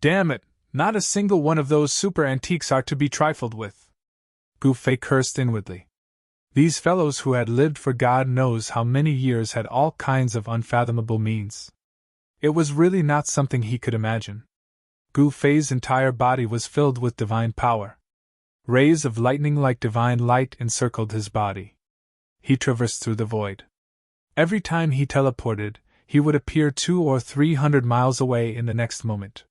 Damn it, not a single one of those super antiques are to be trifled with. Gu Fei cursed inwardly. These fellows who had lived for God knows how many years had all kinds of unfathomable means. It was really not something he could imagine. Gu Fei's entire body was filled with divine power. Rays of lightning like divine light encircled his body. He traversed through the void. Every time he teleported, he would appear 200 or 300 miles away in the next moment.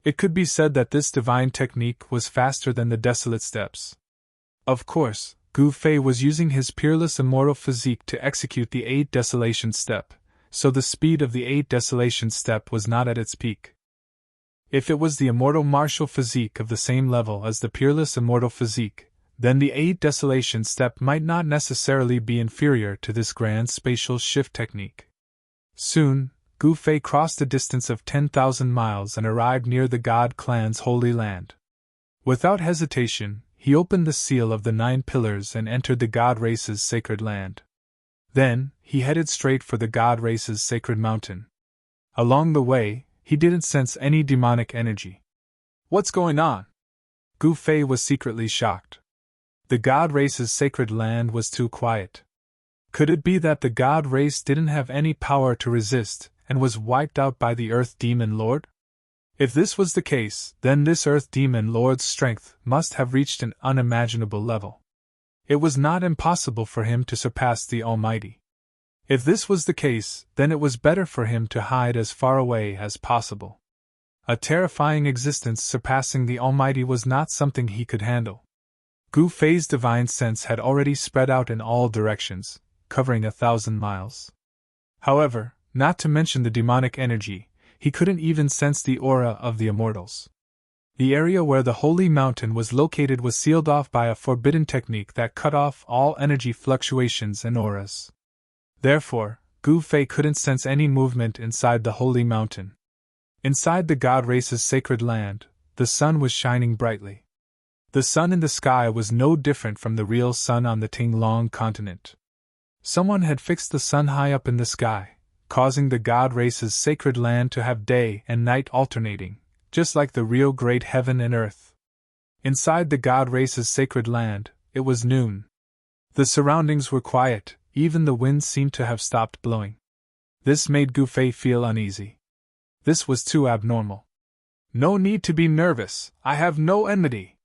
It could be said that this divine technique was faster than the desolate steppes. Of course, Gu Fei was using his peerless immortal physique to execute the 8 desolation step, so the speed of the 8 desolation step was not at its peak. If it was the immortal martial physique of the same level as the peerless immortal physique, then the 8 desolation step might not necessarily be inferior to this grand spatial shift technique. Soon, Gu Fei crossed a distance of 10,000 miles and arrived near the God Clan's holy land. Without hesitation, he opened the seal of the 9 pillars and entered the God Race's sacred land. Then, he headed straight for the God Race's sacred mountain. Along the way, he didn't sense any demonic energy. What's going on? Gu Fei was secretly shocked. The God Race's sacred land was too quiet. Could it be that the God Race didn't have any power to resist and was wiped out by the Earth Demon Lord? If this was the case, then this Earth Demon Lord's strength must have reached an unimaginable level. It was not impossible for him to surpass the Almighty. If this was the case, then it was better for him to hide as far away as possible. A terrifying existence surpassing the Almighty was not something he could handle. Gu Fei's divine sense had already spread out in all directions, covering 1,000 miles. However, not to mention the demonic energy, he couldn't even sense the aura of the immortals. The area where the holy mountain was located was sealed off by a forbidden technique that cut off all energy fluctuations and auras. Therefore, Gu Fei couldn't sense any movement inside the holy mountain. Inside the God Race's sacred land, the sun was shining brightly. The sun in the sky was no different from the real sun on the Tinglong continent. Someone had fixed the sun high up in the sky, causing the god race's sacred land to have day and night alternating, just like the real great heaven and earth. Inside the god race's sacred land, it was noon. The surroundings were quiet, even the wind seemed to have stopped blowing. This made Gu Fei feel uneasy. This was too abnormal. No need to be nervous, I have no enmity.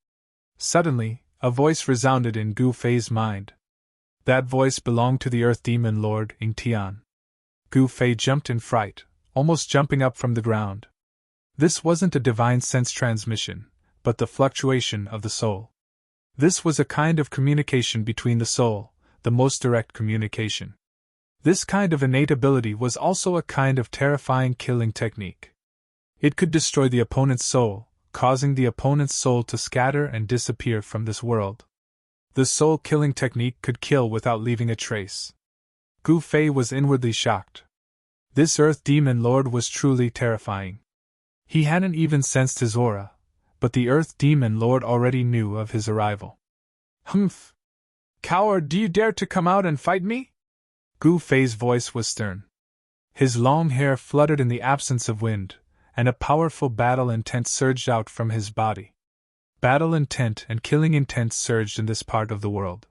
Suddenly, a voice resounded in Gu Fei's mind. That voice belonged to the Earth Demon Lord Ing Tian. Gu Fei jumped in fright, almost jumping up from the ground. This wasn't a divine sense transmission, but the fluctuation of the soul. This was a kind of communication between the soul, the most direct communication. This kind of innate ability was also a kind of terrifying killing technique. It could destroy the opponent's soul, causing the opponent's soul to scatter and disappear from this world. The soul-killing technique could kill without leaving a trace. Gu Fei was inwardly shocked. This Earth Demon Lord was truly terrifying. He hadn't even sensed his aura, but the Earth Demon Lord already knew of his arrival. Humph! Coward, do you dare to come out and fight me? Gu Fei's voice was stern. His long hair fluttered in the absence of wind, and a powerful battle intent surged out from his body. Battle intent and killing intent surged in this part of the world.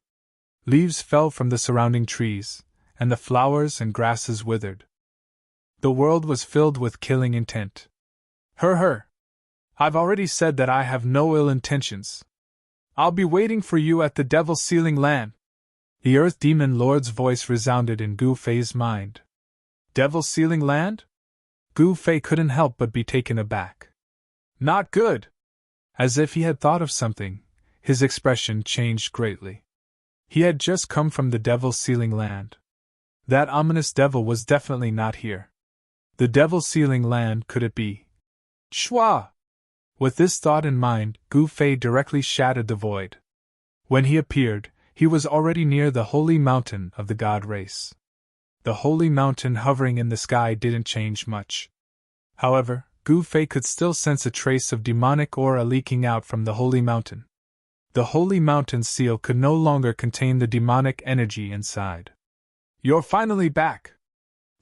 Leaves fell from the surrounding trees, and the flowers and grasses withered. The world was filled with killing intent. Her. I've already said that I have no ill intentions. I'll be waiting for you at the Devil's Sealing Land. The Earth Demon Lord's voice resounded in Gu Fei's mind. Devil's Sealing Land? Gu Fei couldn't help but be taken aback. Not good! As if he had thought of something, his expression changed greatly. He had just come from the Devil's Sealing Land. That ominous devil was definitely not here. The Devil's Sealing Land, could it be? Shua! With this thought in mind, Gu Fei directly shattered the void. When he appeared, he was already near the holy mountain of the god race. The holy mountain hovering in the sky didn't change much. However, Gu Fei could still sense a trace of demonic aura leaking out from the holy mountain. The holy mountain seal could no longer contain the demonic energy inside. You're finally back!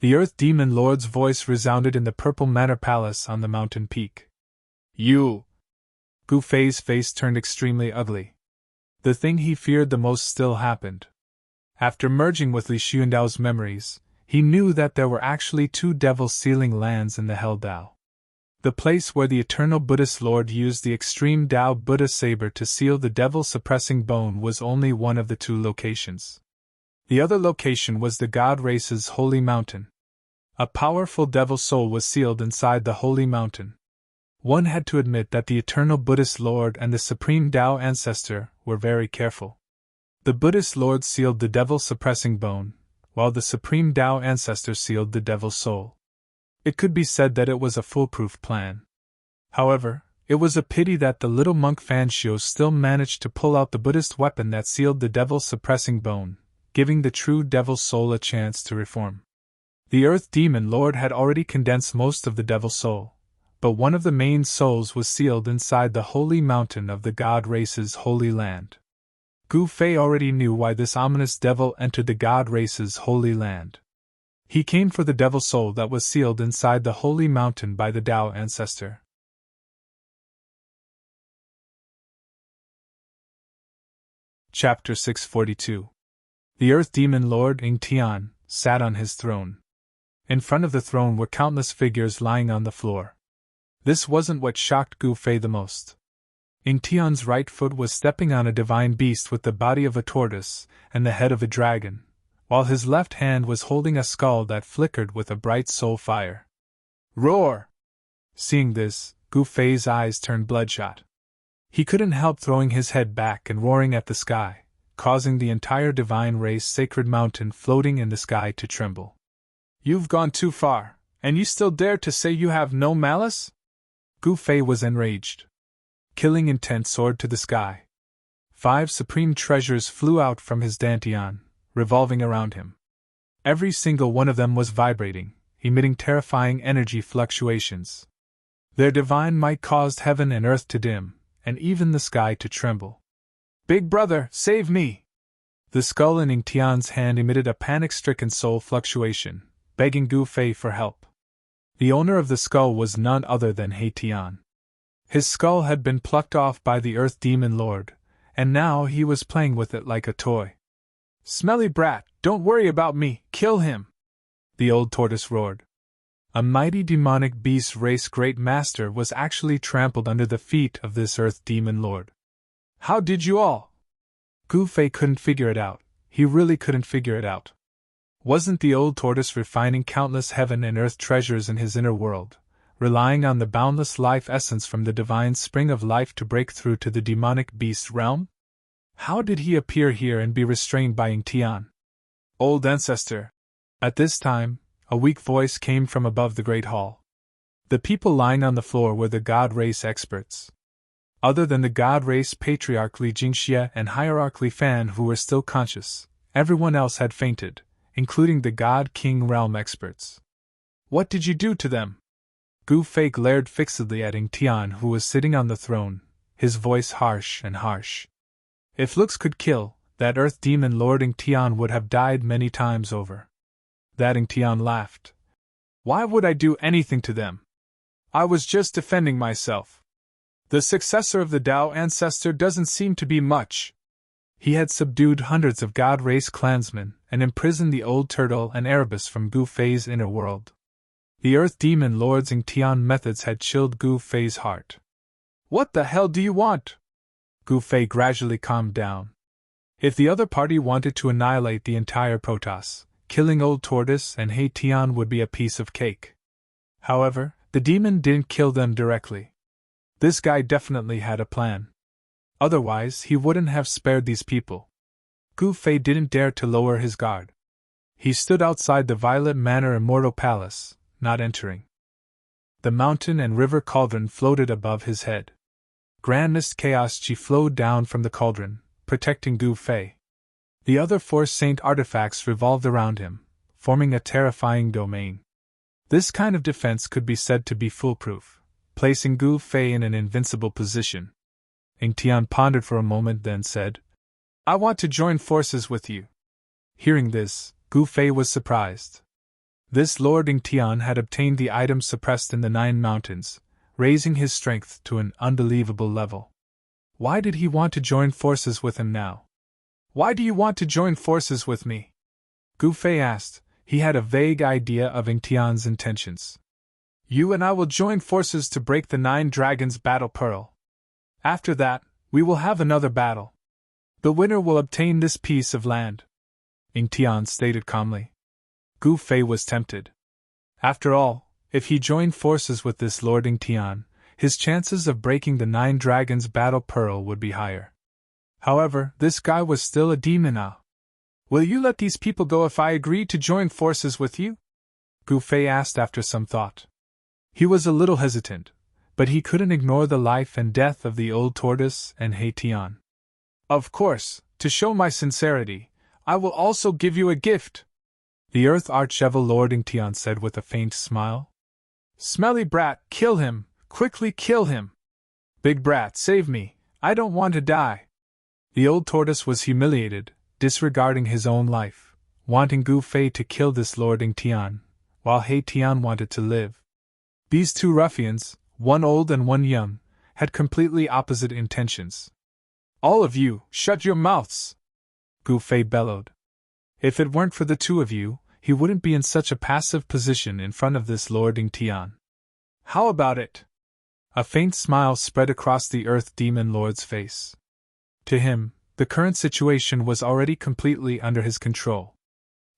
The Earth Demon Lord's voice resounded in the Purple Manor Palace on the mountain peak. You! Gu Fei's face turned extremely ugly. The thing he feared the most still happened. After merging with Li Xuandao's memories, he knew that there were actually two Devil's Sealing Lands in the Hell Dao. The place where the Eternal Buddhist Lord used the Extreme Tao Buddha Saber to seal the devil-suppressing bone was only one of the two locations. The other location was the God Race's Holy Mountain. A powerful devil soul was sealed inside the Holy Mountain. One had to admit that the Eternal Buddhist Lord and the Supreme Tao Ancestor were very careful. The Buddhist Lord sealed the devil-suppressing bone, while the Supreme Tao Ancestor sealed the devil's soul. It could be said that it was a foolproof plan. However, it was a pity that the little monk Fan Xiu still managed to pull out the Buddhist weapon that sealed the devil-suppressing bone, giving the true devil's soul a chance to reform. The Earth Demon Lord had already condensed most of the devil's soul, but one of the main souls was sealed inside the holy mountain of the God Race's Holy Land. Gu Fei already knew why this ominous devil entered the God Race's Holy Land. He came for the devil soul that was sealed inside the holy mountain by the Tao Ancestor. Chapter 642. The Earth Demon Lord Ing Tian sat on his throne. In front of the throne were countless figures lying on the floor. This wasn't what shocked Gu Fei the most. Ing Tian's right foot was stepping on a divine beast with the body of a tortoise and the head of a dragon, while his left hand was holding a skull that flickered with a bright soul fire. Roar! Seeing this, Gu Fei's eyes turned bloodshot. He couldn't help throwing his head back and roaring at the sky, causing the entire divine race sacred mountain floating in the sky to tremble. You've gone too far, and you still dare to say you have no malice? Gu Fei was enraged. Killing intent soared to the sky. 5 supreme treasures flew out from his dantian, revolving around him. Every single one of them was vibrating, emitting terrifying energy fluctuations. Their divine might caused heaven and earth to dim, and even the sky to tremble. Big brother, save me! The skull in Ing Tian's hand emitted a panic-stricken soul fluctuation, begging Gu Fei for help. The owner of the skull was none other than He Tian. His skull had been plucked off by the Earth Demon Lord, and now he was playing with it like a toy. "Smelly brat, don't worry about me, kill him!" the old tortoise roared. A mighty demonic beast race great master was actually trampled under the feet of this Earth Demon Lord. "How did you all?" Gu Fei couldn't figure it out. He really couldn't figure it out. Wasn't the old tortoise refining countless heaven and earth treasures in his inner world, relying on the boundless life essence from the divine spring of life to break through to the demonic beast realm? How did he appear here and be restrained by Ying Tian? "Old ancestor!" At this time, a weak voice came from above the great hall. The people lying on the floor were the God Race experts. Other than the God Race Patriarch Li Jingxie and Hierarch Li Fan, who were still conscious, everyone else had fainted, including the God King Realm experts. "What did you do to them?" Gu Fei glared fixedly at Ying Tian, who was sitting on the throne, his voice harsh and harsh. If looks could kill, that Earth Demon Lord Ying Tian would have died many times over. That Ying Tian laughed. "Why would I do anything to them? I was just defending myself. The successor of the Tao ancestor doesn't seem to be much." He had subdued hundreds of God Race clansmen and imprisoned the old turtle and Erebus from Gu Fei's inner world. The Earth Demon Lord's Ying Tian methods had chilled Gu Fei's heart. "What the hell do you want?" Gu Fei gradually calmed down. If the other party wanted to annihilate the entire Protoss, killing Old Tortoise and He Tian would be a piece of cake. However, the demon didn't kill them directly. This guy definitely had a plan. Otherwise, he wouldn't have spared these people. Gu Fei didn't dare to lower his guard. He stood outside the Violet Manor Immortal Palace, not entering. The mountain and river cauldron floated above his head. Grandest Chaos Chi flowed down from the cauldron, protecting Gu Fei. The other 4 saint artifacts revolved around him, forming a terrifying domain. This kind of defense could be said to be foolproof, placing Gu Fei in an invincible position. Ying Tian pondered for a moment, then said, "I want to join forces with you." Hearing this, Gu Fei was surprised. This Lord Ying Tian had obtained the item suppressed in the 9 mountains, raising his strength to an unbelievable level. Why did he want to join forces with him now? "Why do you want to join forces with me?" Gu Fei asked. He had a vague idea of Ying Tian's intentions. "You and I will join forces to break the 9 dragons' battle pearl. After that, we will have another battle. The winner will obtain this piece of land," Ying Tian stated calmly. Gu Fei was tempted. After all, if he joined forces with this Lord Ying Tian, his chances of breaking the 9 dragons' battle pearl would be higher. However, this guy was still a demon now. "Will you let these people go if I agree to join forces with you?" Gu Fei asked after some thought. He was a little hesitant, but he couldn't ignore the life and death of the old tortoise and He Tian. "Of course, to show my sincerity, I will also give you a gift," the Earth Archevil Lord Ying Tian said with a faint smile. "Smelly brat, kill him, quickly kill him. Big brat, save me, I don't want to die." The old tortoise was humiliated, disregarding his own life, wanting Gu Fei to kill this Lord Ying Tian, while He Tian wanted to live. These 2 ruffians, one old and one young, had completely opposite intentions. "All of you, shut your mouths!" Gu Fei bellowed. If it weren't for the 2 of you, he wouldn't be in such a passive position in front of this Lord Ying Tian. "How about it?" A faint smile spread across the Earth Demon Lord's face. To him, the current situation was already completely under his control.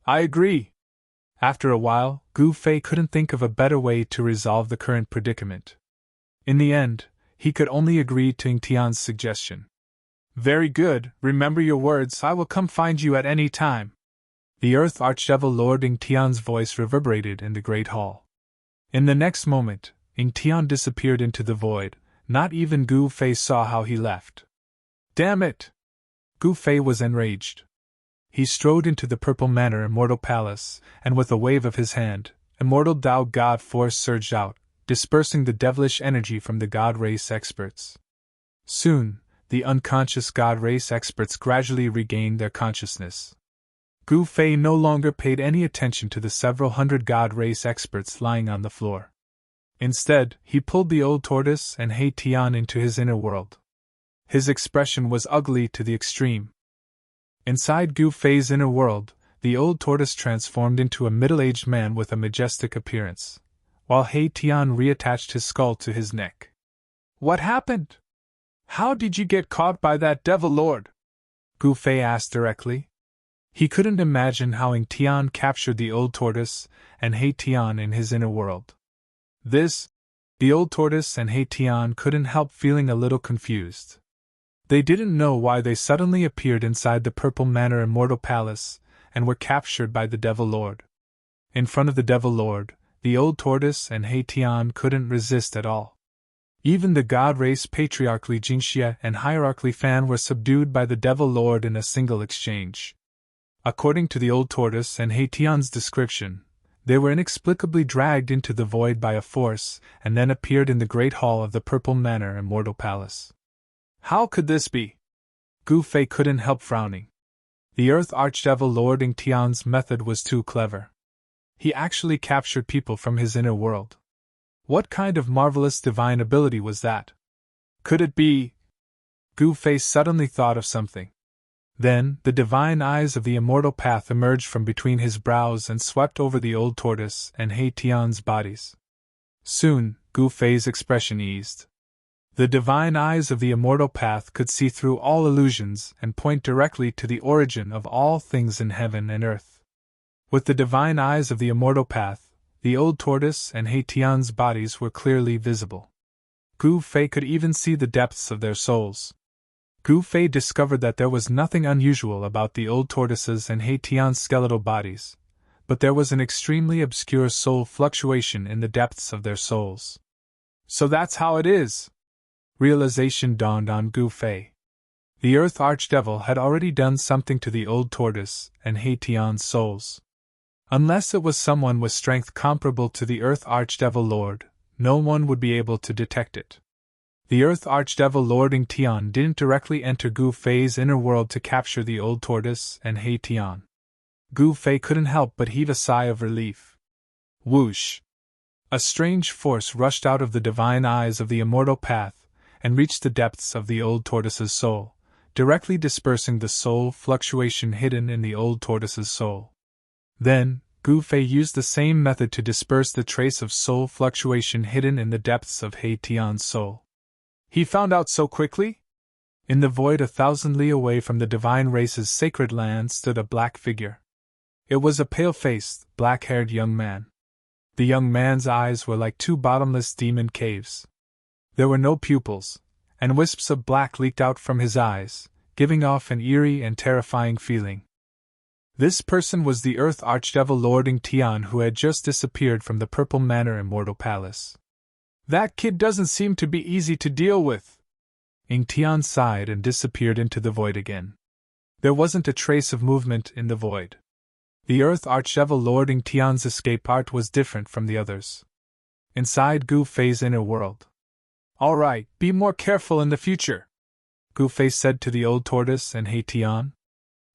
"I agree." After a while, Gu Fei couldn't think of a better way to resolve the current predicament. In the end, he could only agree to Ying Tian's suggestion. "Very good, remember your words, I will come find you at any time." The Earth Archevil Lord Ying Tian's voice reverberated in the great hall. In the next moment, Ying Tian disappeared into the void. Not even Gu Fei saw how he left. "Damn it!" Gu Fei was enraged. He strode into the Purple Manor Immortal Palace, and with a wave of his hand, Immortal Tao God Force surged out, dispersing the devilish energy from the God Race experts. Soon, the unconscious God Race experts gradually regained their consciousness. Gu Fei no longer paid any attention to the several hundred god race experts lying on the floor. Instead, he pulled the old tortoise and He Tian into his inner world. His expression was ugly to the extreme. Inside Gu Fei's inner world, the old tortoise transformed into a middle-aged man with a majestic appearance, while He Tian reattached his skull to his neck. "What happened? How did you get caught by that devil lord?" Gu Fei asked directly. He couldn't imagine how He Tian captured the old tortoise and He Tian in his inner world. The old tortoise and He Tian couldn't help feeling a little confused. They didn't know why they suddenly appeared inside the Purple Manor Immortal Palace and were captured by the Devil Lord. In front of the Devil Lord, the old tortoise and He Tian couldn't resist at all. Even the god race Patriarch Li Jingxia and Hierarch Li Fan were subdued by the Devil Lord in a single exchange. According to the old tortoise and He Tian's description, they were inexplicably dragged into the void by a force and then appeared in the Great Hall of the Purple Manor Immortal Palace. How could this be? Gu Fei couldn't help frowning. The Earth Archdevil Lord He Tian's method was too clever. He actually captured people from his inner world. What kind of marvelous divine ability was that? Could it be? Gu Fei suddenly thought of something. Then, the divine eyes of the immortal path emerged from between his brows and swept over the old tortoise and He Tian's bodies. Soon, Gu Fei's expression eased. The divine eyes of the immortal path could see through all illusions and point directly to the origin of all things in heaven and earth. With the divine eyes of the immortal path, the old tortoise and He Tian's bodies were clearly visible. Gu Fei could even see the depths of their souls. Gu Fei discovered that there was nothing unusual about the old tortoise's and He Tian's skeletal bodies, but there was an extremely obscure soul fluctuation in the depths of their souls. So that's how it is! Realization dawned on Gu Fei. The Earth Archdevil had already done something to the old tortoise and He Tian's souls. Unless it was someone with strength comparable to the Earth Archdevil Lord, no one would be able to detect it. The Earth Archdevil Lord He Tian didn't directly enter Gu Fei's inner world to capture the old tortoise and He Tian. Gu Fei couldn't help but heave a sigh of relief. Whoosh! A strange force rushed out of the divine eyes of the immortal path and reached the depths of the old tortoise's soul, directly dispersing the soul fluctuation hidden in the old tortoise's soul. Then, Gu Fei used the same method to disperse the trace of soul fluctuation hidden in the depths of He Tian's soul. He found out so quickly? In the void 1,000 li away from the divine race's sacred land stood a black figure. It was a pale-faced, black-haired young man. The young man's eyes were like two bottomless demon caves. There were no pupils, and wisps of black leaked out from his eyes, giving off an eerie and terrifying feeling. This person was the Earth Archdevil Lord He Tian, who had just disappeared from the Purple Manor Immortal Palace. That kid doesn't seem to be easy to deal with. He Tian sighed and disappeared into the void again. There wasn't a trace of movement in the void. The Earth Archdevil Lord He Tian's escape art was different from the others. Inside Gu Fei's inner world. All right, be more careful in the future, Gu Fei said to the old tortoise and He Tian.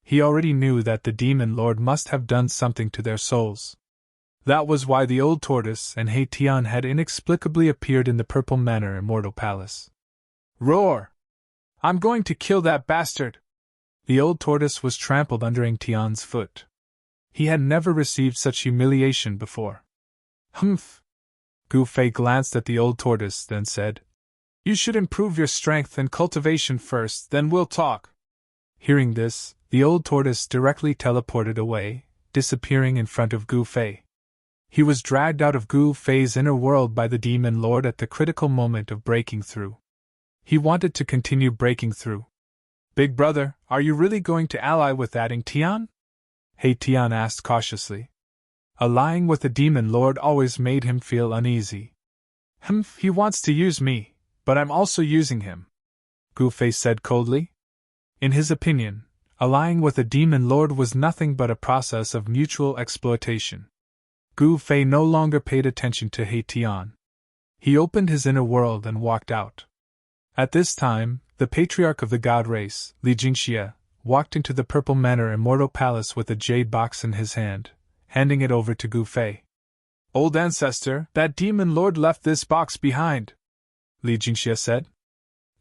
He already knew that the demon lord must have done something to their souls. That was why the old tortoise and He Tian had inexplicably appeared in the Purple Manor Immortal Palace. Roar! I'm going to kill that bastard! The old tortoise was trampled under He Tian's foot. He had never received such humiliation before. Humph! Gu Fei glanced at the old tortoise, then said, You should improve your strength and cultivation first, then we'll talk. Hearing this, the old tortoise directly teleported away, disappearing in front of Gu Fei. He was dragged out of Gu Fei's inner world by the demon lord at the critical moment of breaking through. He wanted to continue breaking through. Big brother, are you really going to ally with that He Tian? He Tian asked cautiously. Allying with a demon lord always made him feel uneasy. He wants to use me, but I'm also using him, Gu Fei said coldly. In his opinion, allying with a demon lord was nothing but a process of mutual exploitation. Gu Fei no longer paid attention to He Tian. He opened his inner world and walked out. At this time, the patriarch of the god race, Li Jingxia, walked into the Purple Manor Immortal Palace with a jade box in his hand, handing it over to Gu Fei. "Old ancestor, that demon lord left this box behind," Li Jingxia said.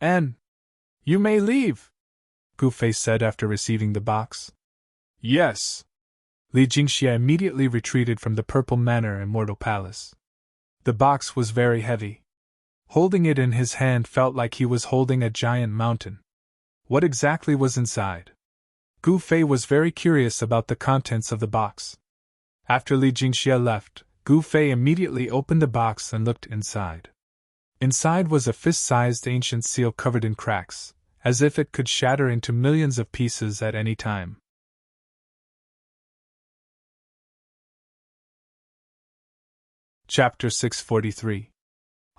"And you may leave," Gu Fei said after receiving the box. "Yes." Li Jingxia immediately retreated from the Purple Manor Immortal Palace. The box was very heavy. Holding it in his hand felt like he was holding a giant mountain. What exactly was inside? Gu Fei was very curious about the contents of the box. After Li Jingxia left, Gu Fei immediately opened the box and looked inside. Inside was a fist-sized ancient seal covered in cracks, as if it could shatter into millions of pieces at any time. Chapter 643.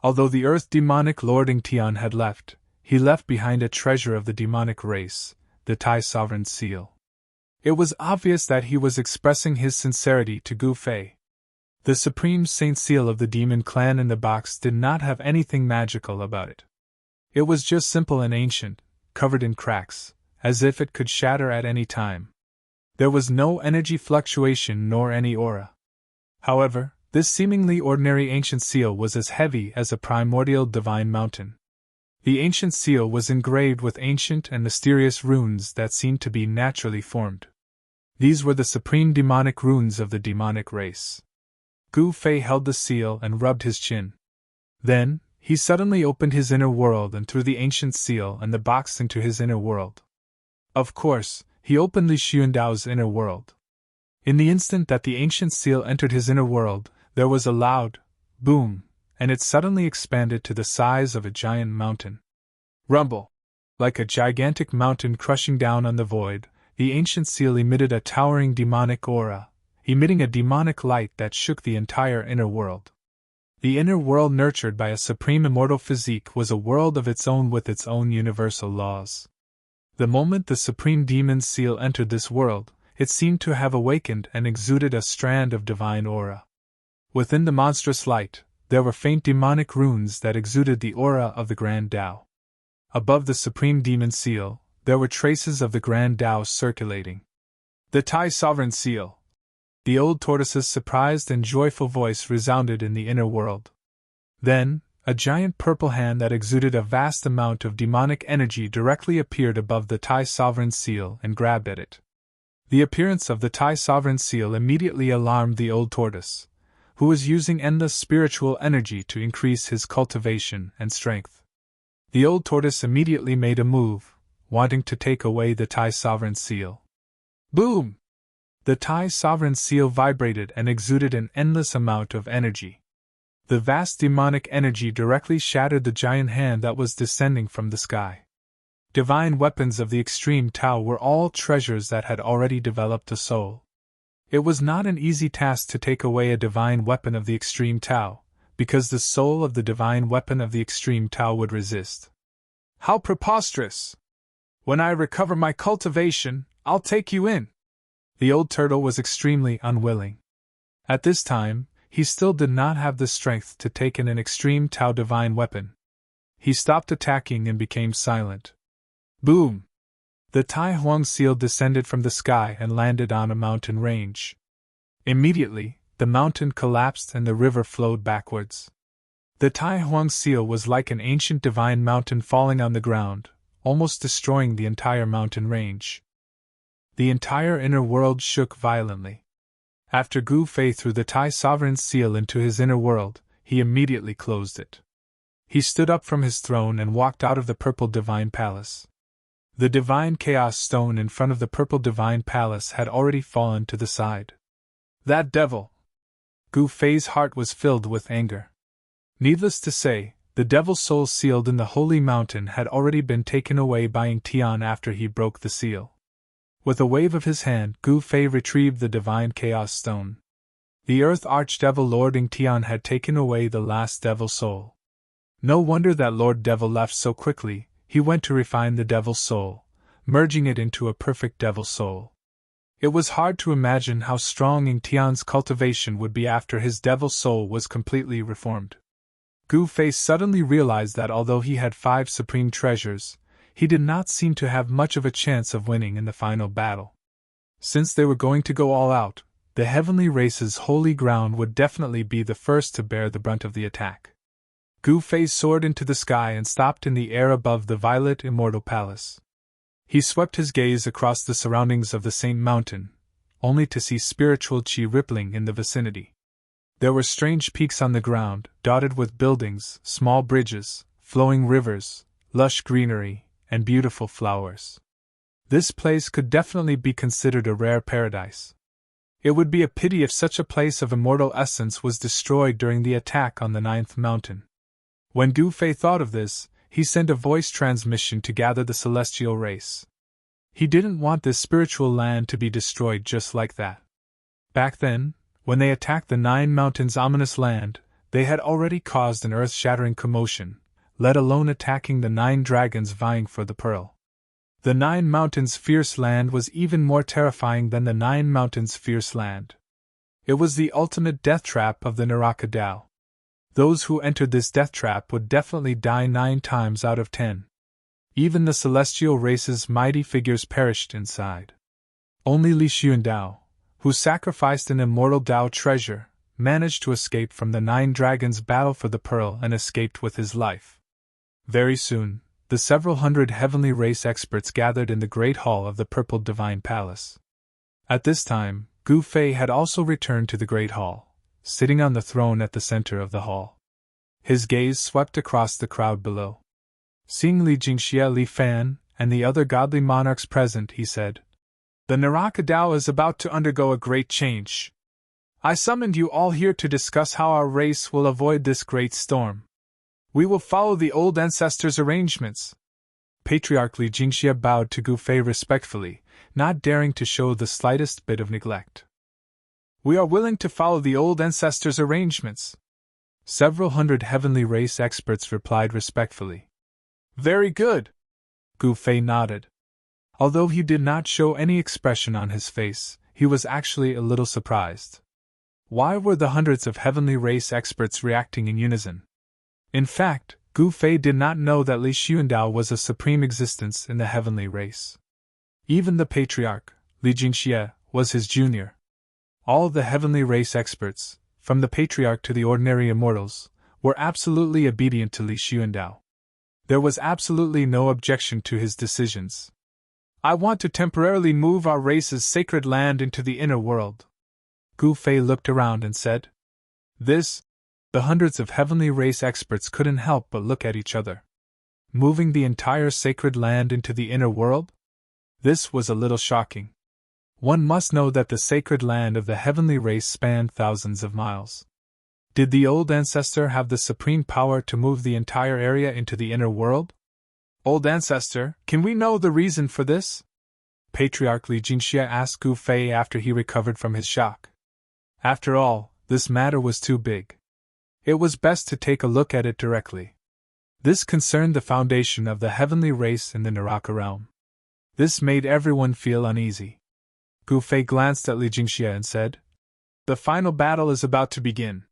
Although the Earth demonic Lord Ingtian had left, he left behind a treasure of the demonic race, the Tai Sovereign Seal. It was obvious that he was expressing his sincerity to Gu Fei. The Supreme Saint Seal of the Demon Clan in the box did not have anything magical about it. It was just simple and ancient, covered in cracks, as if it could shatter at any time. There was no energy fluctuation nor any aura. However, this seemingly ordinary ancient seal was as heavy as a primordial divine mountain. The ancient seal was engraved with ancient and mysterious runes that seemed to be naturally formed. These were the supreme demonic runes of the demonic race. Gu Fei held the seal and rubbed his chin. Then, he suddenly opened his inner world and threw the ancient seal and the box into his inner world. Of course, he opened Li Xuandao's inner world. In the instant that the ancient seal entered his inner world, there was a loud boom, and it suddenly expanded to the size of a giant mountain. Rumble! Like a gigantic mountain crushing down on the void, the ancient seal emitted a towering demonic aura, emitting a demonic light that shook the entire inner world. The inner world, nurtured by a supreme immortal physique, was a world of its own with its own universal laws. The moment the supreme demon seal entered this world, it seemed to have awakened and exuded a strand of divine aura. Within the monstrous light, there were faint demonic runes that exuded the aura of the Grand Tao. Above the supreme demon seal, there were traces of the Grand Tao circulating. "The Tai Sovereign Seal!" The old tortoise's surprised and joyful voice resounded in the inner world. Then, a giant purple hand that exuded a vast amount of demonic energy directly appeared above the Tai Sovereign Seal and grabbed at it. The appearance of the Tai Sovereign Seal immediately alarmed the old tortoise, who was using endless spiritual energy to increase his cultivation and strength. The old tortoise immediately made a move, wanting to take away the Tai Sovereign Seal. Boom! The Tai Sovereign Seal vibrated and exuded an endless amount of energy. The vast demonic energy directly shattered the giant hand that was descending from the sky. Divine weapons of the extreme Tao were all treasures that had already developed a soul. It was not an easy task to take away a divine weapon of the extreme Tao, because the soul of the divine weapon of the extreme Tao would resist. "How preposterous! When I recover my cultivation, I'll take you in." The old turtle was extremely unwilling. At this time, he still did not have the strength to take in an extreme Tao divine weapon. He stopped attacking and became silent. Boom! The Tai Huang Seal descended from the sky and landed on a mountain range. Immediately, the mountain collapsed and the river flowed backwards. The Tai Huang Seal was like an ancient divine mountain falling on the ground, almost destroying the entire mountain range. The entire inner world shook violently. After Gu Fei threw the Tai Sovereign Seal into his inner world, he immediately closed it. He stood up from his throne and walked out of the Purple Divine Palace. The Divine Chaos Stone in front of the Purple Divine Palace had already fallen to the side. That devil! Gu Fei's heart was filled with anger. Needless to say, the devil's soul sealed in the Holy Mountain had already been taken away by Ingtian after he broke the seal. With a wave of his hand, Gu Fei retrieved the Divine Chaos Stone. The Earth Archdevil Lord Ingtian had taken away the last devil soul. No wonder that Lord Devil left so quickly. He went to refine the devil's soul, merging it into a perfect devil soul. It was hard to imagine how strong Ingtian's cultivation would be after his devil soul was completely reformed. Gu Fei suddenly realized that although he had 5 supreme treasures, he did not seem to have much of a chance of winning in the final battle. Since they were going to go all out, the heavenly race's holy ground would definitely be the first to bear the brunt of the attack. Gu Fei soared into the sky and stopped in the air above the violet immortal palace. He swept his gaze across the surroundings of the Saint Mountain, only to see spiritual qi rippling in the vicinity. There were strange peaks on the ground, dotted with buildings, small bridges, flowing rivers, lush greenery, and beautiful flowers. This place could definitely be considered a rare paradise. It would be a pity if such a place of immortal essence was destroyed during the attack on the 9th mountain. When Gu Fei thought of this, he sent a voice transmission to gather the celestial race. He didn't want this spiritual land to be destroyed just like that. Back then, when they attacked the 9 mountains' ominous land, they had already caused an earth-shattering commotion, let alone attacking the 9 dragons vying for the pearl. The 9 mountains' fierce land was even more terrifying than the 9 mountains' fierce land. It was the ultimate death trap of the Naraka Tao. Those who entered this death trap would definitely die 9 times out of 10. Even the celestial race's mighty figures perished inside. Only Li Xuandao, who sacrificed an immortal Tao treasure, managed to escape from the 9 dragons' battle for the pearl and escaped with his life. Very soon, the several hundred heavenly race experts gathered in the great hall of the Purple Divine Palace. At this time, Gu Fei had also returned to the great hall, sitting on the throne at the center of the hall. His gaze swept across the crowd below. Seeing Li Jingxia, Li Fan, and the other godly monarchs present, he said, "The Naraka Tao is about to undergo a great change. I summoned you all here to discuss how our race will avoid this great storm. We will follow the old ancestors' arrangements." Patriarch Li Jingxia bowed to Gu Fei respectfully, not daring to show the slightest bit of neglect. "We are willing to follow the old ancestors' arrangements." Several hundred heavenly race experts replied respectfully. "Very good." Gu Fei nodded. Although he did not show any expression on his face, he was actually a little surprised. Why were the hundreds of heavenly race experts reacting in unison? In fact, Gu Fei did not know that Li Xuandao was a supreme existence in the heavenly race. Even the patriarch, Li Jingxia, was his junior. All the heavenly race experts, from the patriarch to the ordinary immortals, were absolutely obedient to Li Xuandao. There was absolutely no objection to his decisions. "I want to temporarily move our race's sacred land into the inner world." Gu Fei looked around and said, "This?" The hundreds of heavenly race experts couldn't help but look at each other. Moving the entire sacred land into the inner world? This was a little shocking. One must know that the sacred land of the heavenly race spanned thousands of miles. Did the old ancestor have the supreme power to move the entire area into the inner world? "Old ancestor, can we know the reason for this?" Patriarch Li Jingxia asked Gu Fei after he recovered from his shock. After all, this matter was too big. It was best to take a look at it directly. This concerned the foundation of the heavenly race in the Naraka realm. This made everyone feel uneasy. Gu Fei glanced at Li Jingxia and said, "The final battle is about to begin.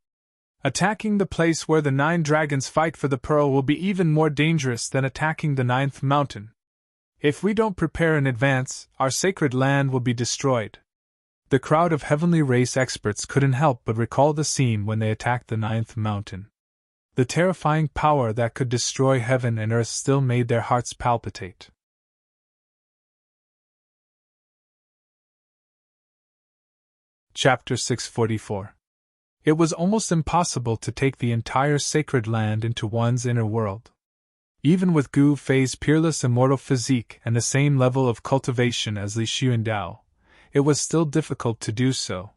Attacking the place where the 9 dragons fight for the pearl will be even more dangerous than attacking the 9th mountain. If we don't prepare in advance, our sacred land will be destroyed." The crowd of heavenly race experts couldn't help but recall the scene when they attacked the 9th mountain. The terrifying power that could destroy heaven and earth still made their hearts palpitate. Chapter 644. It was almost impossible to take the entire sacred land into one's inner world. Even with Gu Fei's peerless immortal physique and the same level of cultivation as Li Xuandao, it was still difficult to do so.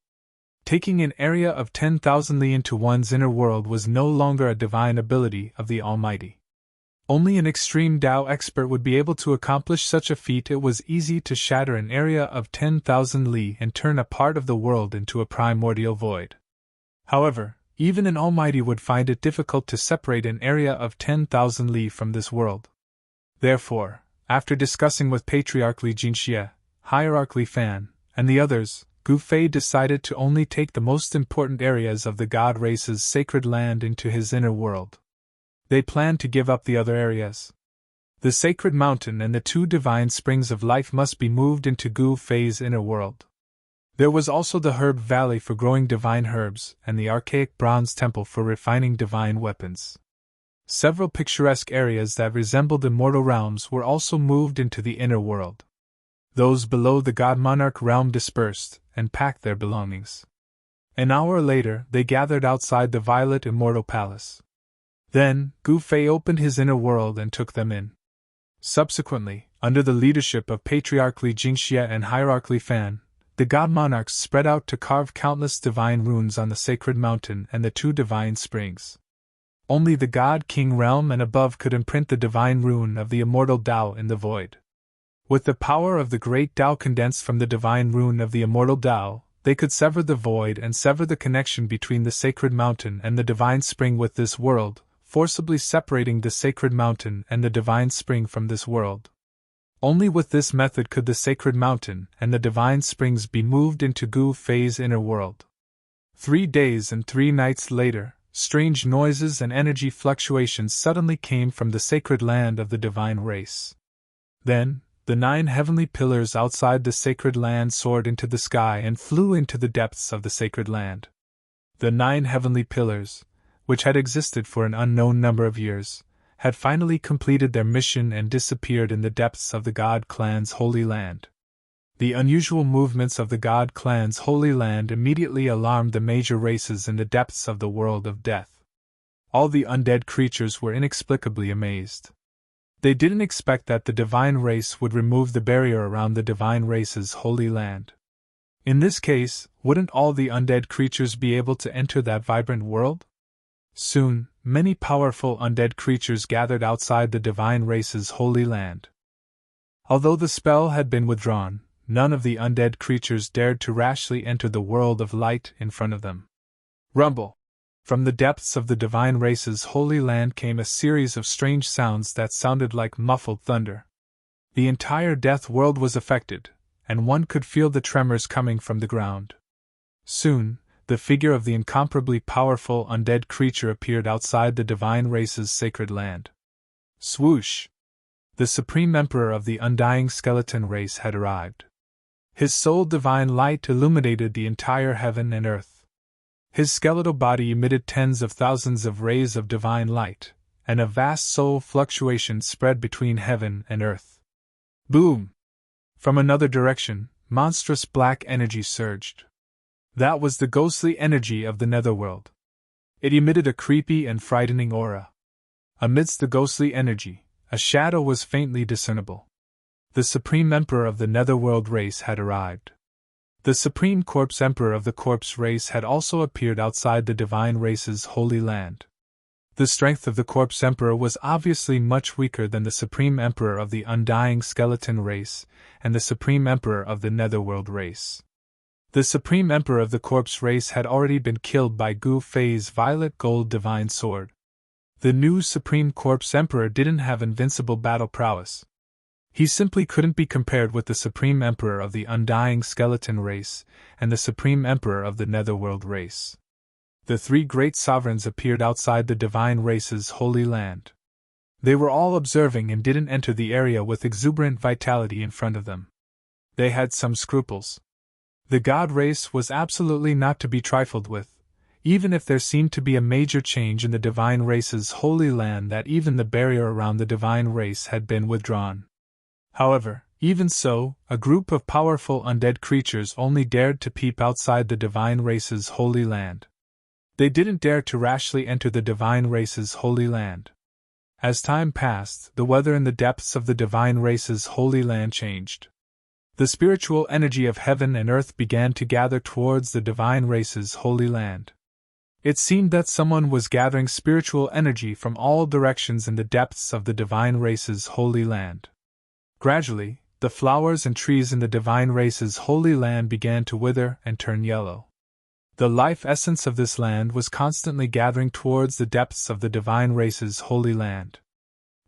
Taking an area of 10,000 li into one's inner world was no longer a divine ability of the Almighty. Only an extreme Tao expert would be able to accomplish such a feat. It was easy to shatter an area of 10,000 li and turn a part of the world into a primordial void. However, even an Almighty would find it difficult to separate an area of 10,000 li from this world. Therefore, after discussing with Patriarch Li Jingxia, Hierarch Li Fan, and the others, Gu Fei decided to only take the most important areas of the God race's sacred land into his inner world. They planned to give up the other areas. The sacred mountain and the 2 divine springs of life must be moved into Gu Fei's inner world. There was also the herb valley for growing divine herbs, and the archaic bronze temple for refining divine weapons. Several picturesque areas that resembled immortal realms were also moved into the inner world. Those below the god monarch realm dispersed and packed their belongings. An hour later, they gathered outside the violet immortal palace. Then, Gu Fei opened his inner world and took them in. Subsequently, under the leadership of Patriarch Li Jingxie and Hierarch Li Fan, the god monarchs spread out to carve countless divine runes on the sacred mountain and the 2 divine springs. Only the god king realm and above could imprint the divine rune of the immortal Tao in the void. With the power of the great Tao condensed from the divine rune of the immortal Tao, they could sever the void and sever the connection between the sacred mountain and the divine spring with this world, forcibly separating the sacred mountain and the divine spring from this world. Only with this method could the sacred mountain and the divine springs be moved into Gu Fei's inner world. 3 days and 3 nights later, strange noises and energy fluctuations suddenly came from the sacred land of the divine race. Then, the 9 heavenly pillars outside the sacred land soared into the sky and flew into the depths of the sacred land. The 9 heavenly pillars, which had existed for an unknown number of years, had finally completed their mission and disappeared in the depths of the God Clan's Holy Land. The unusual movements of the God Clan's Holy Land immediately alarmed the major races in the depths of the world of death. All the undead creatures were inexplicably amazed. They didn't expect that the divine race would remove the barrier around the divine race's holy land. In this case, wouldn't all the undead creatures be able to enter that vibrant world? Soon, many powerful undead creatures gathered outside the divine race's holy land. Although the spell had been withdrawn, none of the undead creatures dared to rashly enter the world of light in front of them. Rumble! From the depths of the divine race's holy land came a series of strange sounds that sounded like muffled thunder. The entire death world was affected, and one could feel the tremors coming from the ground. Soon, the figure of the incomparably powerful undead creature appeared outside the divine race's sacred land. Swoosh! The Supreme Emperor of the undying skeleton race had arrived. His sole divine light illuminated the entire heaven and earth. His skeletal body emitted tens of thousands of rays of divine light, and a vast soul fluctuation spread between heaven and earth. Boom! From another direction, monstrous black energy surged. That was the ghostly energy of the netherworld. It emitted a creepy and frightening aura. Amidst the ghostly energy, a shadow was faintly discernible. The Supreme Emperor of the netherworld race had arrived. The Supreme Corpse Emperor of the Corpse race had also appeared outside the divine race's holy land. The strength of the Corpse Emperor was obviously much weaker than the Supreme Emperor of the undying skeleton race and the Supreme Emperor of the netherworld race. The Supreme Emperor of the Corpse race had already been killed by Gu Fei's violet gold divine sword. The new Supreme Corpse Emperor didn't have invincible battle prowess. He simply couldn't be compared with the Supreme Emperor of the undying skeleton race and the Supreme Emperor of the netherworld race. The 3 great sovereigns appeared outside the divine race's holy land. They were all observing and didn't enter the area with exuberant vitality in front of them. They had some scruples. The God race was absolutely not to be trifled with, even if there seemed to be a major change in the divine race's holy land that even the barrier around the divine race had been withdrawn. However, even so, a group of powerful undead creatures only dared to peep outside the divine race's holy land. They didn't dare to rashly enter the divine race's holy land. As time passed, the weather in the depths of the divine race's holy land changed. The spiritual energy of heaven and earth began to gather towards the divine race's holy land. It seemed that someone was gathering spiritual energy from all directions in the depths of the divine race's holy land. Gradually, the flowers and trees in the divine race's holy land began to wither and turn yellow. The life essence of this land was constantly gathering towards the depths of the divine race's holy land.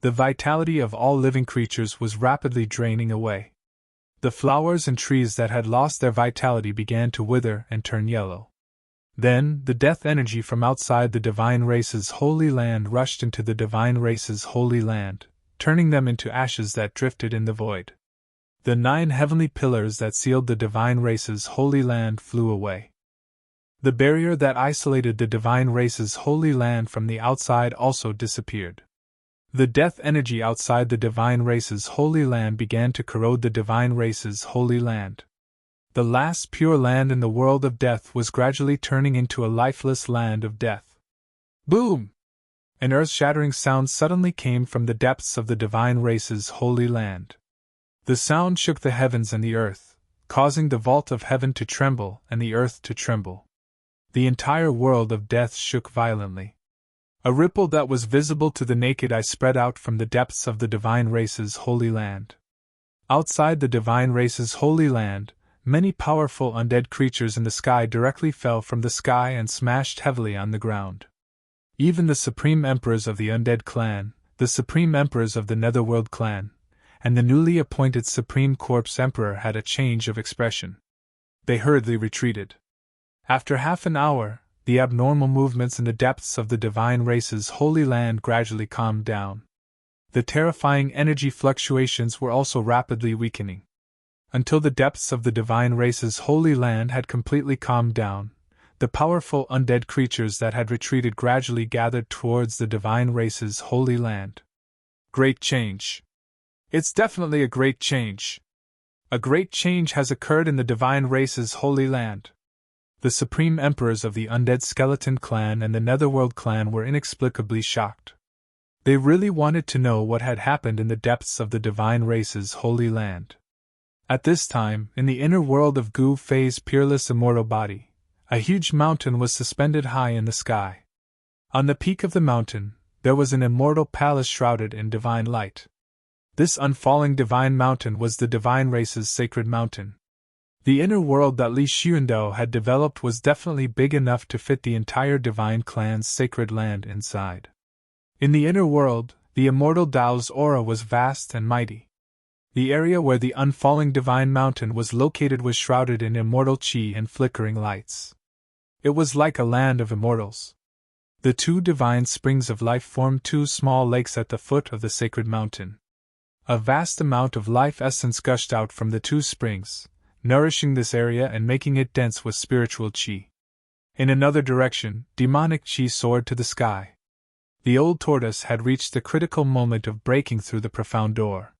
The vitality of all living creatures was rapidly draining away. The flowers and trees that had lost their vitality began to wither and turn yellow. Then, the death energy from outside the divine race's holy land rushed into the divine race's holy land, turning them into ashes that drifted in the void. The 9 heavenly pillars that sealed the divine race's holy land flew away. The barrier that isolated the divine race's holy land from the outside also disappeared. The death energy outside the divine race's holy land began to corrode the divine race's holy land. The last pure land in the world of death was gradually turning into a lifeless land of death. Boom! An earth-shattering sound suddenly came from the depths of the divine race's holy land. The sound shook the heavens and the earth, causing the vault of heaven to tremble and the earth to tremble. The entire world of death shook violently. A ripple that was visible to the naked eye spread out from the depths of the divine race's holy land. Outside the divine race's holy land, many powerful undead creatures in the sky directly fell from the sky and smashed heavily on the ground. Even the supreme emperors of the undead clan, the supreme emperors of the Netherworld clan, and the newly appointed supreme corpse emperor had a change of expression. They hurriedly retreated. After half an hour, the abnormal movements in the depths of the divine race's holy land gradually calmed down. The terrifying energy fluctuations were also rapidly weakening. Until the depths of the divine race's holy land had completely calmed down, the powerful undead creatures that had retreated gradually gathered towards the divine race's holy land. Great change. It's definitely a great change. A great change has occurred in the divine race's holy land. The supreme emperors of the undead skeleton clan and the Netherworld clan were inexplicably shocked. They really wanted to know what had happened in the depths of the divine race's holy land. At this time, in the inner world of Gu Fei's peerless immortal body, a huge mountain was suspended high in the sky. On the peak of the mountain, there was an immortal palace shrouded in divine light. This unfalling divine mountain was the divine race's sacred mountain. The inner world that Li Xuandao had developed was definitely big enough to fit the entire divine clan's sacred land inside. In the inner world, the immortal Dao's aura was vast and mighty. The area where the unfalling divine mountain was located was shrouded in immortal qi and flickering lights. It was like a land of immortals. The 2 divine springs of life formed 2 small lakes at the foot of the sacred mountain. A vast amount of life essence gushed out from the 2 springs, nourishing this area and making it dense with spiritual qi. In another direction, demonic qi soared to the sky. The old tortoise had reached the critical moment of breaking through the profound door.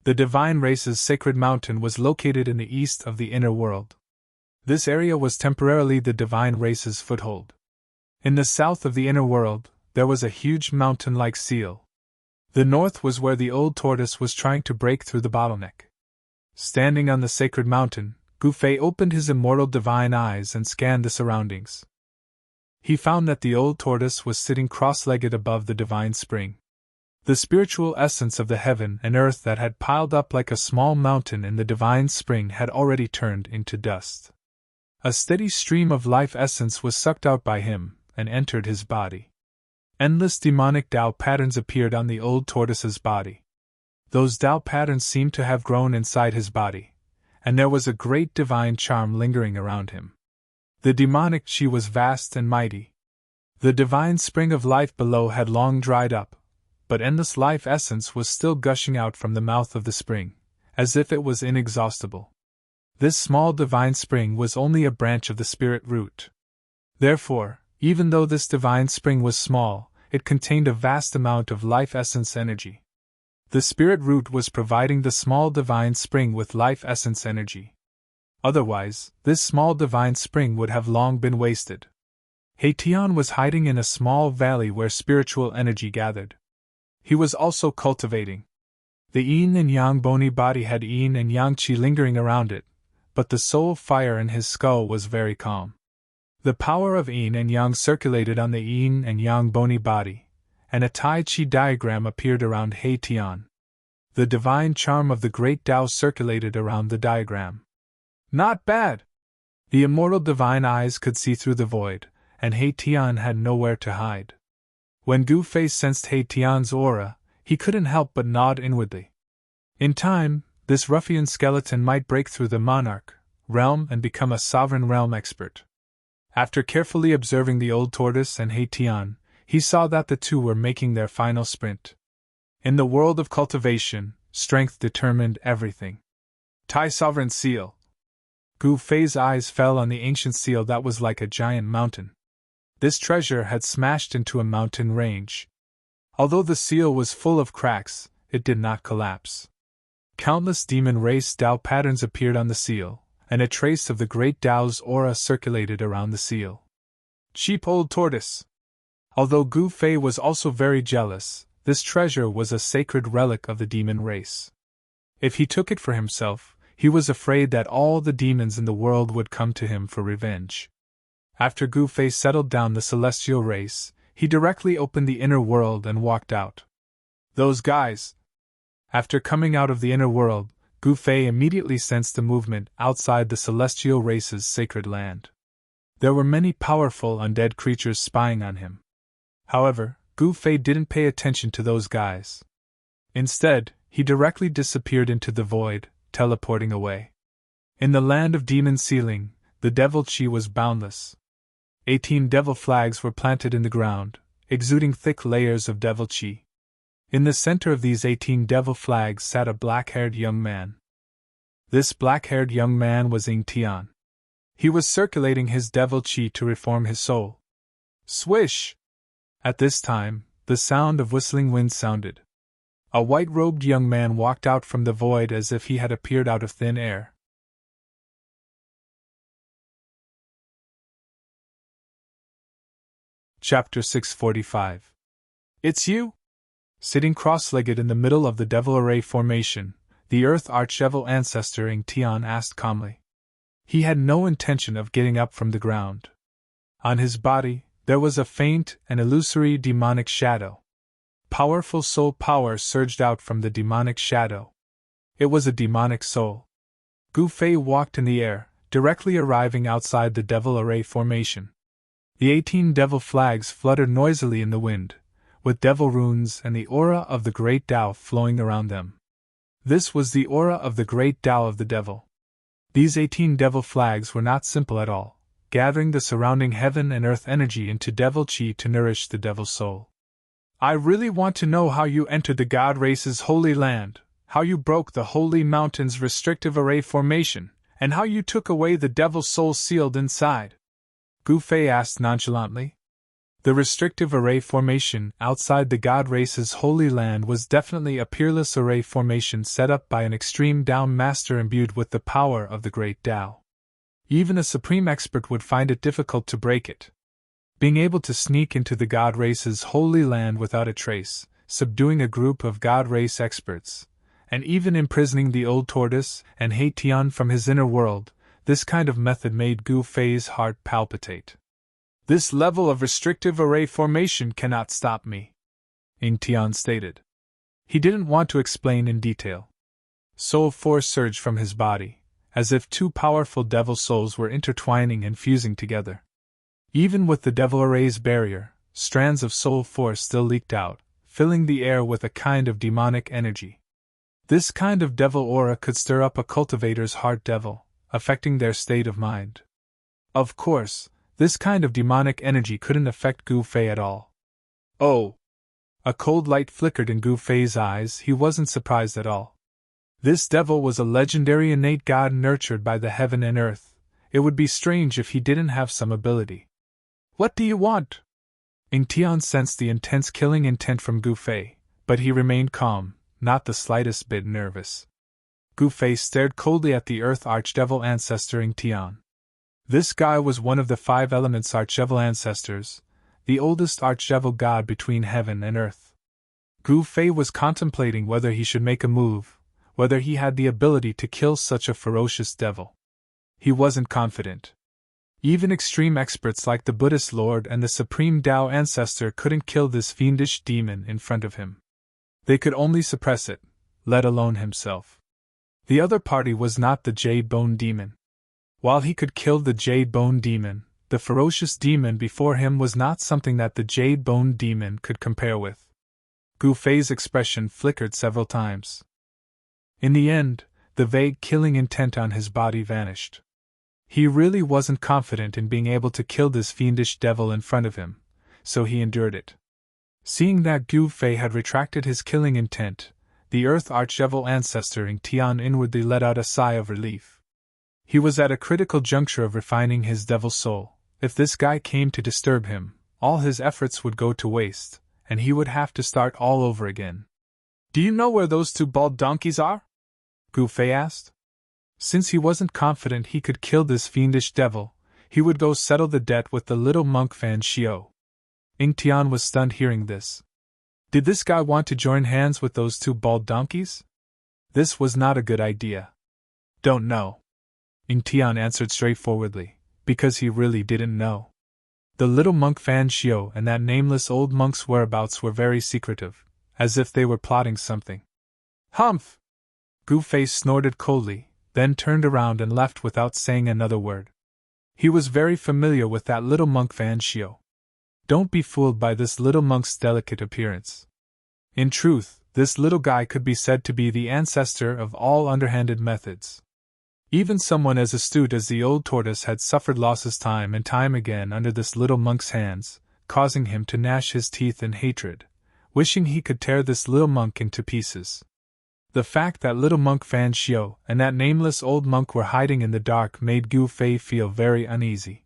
The divine race's sacred mountain was located in the east of the inner world. This area was temporarily the divine race's foothold. In the south of the inner world, there was a huge mountain-like seal. The north was where the old tortoise was trying to break through the bottleneck. Standing on the sacred mountain, Gu Fei opened his immortal divine eyes and scanned the surroundings. He found that the old tortoise was sitting cross-legged above the divine spring. The spiritual essence of the heaven and earth that had piled up like a small mountain in the divine spring had already turned into dust. A steady stream of life essence was sucked out by him and entered his body. Endless demonic Tao patterns appeared on the old tortoise's body. Those Tao patterns seemed to have grown inside his body, and there was a great divine charm lingering around him. The demonic qi was vast and mighty. The divine spring of life below had long dried up, but endless life essence was still gushing out from the mouth of the spring, as if it was inexhaustible. This small divine spring was only a branch of the spirit root. Therefore, even though this divine spring was small, it contained a vast amount of life essence energy. The spirit root was providing the small divine spring with life essence energy. Otherwise, this small divine spring would have long been wasted. Tian was hiding in a small valley where spiritual energy gathered. He was also cultivating. The yin and yang bony body had yin and yang qi lingering around it, but the soul fire in his skull was very calm. The power of yin and yang circulated on the yin and yang bony body, and a Tai Chi diagram appeared around Tian. The divine charm of the great Tao circulated around the diagram. Not bad! The immortal divine eyes could see through the void, and Tian had nowhere to hide. When Gu Fei sensed Tian's aura, he couldn't help but nod inwardly. In time, this ruffian skeleton might break through the monarch realm and become a sovereign realm expert. After carefully observing the old tortoise and Tian, he saw that the 2 were making their final sprint. In the world of cultivation, strength determined everything. Tai sovereign seal. Gu Fei's eyes fell on the ancient seal that was like a giant mountain. This treasure had smashed into a mountain range. Although the seal was full of cracks, it did not collapse. Countless demon race Tao patterns appeared on the seal, and a trace of the great Tao's aura circulated around the seal. Cheap old tortoise! Although Gu Fei was also very jealous, this treasure was a sacred relic of the demon race. If he took it for himself, he was afraid that all the demons in the world would come to him for revenge. After Gu Fei settled down the celestial race, he directly opened the inner world and walked out. Those guys! After coming out of the inner world, Gu Fei immediately sensed a movement outside the celestial race's sacred land. There were many powerful undead creatures spying on him. However, Gu Fei didn't pay attention to those guys. Instead, he directly disappeared into the void, teleporting away. In the land of demon sealing, the devil chi was boundless. 18 devil flags were planted in the ground, exuding thick layers of devil chi. In the center of these 18 devil flags sat a black-haired young man. This black-haired young man was Ying Tian. He was circulating his devil chi to reform his soul. Swish! At this time, the sound of whistling wind sounded. A white-robed young man walked out from the void as if he had appeared out of thin air. Chapter 645. It's you? Sitting cross-legged in the middle of the devil array formation, the Earth Archdevil ancestor Ying Tian asked calmly. He had no intention of getting up from the ground. On his body, there was a faint and illusory demonic shadow. Powerful soul power surged out from the demonic shadow. It was a demonic soul. Gu Fei walked in the air, directly arriving outside the devil array formation. The 18 devil flags fluttered noisily in the wind, with devil runes and the aura of the great Tao flowing around them. This was the aura of the great Tao of the devil. These 18 devil flags were not simple at all, gathering the surrounding heaven and earth energy into devil chi to nourish the devil soul. I really want to know how you entered the God race's holy land, how you broke the holy mountain's restrictive array formation, and how you took away the devil soul sealed inside. Gu Fei asked nonchalantly. The restrictive array formation outside the God race's holy land was definitely a peerless array formation set up by an extreme Tao master imbued with the power of the great Tao. Even a supreme expert would find it difficult to break it. Being able to sneak into the God race's holy land without a trace, subduing a group of God race experts, and even imprisoning the old tortoise and He Tian from his inner world, this kind of method made Gu Fei's heart palpitate. This level of restrictive array formation cannot stop me, Ying Tian stated. He didn't want to explain in detail. Soul force surged from his body, as if two powerful devil souls were intertwining and fusing together. Even with the devil array's barrier, strands of soul force still leaked out, filling the air with a kind of demonic energy. This kind of devil aura could stir up a cultivator's heart devil, affecting their state of mind. Of course, this kind of demonic energy couldn't affect Gu Fei at all. Oh! A cold light flickered in Gu Fei's eyes. He wasn't surprised at all. This devil was a legendary innate god nurtured by the heaven and earth. It would be strange if he didn't have some ability. What do you want? Ying Tian sensed the intense killing intent from Gu Fei, but he remained calm, not the slightest bit nervous. Gu Fei stared coldly at the Earth Archdevil ancestor Ying Tian. This guy was one of the 5 elements Archdevil ancestors, the oldest Archdevil god between heaven and earth. Gu Fei was contemplating whether he should make a move, whether he had the ability to kill such a ferocious devil. He wasn't confident. Even extreme experts like the Buddhist Lord and the Supreme Tao ancestor couldn't kill this fiendish demon in front of him. They could only suppress it, let alone himself. The other party was not the Jade Bone Demon. While he could kill the Jade Bone Demon, the ferocious demon before him was not something that the Jade Bone Demon could compare with. Gu Fei's expression flickered several times. In the end, the vague killing intent on his body vanished. He really wasn't confident in being able to kill this fiendish devil in front of him, so he endured it. Seeing that Gu Fei had retracted his killing intent, the Earth Archdevil ancestor Ing Tian inwardly let out a sigh of relief. He was at a critical juncture of refining his devil soul. If this guy came to disturb him, all his efforts would go to waste, and he would have to start all over again. "Do you know where those two bald donkeys are?" Gu Fei asked. Since he wasn't confident he could kill this fiendish devil, he would go settle the debt with the little monk Fan Xiao. Ing Tian was stunned hearing this. Did this guy want to join hands with those two bald donkeys? This was not a good idea. "Don't know," Ing Tian answered straightforwardly, because he really didn't know. The little monk Fan Xiao and that nameless old monk's whereabouts were very secretive, as if they were plotting something. "Humph!" Gu Fei snorted coldly, then turned around and left without saying another word. He was very familiar with that little monk Fan Xiao. Don't be fooled by this little monk's delicate appearance. In truth, this little guy could be said to be the ancestor of all underhanded methods. Even someone as astute as the old tortoise had suffered losses time and time again under this little monk's hands, causing him to gnash his teeth in hatred, wishing he could tear this little monk into pieces. The fact that little monk Fan Xiao and that nameless old monk were hiding in the dark made Gu Fei feel very uneasy.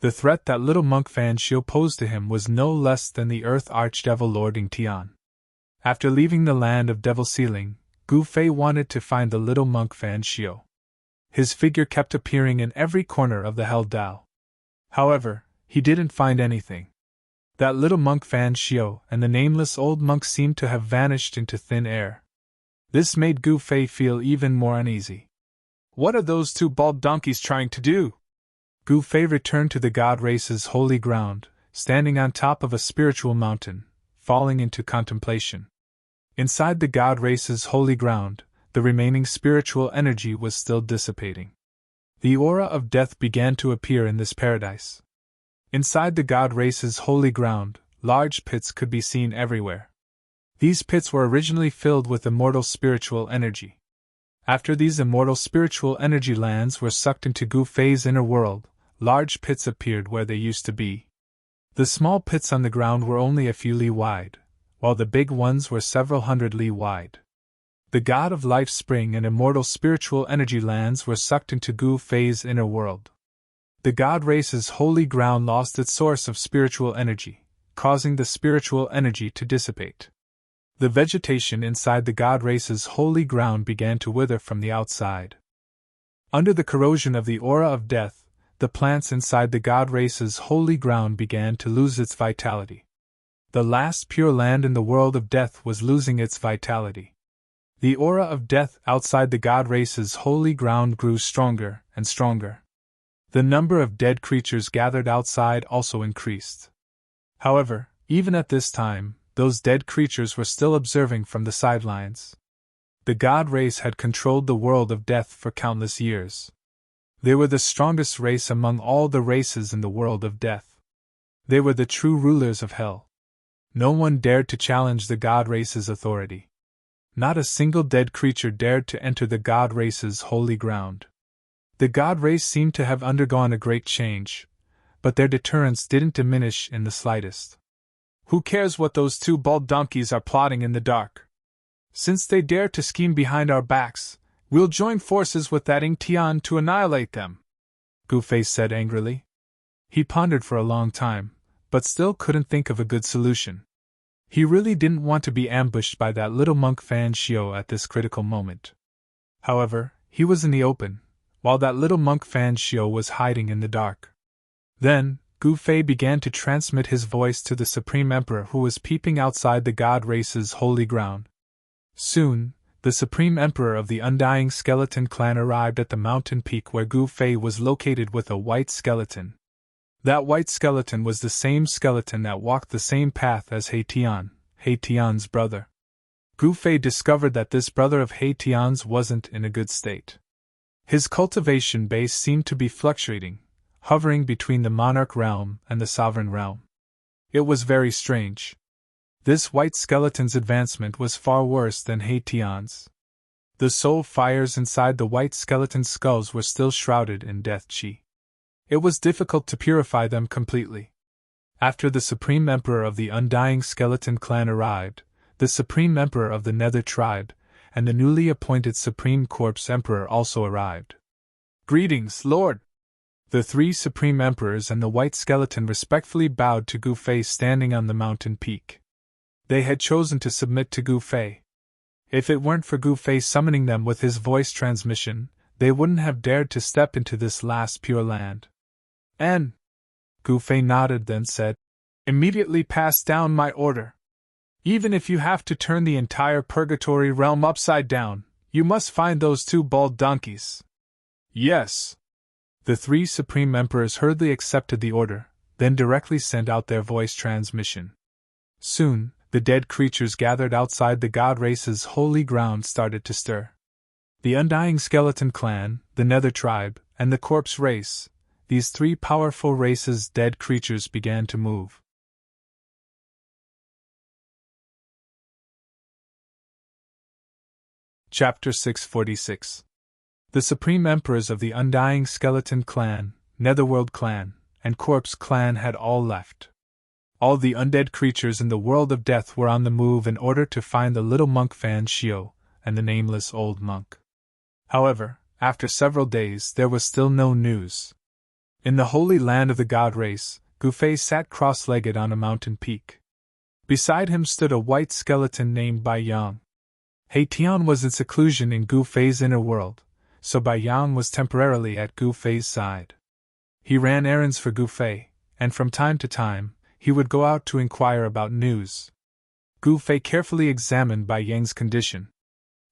The threat that little monk Fan Xiao posed to him was no less than the Earth Archdevil Lord Ing Tian. After leaving the land of Devil Sealing, Gu Fei wanted to find the little monk Fan Xiao. His figure kept appearing in every corner of the Hell Dao. However, he didn't find anything. That little monk Fan Xiao and the nameless old monk seemed to have vanished into thin air. This made Gu Fei feel even more uneasy. "What are those two bald donkeys trying to do?" Gu Fei returned to the God Race's holy ground, standing on top of a spiritual mountain, falling into contemplation. Inside the God Race's holy ground, the remaining spiritual energy was still dissipating. The aura of death began to appear in this paradise. Inside the God Race's holy ground, large pits could be seen everywhere. These pits were originally filled with immortal spiritual energy. After these immortal spiritual energy lands were sucked into Gu Fei's inner world, large pits appeared where they used to be. The small pits on the ground were only a few li wide, while the big ones were several hundred li wide. The God of Life Spring and immortal spiritual energy lands were sucked into Gu Fei's inner world. The God Race's holy ground lost its source of spiritual energy, causing the spiritual energy to dissipate. The vegetation inside the God Race's holy ground began to wither from the outside. Under the corrosion of the aura of death, the plants inside the God Race's holy ground began to lose its vitality. The last pure land in the world of death was losing its vitality. The aura of death outside the God Race's holy ground grew stronger and stronger. The number of dead creatures gathered outside also increased. However, even at this time, those dead creatures were still observing from the sidelines. The God Race had controlled the world of death for countless years. They were the strongest race among all the races in the world of death. They were the true rulers of hell. No one dared to challenge the God Race's authority. Not a single dead creature dared to enter the God Race's holy ground. The God Race seemed to have undergone a great change, but their deterrence didn't diminish in the slightest. "Who cares what those two bald donkeys are plotting in the dark? Since they dare to scheme behind our backs, we'll join forces with that Ing Tian to annihilate them," Gu Fei said angrily. He pondered for a long time, but still couldn't think of a good solution. He really didn't want to be ambushed by that little monk Fan Xiao at this critical moment. However, he was in the open, while that little monk Fan Xiao was hiding in the dark. Then, Gu Fei began to transmit his voice to the Supreme Emperor who was peeping outside the God Race's holy ground. Soon, the Supreme Emperor of the Undying Skeleton Clan arrived at the mountain peak where Gu Fei was located with a white skeleton. That white skeleton was the same skeleton that walked the same path as He Tian's brother. Gu Fei discovered that this brother of He Tian's wasn't in a good state. His cultivation base seemed to be fluctuating, hovering between the monarch realm and the sovereign realm. It was very strange. This white skeleton's advancement was far worse than He Tian's. The soul fires inside the white skeleton's skulls were still shrouded in death chi. It was difficult to purify them completely. After the Supreme Emperor of the Undying Skeleton Clan arrived, the Supreme Emperor of the Nether Tribe, and the newly appointed Supreme Corpse Emperor also arrived. "Greetings, Lord!" The three Supreme Emperors and the White Skeleton respectfully bowed to Gu Fei standing on the mountain peak. They had chosen to submit to Gu Fei. If it weren't for Gu Fei summoning them with his voice transmission, they wouldn't have dared to step into this last pure land. "And," Gu Fei nodded, then said, "immediately pass down my order. Even if you have to turn the entire purgatory realm upside down, you must find those two bald donkeys." "Yes." The three Supreme Emperors hurriedly accepted the order, then directly sent out their voice transmission. Soon, the dead creatures gathered outside the god race's holy ground started to stir. The Undying Skeleton Clan, the Nether Tribe, and the Corpse Race, these three powerful races' dead creatures began to move. Chapter 646. The Supreme Emperors of the Undying Skeleton Clan, Netherworld Clan, and Corpse Clan had all left. All the undead creatures in the world of death were on the move in order to find the little monk Fan Shio and the nameless old monk. However, after several days there was still no news. In the holy land of the god race, Gu Fei sat cross-legged on a mountain peak. Beside him stood a white skeleton named Bai Yang. He Tian was in seclusion in Gu Fei's inner world, so Bai Yang was temporarily at Gu Fei's side. He ran errands for Gu Fei, and from time to time, he would go out to inquire about news. Gu Fei carefully examined Bai Yang's condition.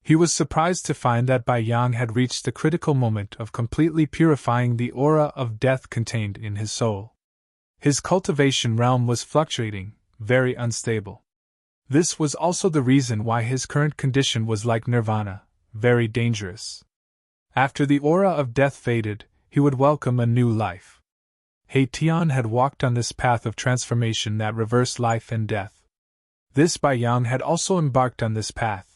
He was surprised to find that Bai Yang had reached the critical moment of completely purifying the aura of death contained in his soul. His cultivation realm was fluctuating, very unstable. This was also the reason why his current condition was like nirvana, very dangerous. After the aura of death faded, he would welcome a new life. He Tian had walked on this path of transformation that reversed life and death. This Bai Yang had also embarked on this path.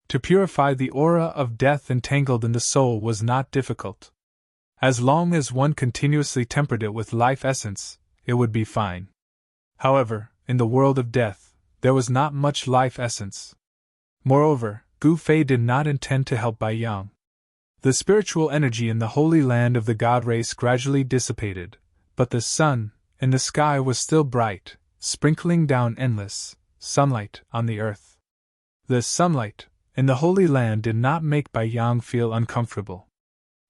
To purify the aura of death entangled in the soul was not difficult. As long as one continuously tempered it with life essence, it would be fine. However, in the world of death, there was not much life essence. Moreover, Gu Fei did not intend to help Bai Yang. The spiritual energy in the holy land of the god race gradually dissipated, but the sun in the sky was still bright, sprinkling down endless sunlight on the earth. The sunlight in the holy land did not make Bai Yang feel uncomfortable.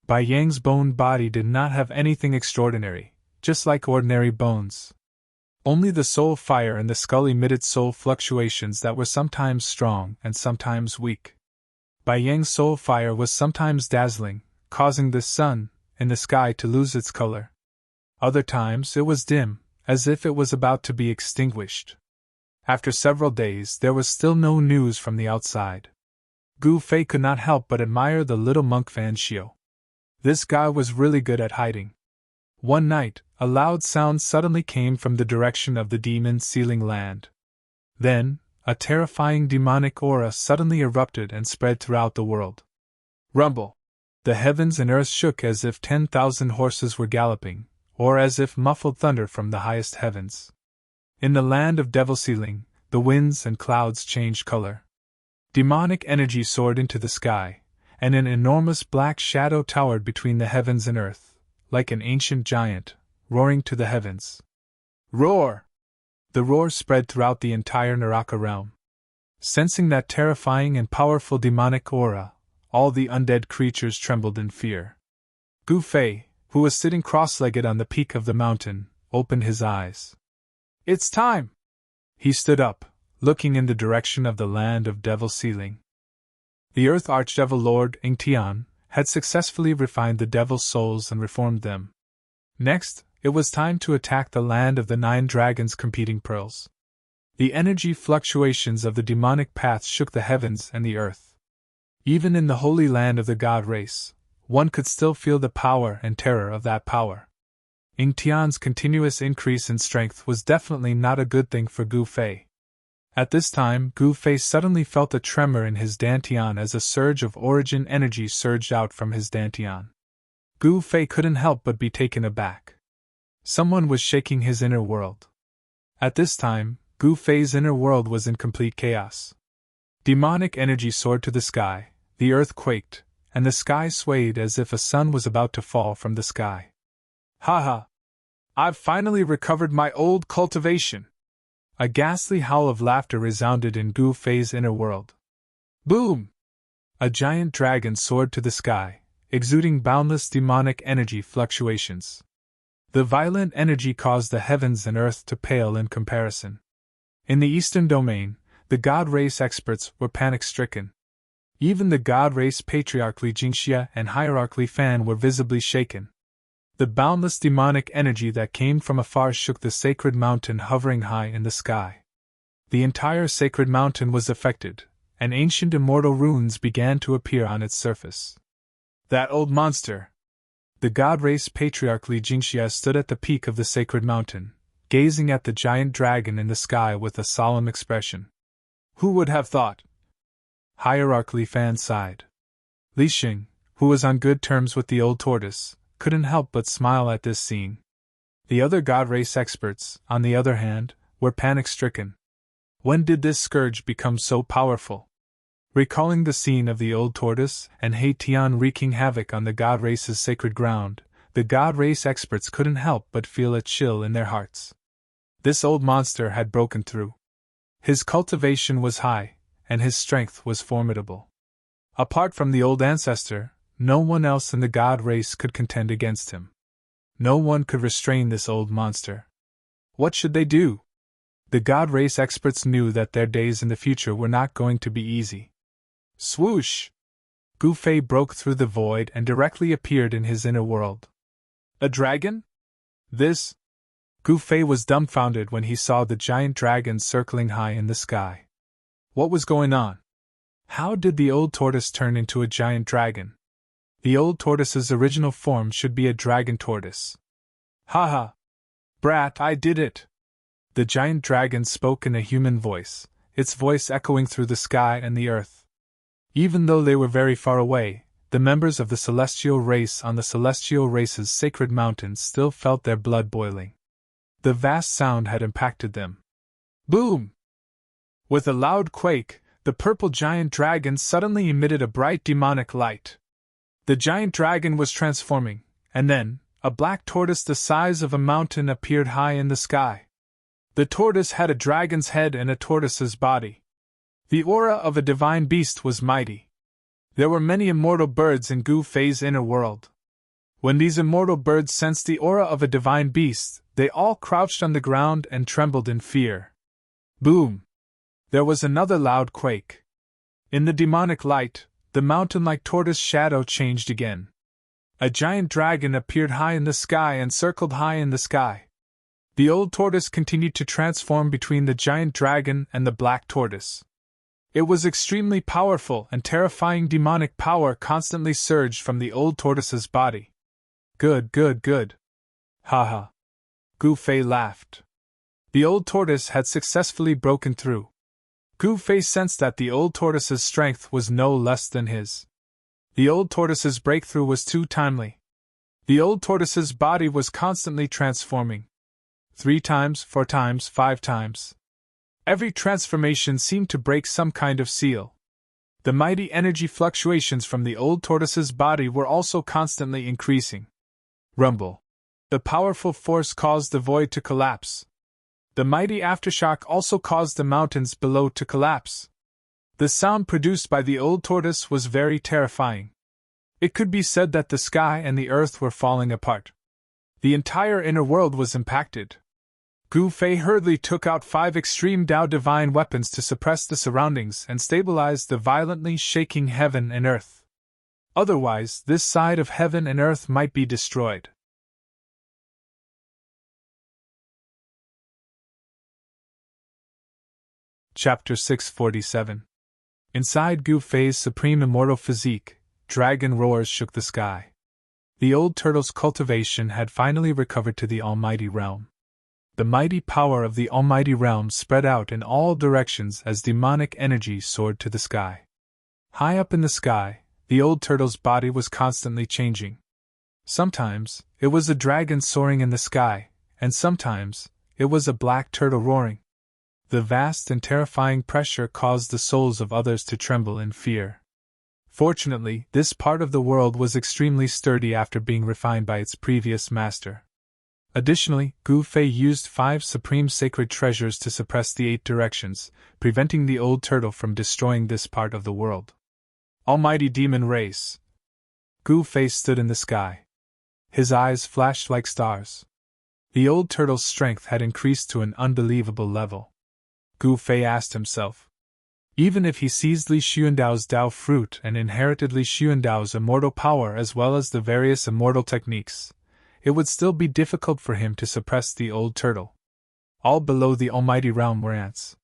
Bai Yang's bone body did not have anything extraordinary, just like ordinary bones. Only the soul fire in the skull emitted soul fluctuations that were sometimes strong and sometimes weak. Bai Yang's soul fire was sometimes dazzling, causing the sun in the sky to lose its color. Other times it was dim, as if it was about to be extinguished. After several days there was still no news from the outside. Gu Fei could not help but admire the little monk Fan Shio. This guy was really good at hiding. One night, a loud sound suddenly came from the direction of the demon sealing land. Then, a terrifying demonic aura suddenly erupted and spread throughout the world. Rumble! The heavens and earth shook as if 10,000 horses were galloping, or as if muffled thunder from the highest heavens. In the land of devil sealing, the winds and clouds changed color. Demonic energy soared into the sky, and an enormous black shadow towered between the heavens and earth, like an ancient giant, roaring to the heavens. Roar! The roar spread throughout the entire Naraka realm. Sensing that terrifying and powerful demonic aura, all the undead creatures trembled in fear. Gu Fei, who was sitting cross-legged on the peak of the mountain, opened his eyes. It's time! He stood up, looking in the direction of the land of devil sealing. The Earth Archdevil Lord Ingtian had successfully refined the devil's souls and reformed them. Next, it was time to attack the land of the 9 dragons competing pearls. The energy fluctuations of the demonic path shook the heavens and the earth. Even in the holy land of the god race, one could still feel the power and terror of that power. Ingtian's continuous increase in strength was definitely not a good thing for Gu Fei. At this time, Gu Fei suddenly felt a tremor in his dantian as a surge of origin energy surged out from his dantian. Gu Fei couldn't help but be taken aback. Someone was shaking his inner world. At this time, Gu Fei's inner world was in complete chaos. Demonic energy soared to the sky, the earth quaked, and the sky swayed as if a sun was about to fall from the sky. Ha ha! I've finally recovered my old cultivation! A ghastly howl of laughter resounded in Gu Fei's inner world. Boom! A giant dragon soared to the sky, exuding boundless demonic energy fluctuations. The violent energy caused the heavens and earth to pale in comparison. In the eastern domain, the god race experts were panic-stricken. Even the god race patriarch Li Jingxia and hierarch Li Fan were visibly shaken. The boundless demonic energy that came from afar shook the sacred mountain hovering high in the sky. The entire sacred mountain was affected, and ancient immortal runes began to appear on its surface. That old monster! The god race patriarch Li Jingxia stood at the peak of the sacred mountain, gazing at the giant dragon in the sky with a solemn expression. Who would have thought? Hierarch Li Fan sighed. Li Xing, who was on good terms with the old tortoise, couldn't help but smile at this scene. The other god race experts, on the other hand, were panic-stricken. When did this scourge become so powerful? Recalling the scene of the old tortoise and He Tian wreaking havoc on the god race's sacred ground, the god race experts couldn't help but feel a chill in their hearts. This old monster had broken through. His cultivation was high, and his strength was formidable. Apart from the old ancestor, no one else in the god race could contend against him. No one could restrain this old monster. What should they do? The god race experts knew that their days in the future were not going to be easy. Swoosh! Gu Fei broke through the void and directly appeared in his inner world. A dragon? This? Gu Fei was dumbfounded when he saw the giant dragon circling high in the sky. What was going on? How did the old tortoise turn into a giant dragon? The old tortoise's original form should be a dragon tortoise. Ha ha! Brat, I did it! The giant dragon spoke in a human voice, its voice echoing through the sky and the earth. Even though they were very far away, the members of the celestial race on the celestial race's sacred mountains still felt their blood boiling. The vast sound had impacted them. Boom! With a loud quake, the purple giant dragon suddenly emitted a bright demonic light. The giant dragon was transforming, and then, a black tortoise the size of a mountain appeared high in the sky. The tortoise had a dragon's head and a tortoise's body. The aura of a divine beast was mighty. There were many immortal birds in Gu Fei's inner world. When these immortal birds sensed the aura of a divine beast, they all crouched on the ground and trembled in fear. Boom! There was another loud quake. In the demonic light, the mountain-like tortoise shadow changed again. A giant dragon appeared high in the sky and circled high in the sky. The old tortoise continued to transform between the giant dragon and the black tortoise. It was extremely powerful, and terrifying demonic power constantly surged from the old tortoise's body. Good, good, good. Ha ha. Gu Fei laughed. The old tortoise had successfully broken through. Gu Fei sensed that the old tortoise's strength was no less than his. The old tortoise's breakthrough was too timely. The old tortoise's body was constantly transforming. 3 times, 4 times, 5 times. Every transformation seemed to break some kind of seal. The mighty energy fluctuations from the old tortoise's body were also constantly increasing. Rumble. The powerful force caused the void to collapse. The mighty aftershock also caused the mountains below to collapse. The sound produced by the old tortoise was very terrifying. It could be said that the sky and the earth were falling apart. The entire inner world was impacted. Gu Fei hurriedly took out 5 extreme Dao divine weapons to suppress the surroundings and stabilize the violently shaking heaven and earth. Otherwise, this side of heaven and earth might be destroyed. Chapter 647. Inside Gu Fei's supreme immortal physique, dragon roars shook the sky. The old turtle's cultivation had finally recovered to the almighty realm. The mighty power of the almighty realm spread out in all directions as demonic energy soared to the sky. High up in the sky, the old turtle's body was constantly changing. Sometimes, it was a dragon soaring in the sky, and sometimes, it was a black turtle roaring. The vast and terrifying pressure caused the souls of others to tremble in fear. Fortunately, this part of the world was extremely sturdy after being refined by its previous master. Additionally, Gu Fei used 5 supreme sacred treasures to suppress the 8 directions, preventing the old turtle from destroying this part of the world. Almighty demon race! Gu Fei stood in the sky. His eyes flashed like stars. The old turtle's strength had increased to an unbelievable level. Gu Fei asked himself, even if he seized Li Xuandao's Dao fruit and inherited Li Xuandao's immortal power as well as the various immortal techniques, it would still be difficult for him to suppress the old turtle. All below the almighty realm were ants.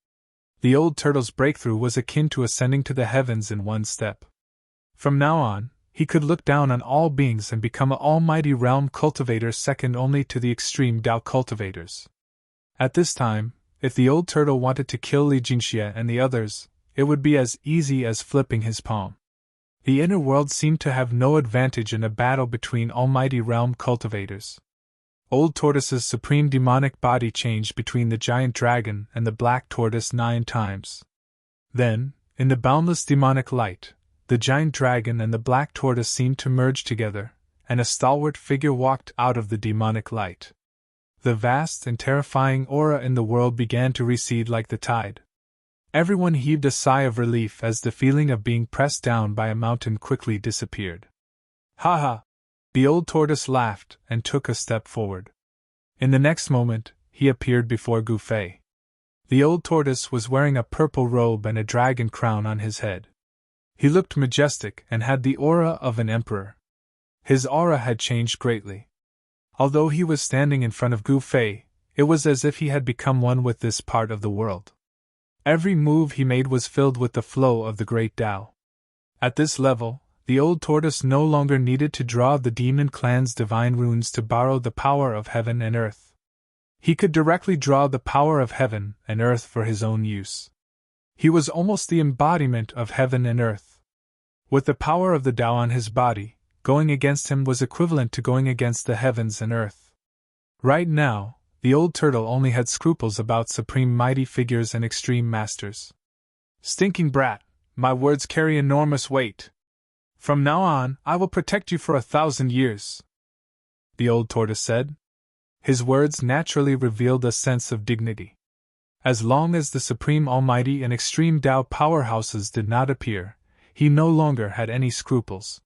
The old turtle's breakthrough was akin to ascending to the heavens in one step. From now on, he could look down on all beings and become an almighty realm cultivator second only to the extreme Dao cultivators. At this time, if the old turtle wanted to kill Li Jingxie and the others, it would be as easy as flipping his palm. The inner world seemed to have no advantage in a battle between almighty realm cultivators. Old Tortoise's supreme demonic body changed between the giant dragon and the black tortoise 9 times. Then, in the boundless demonic light, the giant dragon and the black tortoise seemed to merge together, and a stalwart figure walked out of the demonic light. The vast and terrifying aura in the world began to recede like the tide. Everyone heaved a sigh of relief as the feeling of being pressed down by a mountain quickly disappeared. Ha ha! The old tortoise laughed and took a step forward. In the next moment, he appeared before Gu Fei. The old tortoise was wearing a purple robe and a dragon crown on his head. He looked majestic and had the aura of an emperor. His aura had changed greatly. Although he was standing in front of Gu Fei, it was as if he had become one with this part of the world. Every move he made was filled with the flow of the great Tao. At this level, the old tortoise no longer needed to draw the demon clan's divine runes to borrow the power of heaven and earth. He could directly draw the power of heaven and earth for his own use. He was almost the embodiment of heaven and earth. With the power of the Tao on his body, going against him was equivalent to going against the heavens and earth. Right now, the old turtle only had scruples about supreme mighty figures and extreme masters. Stinking brat, my words carry enormous weight. From now on, I will protect you for 1,000 years, the old tortoise said. His words naturally revealed a sense of dignity. As long as the supreme almighty and extreme Tao powerhouses did not appear, he no longer had any scruples.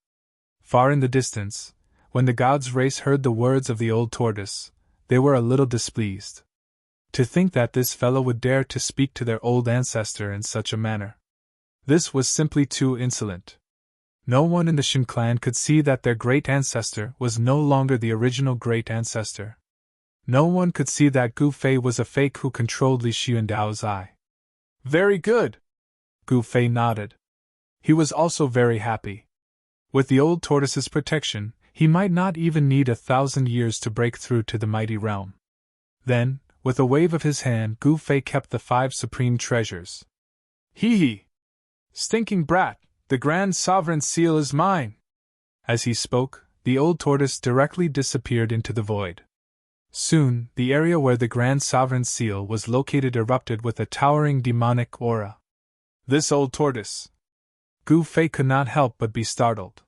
Far in the distance, when the gods' race heard the words of the old tortoise, they were a little displeased. To think that this fellow would dare to speak to their old ancestor in such a manner. This was simply too insolent. No one in the Shin clan could see that their great ancestor was no longer the original great ancestor. No one could see that Gu Fei was a fake who controlled Li Xuandao's eye. Very good! Gu Fei nodded. He was also very happy. With the old tortoise's protection, he might not even need 1,000 years to break through to the mighty realm. Then, with a wave of his hand, Gu Fei kept the 5 supreme treasures. Hee hee! Stinking brat, the grand sovereign seal is mine! As he spoke, the old tortoise directly disappeared into the void. Soon, the area where the grand sovereign seal was located erupted with a towering demonic aura. This old tortoise! Gu Fei could not help but be startled.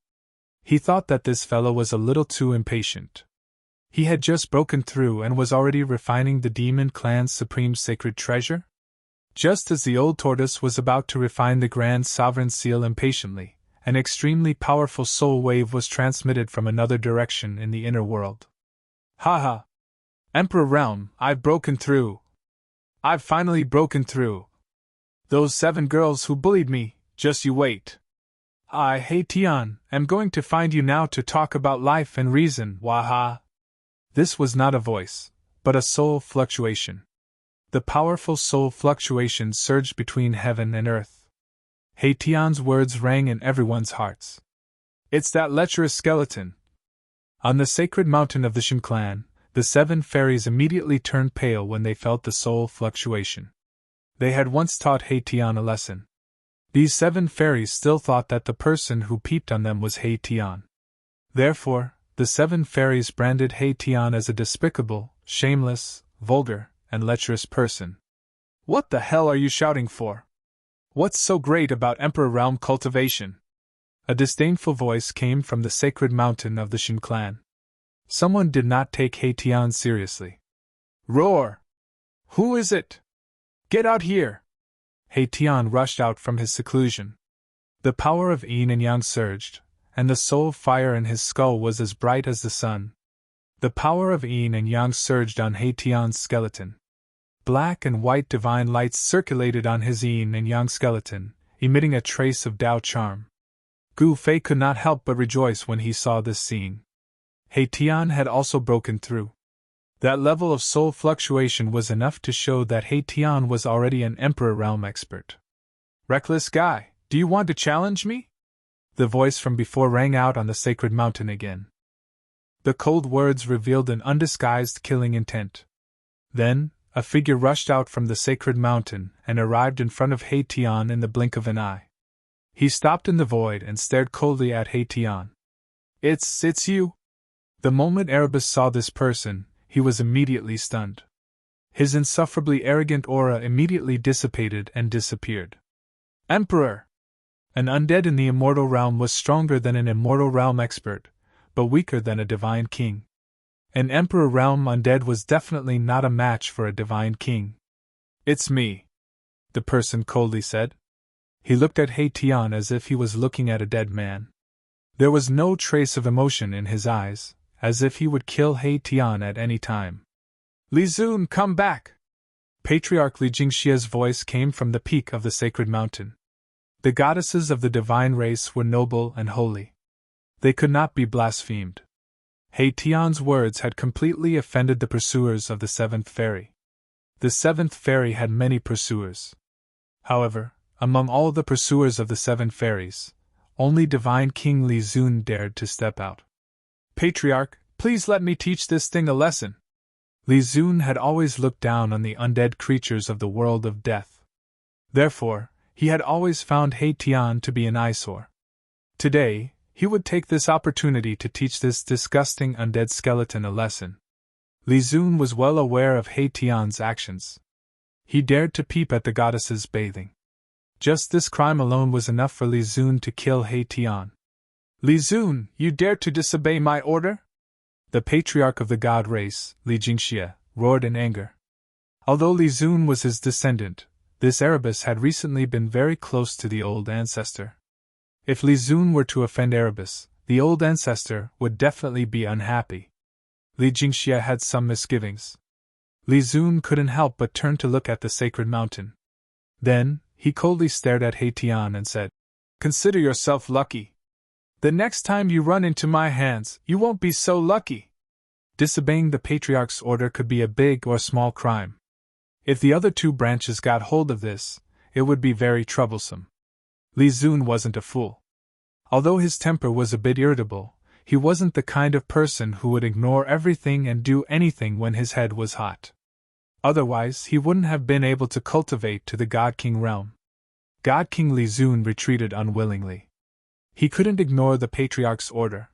He thought that this fellow was a little too impatient. He had just broken through and was already refining the demon clan's supreme sacred treasure? Just as the old tortoise was about to refine the grand sovereign seal impatiently, an extremely powerful soul wave was transmitted from another direction in the inner world. Ha ha! Emperor Realm, I've broken through! I've finally broken through! Those 7 girls who bullied me, just you wait! I, Hey Tian, am going to find you now to talk about life and reason, waha! This was not a voice, but a soul fluctuation. The powerful soul fluctuation surged between heaven and earth. Hey Tian's words rang in everyone's hearts. It's that lecherous skeleton! On the sacred mountain of the Shin clan, the 7 fairies immediately turned pale when they felt the soul fluctuation. They had once taught Hey Tian a lesson. These 7 fairies still thought that the person who peeped on them was Hey Tian. Therefore, the 7 fairies branded Hey Tian as a despicable, shameless, vulgar, and lecherous person. What the hell are you shouting for? What's so great about Emperor Realm cultivation? A disdainful voice came from the sacred mountain of the Shin clan. Someone did not take Haitian seriously. Roar! Who is it? Get out here! Haitian rushed out from his seclusion. The power of yin and yang surged, and the soul of fire in his skull was as bright as the sun. The power of yin and yang surged on Haitian's skeleton. Black and white divine lights circulated on his yin and yang skeleton, emitting a trace of Tao charm. Gu Fei could not help but rejoice when he saw this scene. Haitian had also broken through. That level of soul fluctuation was enough to show that Haitian was already an Emperor Realm expert. Reckless guy, do you want to challenge me? The voice from before rang out on the sacred mountain again. The cold words revealed an undisguised killing intent. Then, a figure rushed out from the sacred mountain and arrived in front of Haitian in the blink of an eye. He stopped in the void and stared coldly at Haitian. It's you. The moment Erebus saw this person, he was immediately stunned. His insufferably arrogant aura immediately dissipated and disappeared. Emperor! An undead in the immortal realm was stronger than an immortal realm expert, but weaker than a divine king. An Emperor realm undead was definitely not a match for a divine king. It's me, the person coldly said. He looked at Haitian as if he was looking at a dead man. There was no trace of emotion in his eyes, as if he would kill Haitian at any time. Li Zun, come back! Patriarch Li Jingxia's voice came from the peak of the sacred mountain. The goddesses of the divine race were noble and holy. They could not be blasphemed. Haitian's words had completely offended the pursuers of the seventh fairy. The seventh fairy had many pursuers. However, among all the pursuers of the seven fairies, only divine King Li Zun dared to step out. Patriarch, please let me teach this thing a lesson. Li Zun had always looked down on the undead creatures of the world of death. Therefore, he had always found Haitian to be an eyesore. Today, he would take this opportunity to teach this disgusting undead skeleton a lesson. Li Zun was well aware of Haitian's actions. He dared to peep at the goddesses bathing. Just this crime alone was enough for Li Zun to kill Haitian. Li Zun, you dare to disobey my order? The patriarch of the god race, Li Jingxia, roared in anger. Although Li Zun was his descendant, this Erebus had recently been very close to the old ancestor. If Li Zun were to offend Erebus, the old ancestor would definitely be unhappy. Li Jingxia had some misgivings. Li Zun couldn't help but turn to look at the sacred mountain. Then, he coldly stared at Haitian and said, "Consider yourself lucky. The next time you run into my hands, you won't be so lucky." Disobeying the patriarch's order could be a big or small crime. If the other two branches got hold of this, it would be very troublesome. Li Zun wasn't a fool. Although his temper was a bit irritable, he wasn't the kind of person who would ignore everything and do anything when his head was hot. Otherwise, he wouldn't have been able to cultivate to the God King realm. God King Li Zun retreated unwillingly. He couldn't ignore the patriarch's order.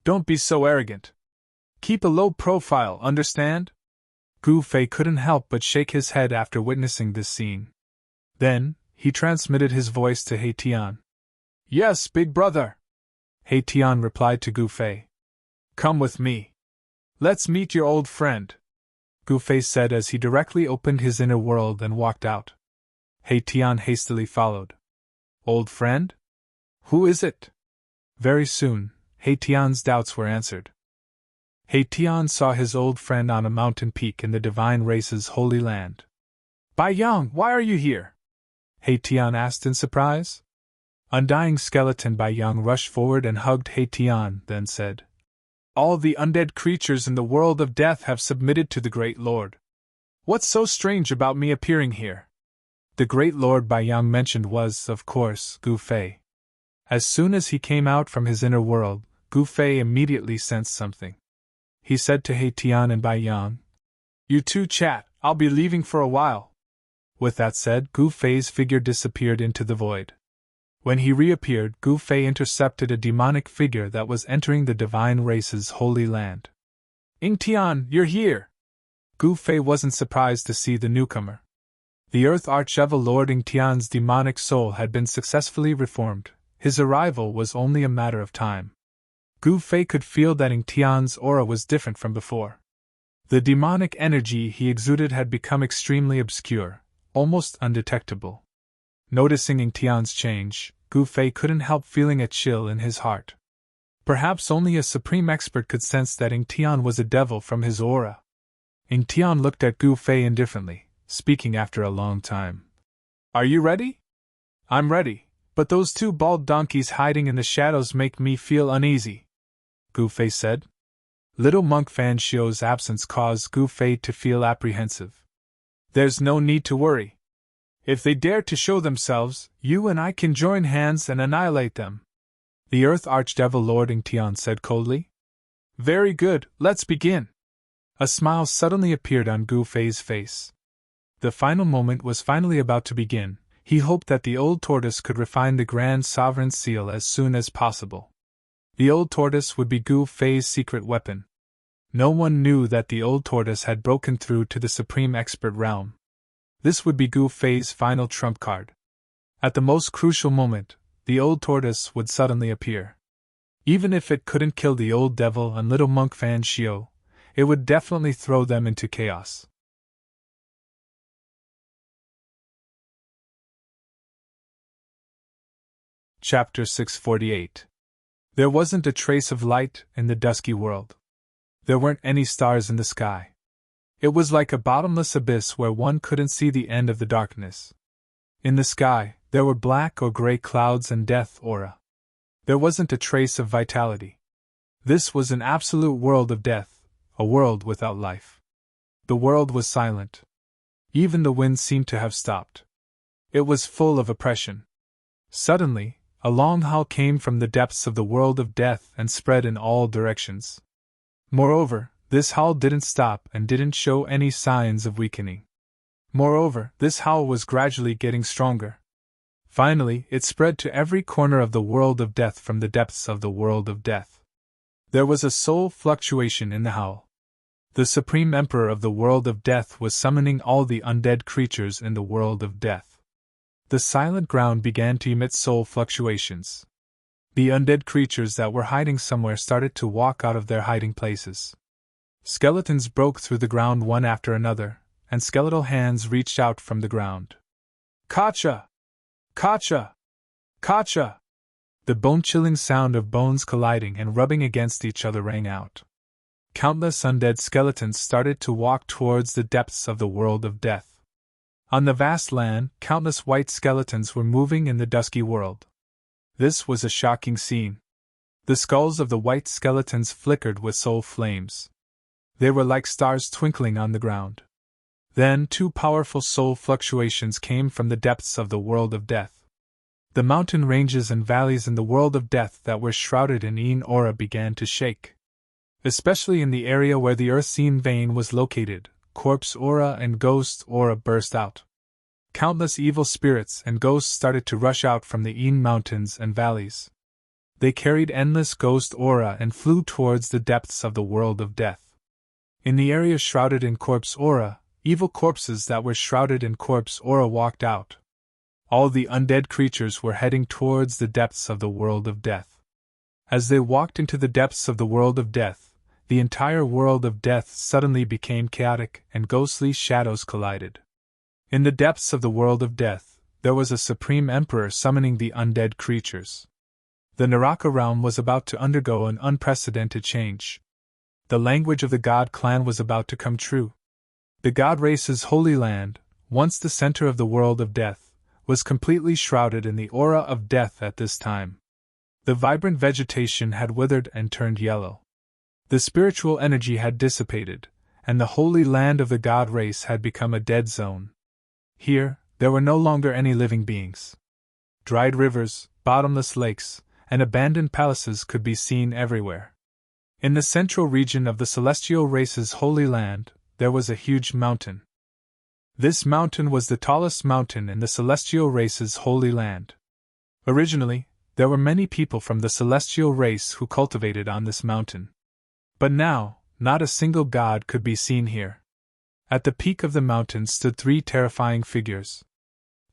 Don't be so arrogant. Keep a low profile, understand? Gu Fei couldn't help but shake his head after witnessing this scene. Then, he transmitted his voice to Haitian. Yes, big brother. Haitian replied to Gu Fei. Come with me. Let's meet your old friend, Gu Fei said as he directly opened his inner world and walked out. Haitian hastily followed. Old friend? Who is it? Very soon, Haitian's doubts were answered. Haitian saw his old friend on a mountain peak in the divine race's holy land. Bai Yang, why are you here? Haitian asked in surprise. Undying skeleton Bai Yang rushed forward and hugged Haitian, then said, All the undead creatures in the world of death have submitted to the Great Lord. What's so strange about me appearing here? The Great Lord Bai Yang mentioned was, of course, Gu Fei. As soon as he came out from his inner world, Gu Fei immediately sensed something. He said to Haitian and Bai Yang, You two chat, I'll be leaving for a while. With that said, Gu Fei's figure disappeared into the void. When he reappeared, Gu Fei intercepted a demonic figure that was entering the divine race's holy land. Yingtian, you're here! Gu Fei wasn't surprised to see the newcomer. The Earth Archevil Lord Ing Tian's demonic soul had been successfully reformed. His arrival was only a matter of time. Gu Fei could feel that Ing Tian's aura was different from before. The demonic energy he exuded had become extremely obscure, almost undetectable. Noticing Ing Tian's change, Gu Fei couldn't help feeling a chill in his heart. Perhaps only a supreme expert could sense that Ing Tian was a devil from his aura. Ing Tian looked at Gu Fei indifferently, speaking after a long time. "Are you ready?" "I'm ready, but those two bald donkeys hiding in the shadows make me feel uneasy," Gu Fei said. Little monk Fan Xiu's absence caused Gu Fei to feel apprehensive. "There's no need to worry. If they dare to show themselves, you and I can join hands and annihilate them," the Earth Archdevil Lord Ing Tian said coldly. "Very good, let's begin." A smile suddenly appeared on Gu Fei's face. The final moment was finally about to begin. He hoped that the old tortoise could refine the Grand Sovereign's seal as soon as possible. The old tortoise would be Gu Fei's secret weapon. No one knew that the old tortoise had broken through to the supreme expert realm. This would be Gu Fei's final trump card. At the most crucial moment, the old tortoise would suddenly appear. Even if it couldn't kill the old devil and little monk Fan Xiu, it would definitely throw them into chaos. Chapter 648. There wasn't a trace of light in the dusky world. There weren't any stars in the sky. It was like a bottomless abyss where one couldn't see the end of the darkness. In the sky, there were black or gray clouds and death aura. There wasn't a trace of vitality. This was an absolute world of death. A world without life. The world was silent. Even the wind seemed to have stopped. It was full of oppression. Suddenly, a long howl came from the depths of the world of death and spread in all directions. Moreover, this howl didn't stop and didn't show any signs of weakening. Moreover, this howl was gradually getting stronger. Finally, it spread to every corner of the world of death from the depths of the world of death. There was a soul fluctuation in the howl. The Supreme Emperor of the world of death was summoning all the undead creatures in the world of death. The silent ground began to emit soul fluctuations. The undead creatures that were hiding somewhere started to walk out of their hiding places. Skeletons broke through the ground one after another, and skeletal hands reached out from the ground. "Kacha! Kacha! Kacha!" The bone-chilling sound of bones colliding and rubbing against each other rang out. Countless undead skeletons started to walk towards the depths of the world of death. On the vast land, countless white skeletons were moving in the dusky world. This was a shocking scene. The skulls of the white skeletons flickered with soul flames. They were like stars twinkling on the ground. Then two powerful soul fluctuations came from the depths of the world of death. The mountain ranges and valleys in the world of death that were shrouded in Yin aura began to shake. Especially in the area where the Earth-Scene vein was located, corpse aura and ghost aura burst out. Countless evil spirits and ghosts started to rush out from the Yin mountains and valleys. They carried endless ghost aura and flew towards the depths of the world of death. In the area shrouded in corpse aura, evil corpses that were shrouded in corpse aura walked out. All the undead creatures were heading towards the depths of the world of death. As they walked into the depths of the world of death, the entire world of death suddenly became chaotic and ghostly shadows collided. In the depths of the world of death, there was a supreme emperor summoning the undead creatures. The Naraka realm was about to undergo an unprecedented change. The language of the god clan was about to come true. The god race's holy land, once the center of the world of death, was completely shrouded in the aura of death at this time. The vibrant vegetation had withered and turned yellow. The spiritual energy had dissipated, and the holy land of the god race had become a dead zone. Here, there were no longer any living beings. Dried rivers, bottomless lakes, and abandoned palaces could be seen everywhere. In the central region of the celestial race's holy land, there was a huge mountain. This mountain was the tallest mountain in the celestial race's holy land. Originally, there were many people from the celestial race who cultivated on this mountain. But now, not a single god could be seen here. At the peak of the mountain stood 3 terrifying figures.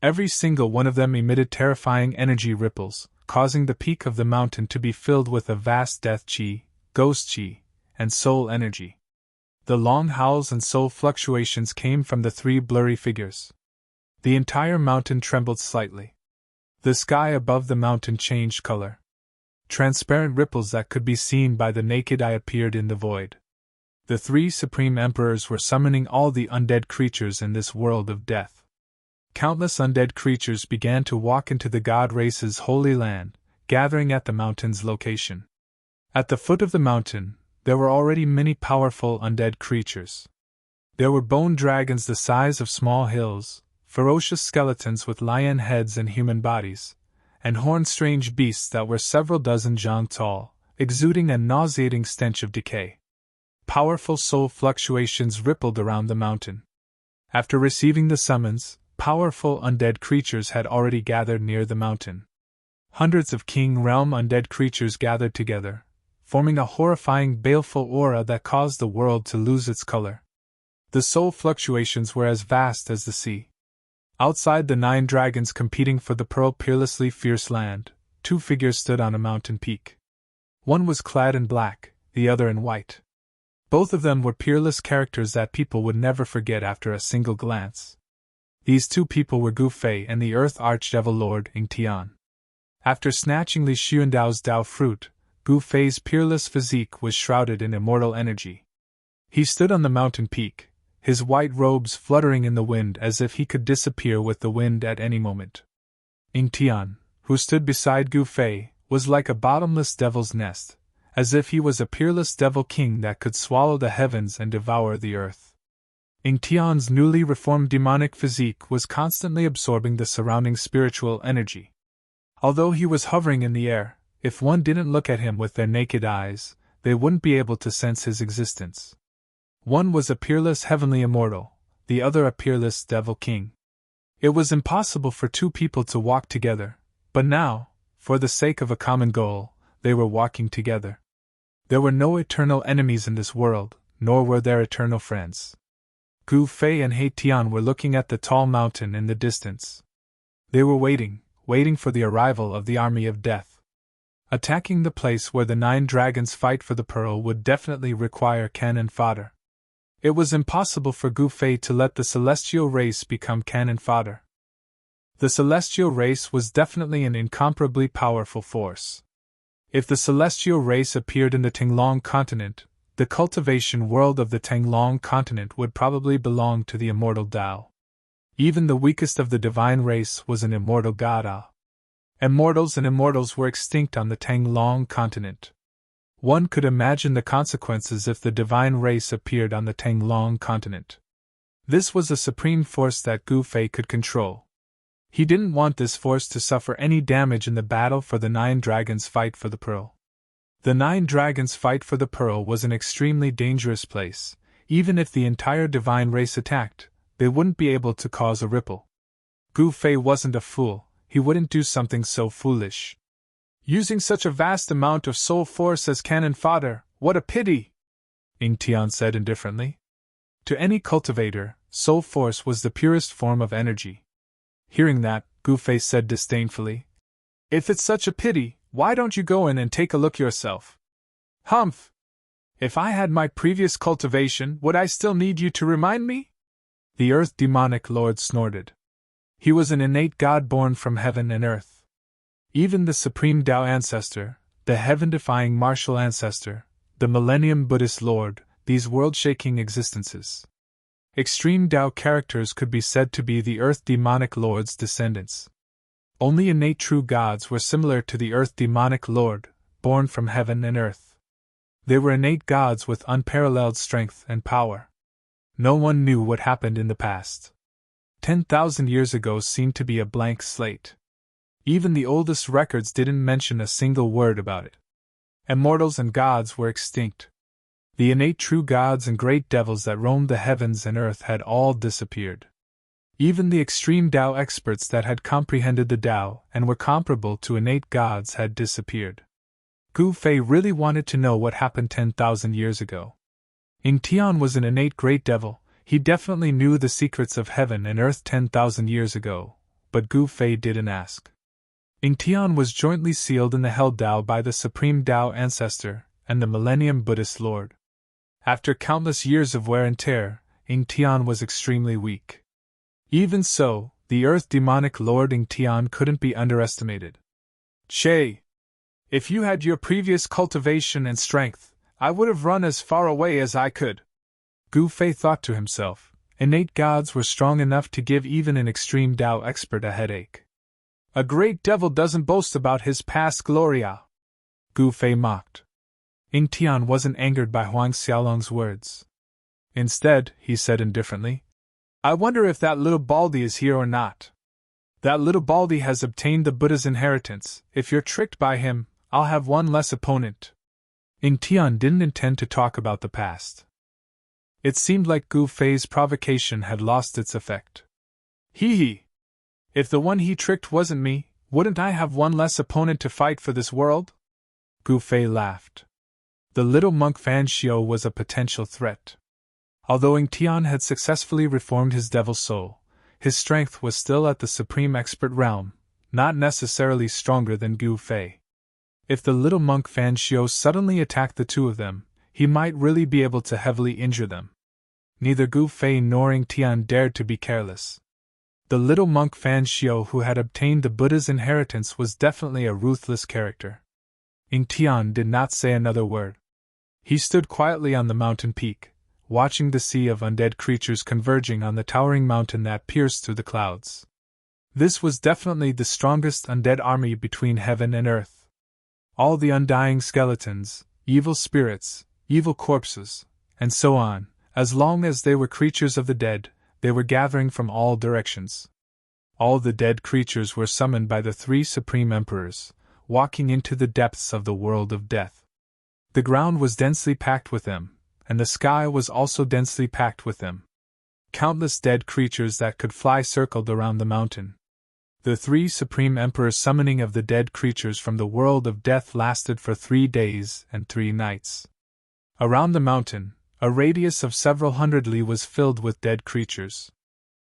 Every single one of them emitted terrifying energy ripples, causing the peak of the mountain to be filled with a vast death chi, ghost chi, and soul energy. The long howls and soul fluctuations came from the 3 blurry figures. The entire mountain trembled slightly. The sky above the mountain changed color. Transparent ripples that could be seen by the naked eye appeared in the void. The 3 supreme emperors were summoning all the undead creatures in this world of death. Countless undead creatures began to walk into the god race's holy land, gathering at the mountain's location. At the foot of the mountain, there were already many powerful undead creatures. There were bone dragons the size of small hills, ferocious skeletons with lion heads and human bodies, and horned strange beasts that were several dozen jang tall, exuding a nauseating stench of decay. Powerful soul fluctuations rippled around the mountain. After receiving the summons, powerful undead creatures had already gathered near the mountain. Hundreds of King Realm undead creatures gathered together, forming a horrifying baleful aura that caused the world to lose its color. The soul fluctuations were as vast as the sea. Outside the 9 dragons competing for the pearl peerlessly fierce land, 2 figures stood on a mountain peak. One was clad in black, the other in white. Both of them were peerless characters that people would never forget after a single glance. These 2 people were Gu Fei and the Earth Archdevil Lord Ing Tian. After snatching Li Xuandao's Dao fruit, Gu Fei's peerless physique was shrouded in immortal energy. He stood on the mountain peak, his white robes fluttering in the wind as if he could disappear with the wind at any moment. Ing Tian, who stood beside Gu Fei, was like a bottomless devil's nest, as if he was a peerless devil king that could swallow the heavens and devour the earth. Ing Tian's newly reformed demonic physique was constantly absorbing the surrounding spiritual energy. Although he was hovering in the air, if one didn't look at him with their naked eyes, they wouldn't be able to sense his existence. One was a peerless heavenly immortal, the other a peerless devil king. It was impossible for 2 people to walk together, but now, for the sake of a common goal, they were walking together. There were no eternal enemies in this world, nor were there eternal friends. Gu Fei and He Tian were looking at the tall mountain in the distance. They were waiting for the arrival of the army of death. Attacking the place where the 9 dragons fight for the pearl would definitely require cannon fodder. It was impossible for Gu Fei to let the celestial race become cannon fodder. The celestial race was definitely an incomparably powerful force. If the celestial race appeared in the Tinglong continent, the cultivation world of the Tinglong continent would probably belong to the immortal Tao. Even the weakest of the divine race was an immortal god. Immortals and immortals were extinct on the Tinglong continent. One could imagine the consequences if the divine race appeared on the Tinglong continent. This was a supreme force that Gu Fei could control. He didn't want this force to suffer any damage in the battle for the 9 dragons' fight for the pearl. The 9 dragons' fight for the pearl was an extremely dangerous place. Even if the entire divine race attacked, they wouldn't be able to cause a ripple. Gu Fei wasn't a fool, he wouldn't do something so foolish. Using such a vast amount of soul force as cannon fodder, what a pity! Ing Tian said indifferently. To any cultivator, soul force was the purest form of energy. Hearing that, Gu Fei said disdainfully, "If it's such a pity, why don't you go in and take a look yourself?" "Humph! If I had my previous cultivation, would I still need you to remind me?" The Earth Demonic Lord snorted. He was an innate god born from heaven and earth. Even the Supreme Tao Ancestor, the heaven-defying martial ancestor, the Millennium Buddhist Lord, these world-shaking existences. Extreme Tao characters could be said to be the Earth Demonic Lord's descendants. Only innate true gods were similar to the Earth Demonic Lord, born from heaven and earth. They were innate gods with unparalleled strength and power. No one knew what happened in the past. 10,000 years ago seemed to be a blank slate. Even the oldest records didn't mention a single word about it. Immortals and gods were extinct. The innate true gods and great devils that roamed the heavens and earth had all disappeared. Even the extreme Tao experts that had comprehended the Tao and were comparable to innate gods had disappeared. Gu Fei really wanted to know what happened 10,000 years ago. Ing Tian was an innate great devil, He definitely knew the secrets of heaven and earth 10,000 years ago, but Gu Fei didn't ask. Ying Tian was jointly sealed in the Hell Tao by the Supreme Tao Ancestor and the Millennium Buddhist Lord. After countless years of wear and tear, Ying Tian was extremely weak. Even so, the Earth Demonic Lord Ying Tian couldn't be underestimated. Che! If you had your previous cultivation and strength, I would have run as far away as I could. Gu Fei thought to himself, innate gods were strong enough to give even an extreme Tao expert a headache. A great devil doesn't boast about his past gloria. Gu Fei mocked. Ying Tian wasn't angered by Huang Xiaolong's words. Instead, he said indifferently, I wonder if that little baldy is here or not. That little baldy has obtained the Buddha's inheritance. If you're tricked by him, I'll have one less opponent. Ying Tian didn't intend to talk about the past. It seemed like Gu Fei's provocation had lost its effect. Hee. If the one he tricked wasn't me, wouldn't I have one less opponent to fight for this world? Gu Fei laughed. The little monk Fan Xiao was a potential threat. Although Ying Tian had successfully reformed his devil soul, his strength was still at the supreme expert realm, not necessarily stronger than Gu Fei. If the little monk Fan Xiao suddenly attacked the two of them, he might really be able to heavily injure them. Neither Gu Fei nor Ying Tian dared to be careless. The little monk Fan Xiao who had obtained the Buddha's inheritance was definitely a ruthless character. Ying Tian did not say another word. He stood quietly on the mountain peak, watching the sea of undead creatures converging on the towering mountain that pierced through the clouds. This was definitely the strongest undead army between heaven and earth. All the undying skeletons, evil spirits, evil corpses, and so on, as long as they were creatures of the dead, they were gathering from all directions. All the dead creatures were summoned by the three supreme emperors, walking into the depths of the world of death. The ground was densely packed with them, and the sky was also densely packed with them. Countless dead creatures that could fly circled around the mountain. The three supreme emperors' summoning of the dead creatures from the world of death lasted for 3 days and 3 nights. Around the mountain, a radius of several hundred li was filled with dead creatures.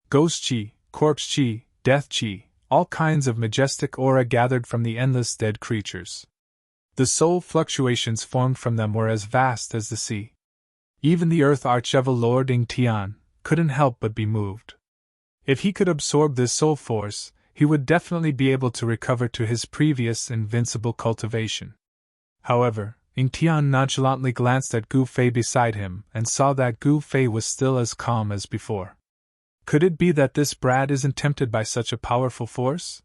Ghost chi, corpse chi, death chi, all kinds of majestic aura gathered from the endless dead creatures. The soul fluctuations formed from them were as vast as the sea. Even the Earth Archevil Lord Ying Tian couldn't help but be moved. If he could absorb this soul force, he would definitely be able to recover to his previous invincible cultivation. However, Ying Tian nonchalantly glanced at Gu Fei beside him and saw that Gu Fei was still as calm as before. Could it be that this brat isn't tempted by such a powerful force?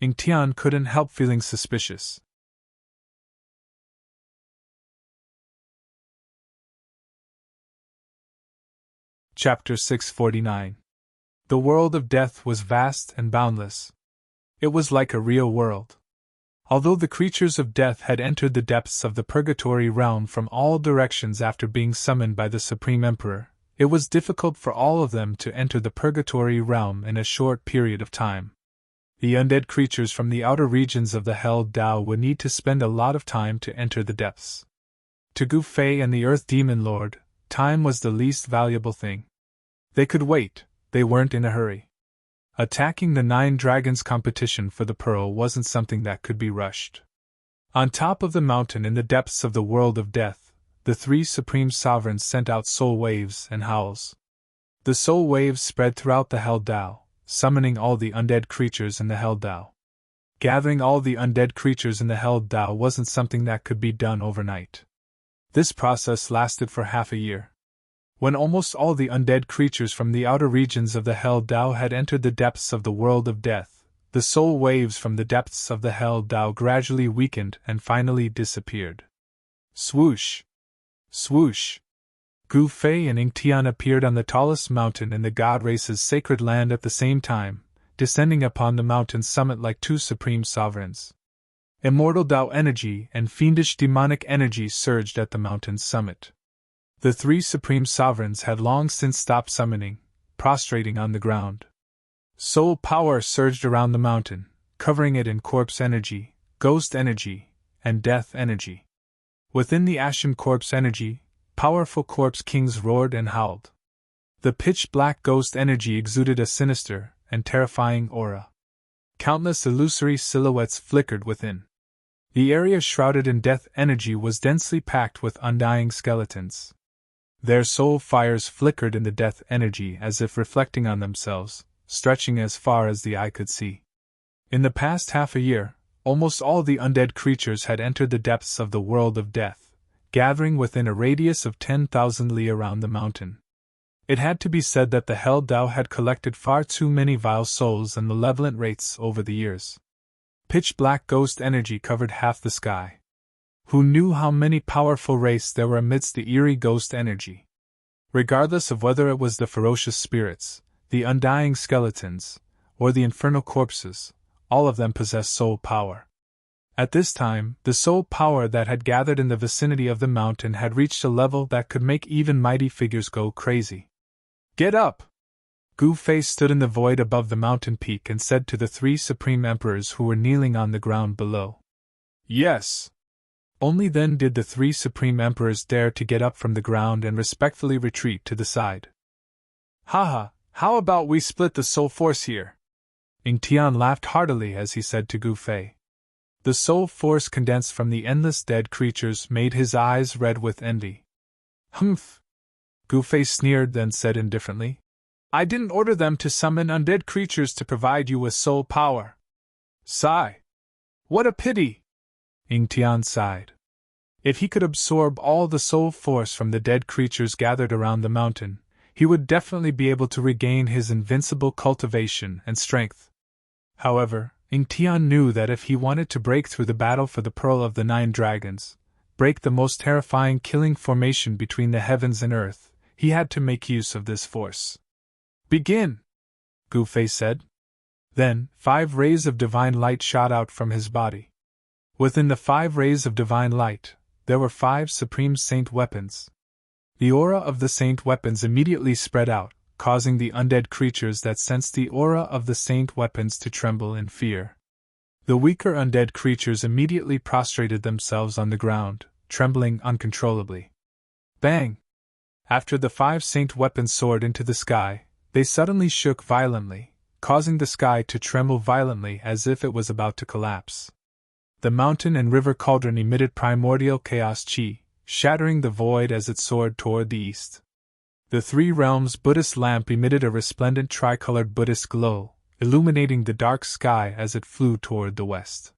Ying Tian couldn't help feeling suspicious. Chapter 649. The world of death was vast and boundless. It was like a real world. Although the creatures of death had entered the depths of the purgatory realm from all directions after being summoned by the Supreme Emperor, it was difficult for all of them to enter the purgatory realm in a short period of time. The undead creatures from the outer regions of the Hell Tao would need to spend a lot of time to enter the depths. To Gu Fei and the Earth Demon Lord, time was the least valuable thing. They could wait, they weren't in a hurry. Attacking the 9 dragons competition for the pearl wasn't something that could be rushed. On top of the mountain in the depths of the world of death, the 3 supreme sovereigns sent out soul waves and howls. The soul waves spread throughout the Hell Tao, summoning all the undead creatures in the Hell Tao. Gathering all the undead creatures in the Hell Tao wasn't something that could be done overnight. This process lasted for half a year. When almost all the undead creatures from the outer regions of the Hell Tao had entered the depths of the world of death, the soul waves from the depths of the Hell Tao gradually weakened and finally disappeared. Swoosh! Swoosh! Gu Fei and Ying Tian appeared on the tallest mountain in the God Race's sacred land at the same time, descending upon the mountain's summit like 2 supreme sovereigns. Immortal Tao energy and fiendish demonic energy surged at the mountain's summit. The 3 supreme sovereigns had long since stopped summoning, prostrating on the ground. Soul power surged around the mountain, covering it in corpse energy, ghost energy, and death energy. Within the ashen corpse energy, powerful corpse kings roared and howled. The pitch-black ghost energy exuded a sinister and terrifying aura. Countless illusory silhouettes flickered within. The area shrouded in death energy was densely packed with undying skeletons. Their soul fires flickered in the death energy as if reflecting on themselves, stretching as far as the eye could see. In the past half a year, almost all the undead creatures had entered the depths of the world of death, gathering within a radius of 10,000 li around the mountain. It had to be said that the Hell Dao had collected far too many vile souls and malevolent wraiths over the years. Pitch-black ghost energy covered half the sky. Who knew how many powerful wraiths there were amidst the eerie ghost energy? Regardless of whether it was the ferocious spirits, the undying skeletons, or the infernal corpses, all of them possessed soul power. At this time, the soul power that had gathered in the vicinity of the mountain had reached a level that could make even mighty figures go crazy. "Get up!" Gu Fei stood in the void above the mountain peak and said to the 3 Supreme Emperors who were kneeling on the ground below. "Yes." Only then did the 3 Supreme Emperors dare to get up from the ground and respectfully retreat to the side. "Haha, how about we split the soul force here?" Ying Tian laughed heartily as he said to Gu Fei. The soul force condensed from the endless dead creatures made his eyes red with envy. "Humph!" Gu Fei sneered, then said indifferently, "I didn't order them to summon undead creatures to provide you with soul power." "Sigh! What a pity!" Ying Tian sighed. If he could absorb all the soul force from the dead creatures gathered around the mountain, he would definitely be able to regain his invincible cultivation and strength. However, Ying Tian knew that if he wanted to break through the battle for the Pearl of the 9 Dragons, break the most terrifying killing formation between the heavens and earth, he had to make use of this force. "Begin!" Gu Fei said. Then, 5 rays of divine light shot out from his body. Within the 5 rays of divine light, there were 5 supreme saint weapons. The aura of the saint weapons immediately spread out, causing the undead creatures that sensed the aura of the saint weapons to tremble in fear. The weaker undead creatures immediately prostrated themselves on the ground, trembling uncontrollably. Bang! After the 5 saint weapons soared into the sky, they suddenly shook violently, causing the sky to tremble violently as if it was about to collapse. The mountain and river cauldron emitted primordial chaos chi, shattering the void as it soared toward the east. The 3 realms Buddhist lamp emitted a resplendent tricolored Buddhist glow, illuminating the dark sky as it flew toward the west.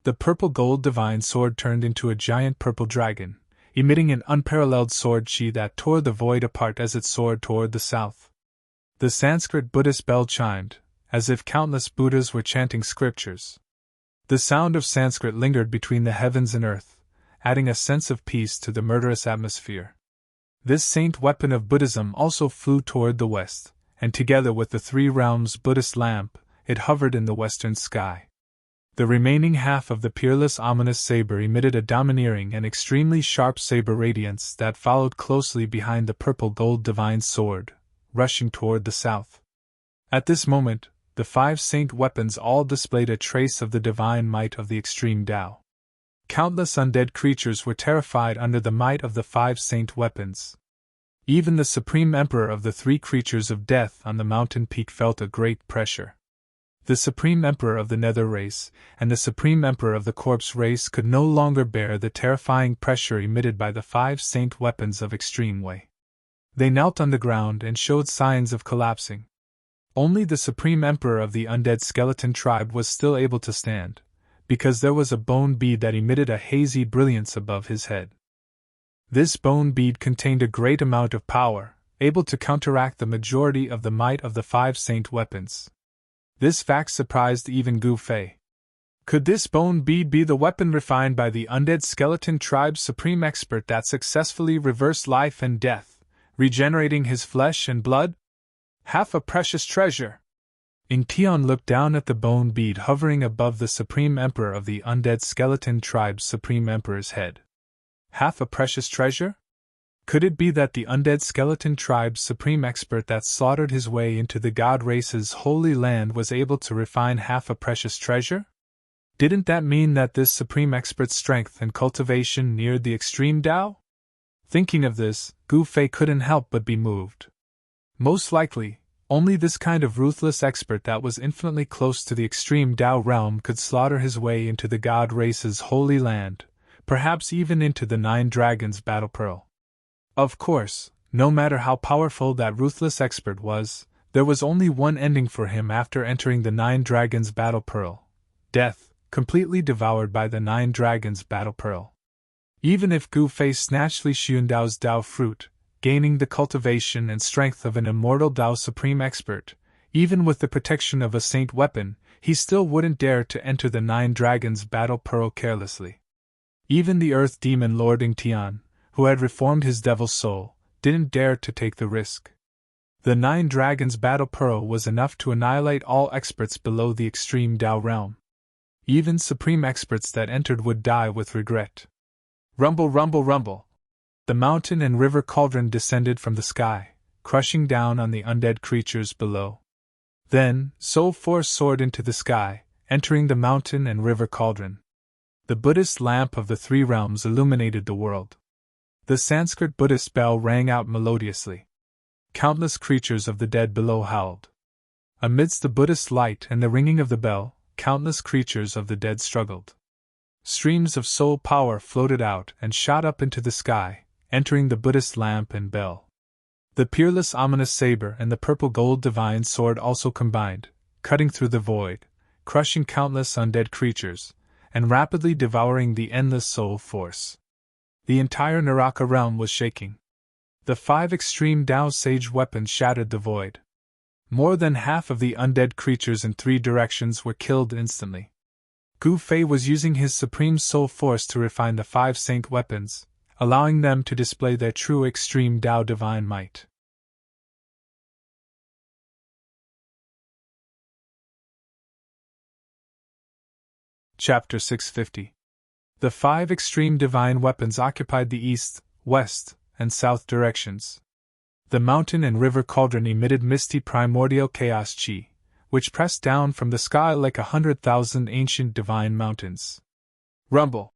The purple gold divine sword turned into a giant purple dragon, emitting an unparalleled sword chi that tore the void apart as it soared toward the south. The Sanskrit Buddhist bell chimed, as if countless Buddhas were chanting scriptures. The sound of Sanskrit lingered between the heavens and earth, adding a sense of peace to the murderous atmosphere. This saint weapon of Buddhism also flew toward the west, and together with the 3 realms Buddhist lamp, it hovered in the western sky. The remaining half of the peerless ominous saber emitted a domineering and extremely sharp saber radiance that followed closely behind the purple gold divine sword, rushing toward the south. At this moment, the 5 saint weapons all displayed a trace of the divine might of the extreme Tao. Countless undead creatures were terrified under the might of the 5 saint weapons. Even the Supreme Emperor of the 3 creatures of death on the mountain peak felt a great pressure. The Supreme Emperor of the Nether race and the Supreme Emperor of the Corpse race could no longer bear the terrifying pressure emitted by the 5 saint weapons of extreme Wei. They knelt on the ground and showed signs of collapsing. Only the Supreme Emperor of the undead skeleton tribe was still able to stand, because there was a bone bead that emitted a hazy brilliance above his head. This bone bead contained a great amount of power, able to counteract the majority of the might of the 5 saint weapons. This fact surprised even Gu Fei. Could this bone bead be the weapon refined by the undead skeleton tribe's supreme expert that successfully reversed life and death, regenerating his flesh and blood? Half a precious treasure! Ying Tian looked down at the bone bead hovering above the Supreme Emperor of the undead skeleton tribe's Supreme Emperor's head. Half a precious treasure? Could it be that the undead skeleton tribe's supreme expert that slaughtered his way into the god race's holy land was able to refine half a precious treasure? Didn't that mean that this supreme expert's strength and cultivation neared the extreme Tao? Thinking of this, Gu Fei couldn't help but be moved. Most likely, only this kind of ruthless expert that was infinitely close to the extreme Tao realm could slaughter his way into the god race's holy land, perhaps even into the Nine Dragons' battle pearl. Of course, no matter how powerful that ruthless expert was, there was only one ending for him after entering the Nine Dragons' battle pearl: death, completely devoured by the Nine Dragons' battle pearl. Even if Gu Fei snatched Li Xiundao's Dao fruit, gaining the cultivation and strength of an immortal Dao Supreme expert, even with the protection of a saint weapon, he still wouldn't dare to enter the Nine Dragons' battle pearl carelessly. Even the Earth Demon Lord Ingtian, who had reformed his devil's soul, didn't dare to take the risk. The Nine Dragons' battle pearl was enough to annihilate all experts below the extreme Dao realm. Even supreme experts that entered would die with regret. Rumble, rumble, rumble! The mountain and river cauldron descended from the sky, crushing down on the undead creatures below. Then, soul force soared into the sky, entering the mountain and river cauldron. The Buddhist lamp of the three realms illuminated the world. The Sanskrit Buddhist bell rang out melodiously. Countless creatures of the dead below howled. Amidst the Buddhist light and the ringing of the bell, countless creatures of the dead struggled. Streams of soul power floated out and shot up into the sky, entering the Buddhist lamp and bell. The peerless ominous saber and the purple gold divine sword also combined, cutting through the void, crushing countless undead creatures, and rapidly devouring the endless soul force. The entire Naraka realm was shaking. The 5 extreme Dao Sage weapons shattered the void. More than half of the undead creatures in 3 directions were killed instantly. Gu Fei was using his supreme soul force to refine the 5 saint weapons, allowing them to display their true extreme Dao divine might. Chapter 650. The 5 extreme divine weapons occupied the east, west, and south directions. The mountain and river cauldron emitted misty primordial chaos chi, which pressed down from the sky like 100,000 ancient divine mountains. Rumble!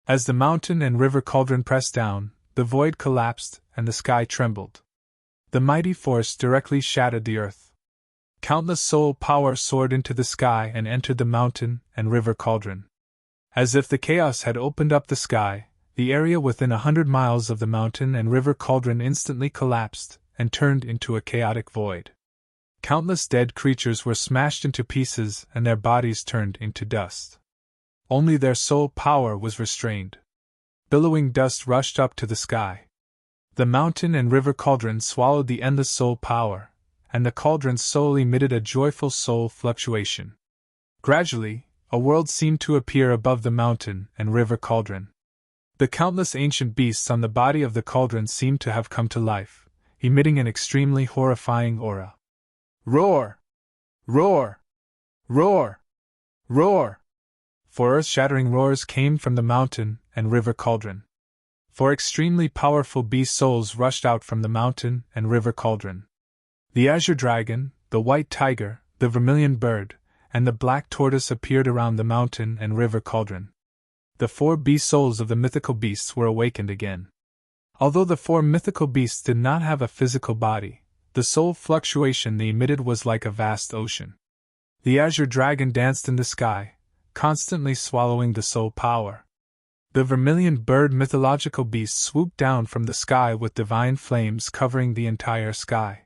As the mountain and river cauldron pressed down, the void collapsed and the sky trembled. The mighty force directly shattered the earth. Countless soul power soared into the sky and entered the mountain and river cauldron. As if the chaos had opened up the sky, the area within 100 miles of the mountain and river cauldron instantly collapsed and turned into a chaotic void. Countless dead creatures were smashed into pieces and their bodies turned into dust. Only their soul power was restrained. Billowing dust rushed up to the sky. The mountain and river cauldron swallowed the endless soul power, and the cauldron's soul emitted a joyful soul fluctuation. Gradually, a world seemed to appear above the mountain and river cauldron. The countless ancient beasts on the body of the cauldron seemed to have come to life, emitting an extremely horrifying aura. Roar! Roar! Roar! Roar! 4 earth-shattering roars came from the mountain and river cauldron. 4 extremely powerful beast souls rushed out from the mountain and river cauldron. The azure dragon, the white tiger, the vermilion bird, and the black tortoise appeared around the mountain and river cauldron. The 4 beast souls of the mythical beasts were awakened again. Although the 4 mythical beasts did not have a physical body, the soul fluctuation they emitted was like a vast ocean. The azure dragon danced in the sky, constantly swallowing the soul power. The vermilion bird mythological beast swooped down from the sky with divine flames covering the entire sky.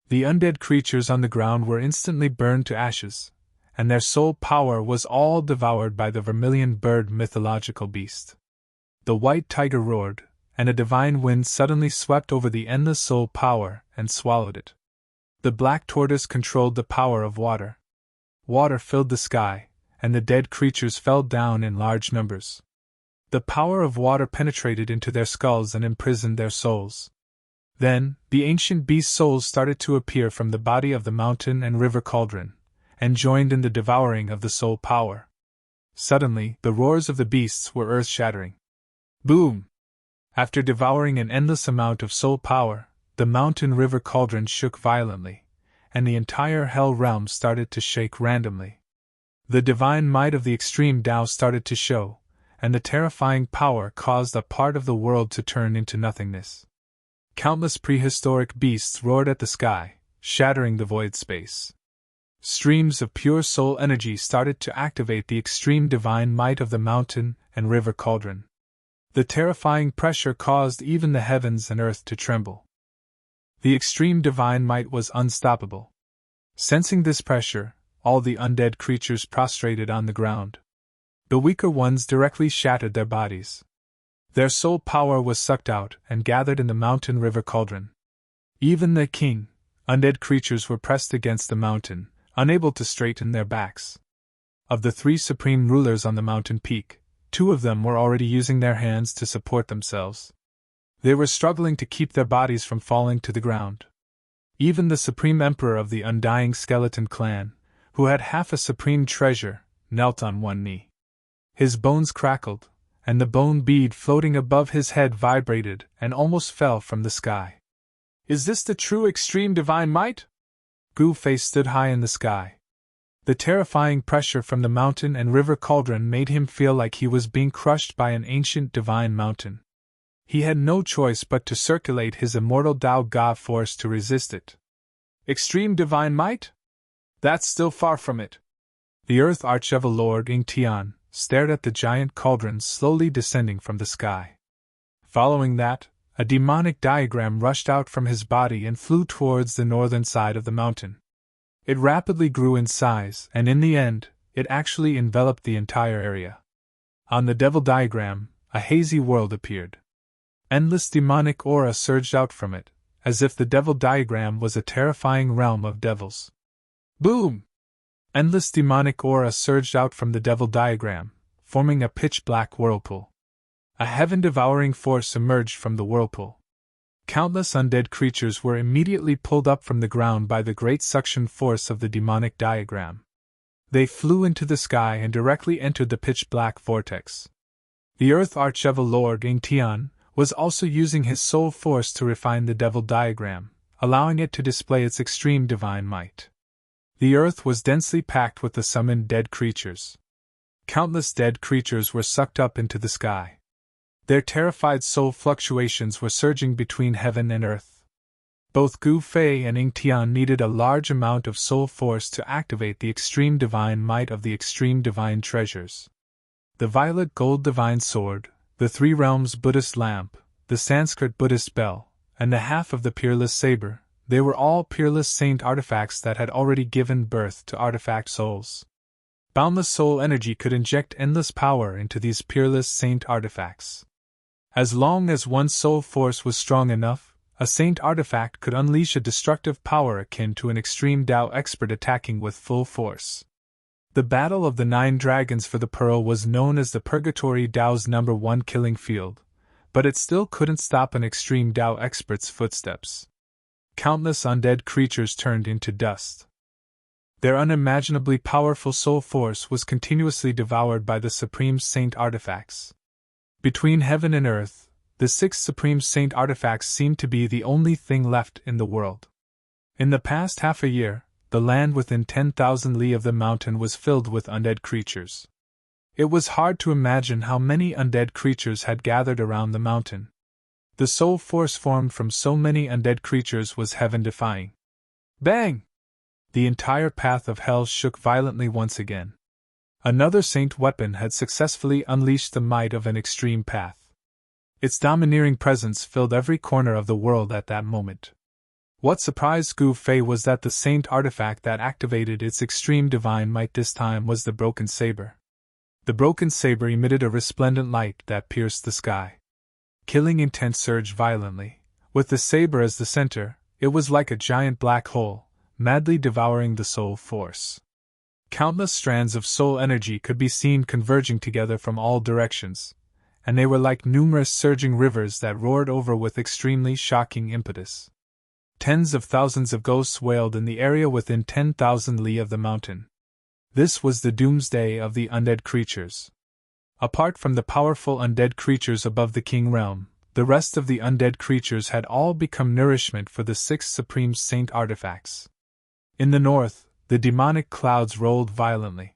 The undead creatures on the ground were instantly burned to ashes, and their soul power was all devoured by the vermilion bird mythological beast. The white tiger roared, and a divine wind suddenly swept over the endless soul power and swallowed it. The black tortoise controlled the power of water. Water filled the sky, and the dead creatures fell down in large numbers. The power of water penetrated into their skulls and imprisoned their souls. Then, the ancient beast souls started to appear from the body of the mountain and river cauldron, and joined in the devouring of the soul power. Suddenly, the roars of the beasts were earth-shattering. Boom! After devouring an endless amount of soul power, the mountain river cauldron shook violently, and the entire hell realm started to shake randomly. The divine might of the extreme Tao started to show, and the terrifying power caused a part of the world to turn into nothingness. Countless prehistoric beasts roared at the sky, shattering the void space. Streams of pure soul energy started to activate the extreme divine might of the mountain and river cauldron. The terrifying pressure caused even the heavens and earth to tremble. The extreme divine might was unstoppable. Sensing this pressure, all the undead creatures prostrated on the ground. The weaker ones directly shattered their bodies. Their soul power was sucked out and gathered in the mountain river cauldron. Even the king, undead creatures were pressed against the mountain, unable to straighten their backs. Of the 3 supreme rulers on the mountain peak, 2 of them were already using their hands to support themselves. They were struggling to keep their bodies from falling to the ground. Even the supreme emperor of the undying skeleton clan, who had half a supreme treasure, knelt on one knee. His bones crackled, and the bone bead floating above his head vibrated and almost fell from the sky. Is this the true extreme divine might? Gu Fei stood high in the sky. The terrifying pressure from the mountain and river cauldron made him feel like he was being crushed by an ancient divine mountain. He had no choice but to circulate his immortal Tao Ga force to resist it. Extreme divine might? That's still far from it. The Earth Archevil Lord Ing Tian stared at the giant cauldron slowly descending from the sky. Following that, a demonic diagram rushed out from his body and flew towards the northern side of the mountain. It rapidly grew in size, and in the end, it actually enveloped the entire area. On the devil diagram, a hazy world appeared. Endless demonic aura surged out from it, as if the devil diagram was a terrifying realm of devils. Boom! Endless demonic aura surged out from the devil diagram, forming a pitch-black whirlpool. A heaven-devouring force emerged from the whirlpool. Countless undead creatures were immediately pulled up from the ground by the great suction force of the demonic diagram. They flew into the sky and directly entered the pitch-black vortex. The Earth Archevil Lord Ing Tian was also using his soul force to refine the devil diagram, allowing it to display its extreme divine might. The earth was densely packed with the summoned dead creatures. Countless dead creatures were sucked up into the sky. Their terrified soul fluctuations were surging between heaven and earth. Both Gu Fei and Ing Tian needed a large amount of soul force to activate the extreme divine might of the extreme divine treasures. The violet gold divine sword, the 3 realms Buddhist lamp, the Sanskrit Buddhist bell, and the half of the peerless saber, they were all peerless saint artifacts that had already given birth to artifact souls. Boundless soul energy could inject endless power into these peerless saint artifacts. As long as one's soul force was strong enough, a saint artifact could unleash a destructive power akin to an extreme Tao expert attacking with full force. The Battle of the 9 Dragons for the Pearl was known as the Purgatory Tao's #1 killing field, but it still couldn't stop an extreme Tao expert's footsteps. Countless undead creatures turned into dust. Their unimaginably powerful soul force was continuously devoured by the Supreme Saint artifacts. Between heaven and earth, the 6 Supreme Saint artifacts seemed to be the only thing left in the world. In the past half a year, the land within 10,000 li of the mountain was filled with undead creatures. It was hard to imagine how many undead creatures had gathered around the mountain. The soul force formed from so many undead creatures was heaven-defying. Bang! The entire path of hell shook violently once again. Another saint weapon had successfully unleashed the might of an extreme path. Its domineering presence filled every corner of the world at that moment. What surprised Gu Fei was that the saint artifact that activated its extreme divine might this time was the broken saber. The broken saber emitted a resplendent light that pierced the sky. Killing intent surged violently. With the saber as the center, it was like a giant black hole, madly devouring the soul force. Countless strands of soul energy could be seen converging together from all directions, and they were like numerous surging rivers that roared over with extremely shocking impetus. Tens of thousands of ghosts wailed in the area within 10,000 li of the mountain. This was the doomsday of the undead creatures. Apart from the powerful undead creatures above the king realm, the rest of the undead creatures had all become nourishment for the 6 Supreme Saint artifacts. In the north, the demonic clouds rolled violently.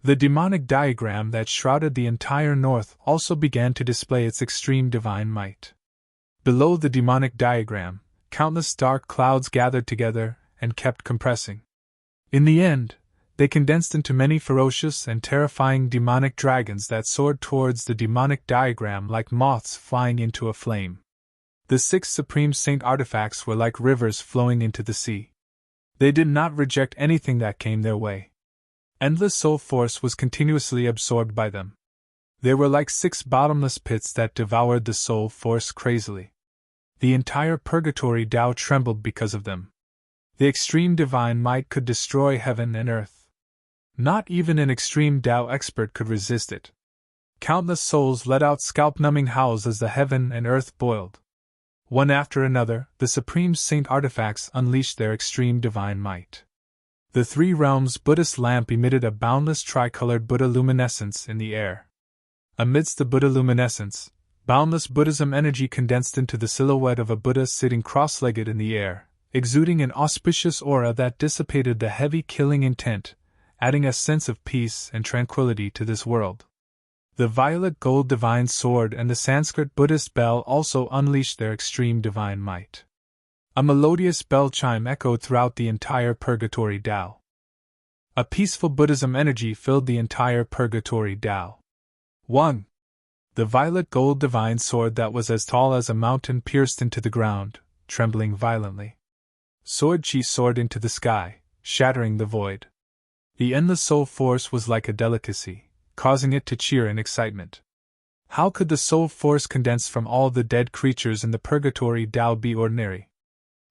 The demonic diagram that shrouded the entire north also began to display its extreme divine might. Below the demonic diagram, countless dark clouds gathered together and kept compressing. In the end, they condensed into many ferocious and terrifying demonic dragons that soared towards the demonic diagram like moths flying into a flame. The 6 supreme saint artifacts were like rivers flowing into the sea. They did not reject anything that came their way. Endless soul force was continuously absorbed by them. They were like 6 bottomless pits that devoured the soul force crazily. The entire purgatory Tao trembled because of them. The extreme divine might could destroy heaven and earth. Not even an extreme Tao expert could resist it. Countless souls let out scalp-numbing howls as the heaven and earth boiled. One after another, the supreme saint artifacts unleashed their extreme divine might. The 3 realms Buddhist lamp emitted a boundless tricolored Buddha luminescence in the air. Amidst the Buddha luminescence, boundless Buddhism energy condensed into the silhouette of a Buddha sitting cross-legged in the air, exuding an auspicious aura that dissipated the heavy killing intent, adding a sense of peace and tranquility to this world. The violet gold divine sword and the Sanskrit Buddhist bell also unleashed their extreme divine might. A melodious bell chime echoed throughout the entire Purgatory Tao. A peaceful Buddhism energy filled the entire Purgatory Tao. 1. The violet gold divine sword that was as tall as a mountain pierced into the ground, trembling violently. Sword chi soared into the sky, shattering the void. The endless soul force was like a delicacy, causing it to cheer in excitement. How could the soul force condensed from all the dead creatures in the Purgatory Tao be ordinary?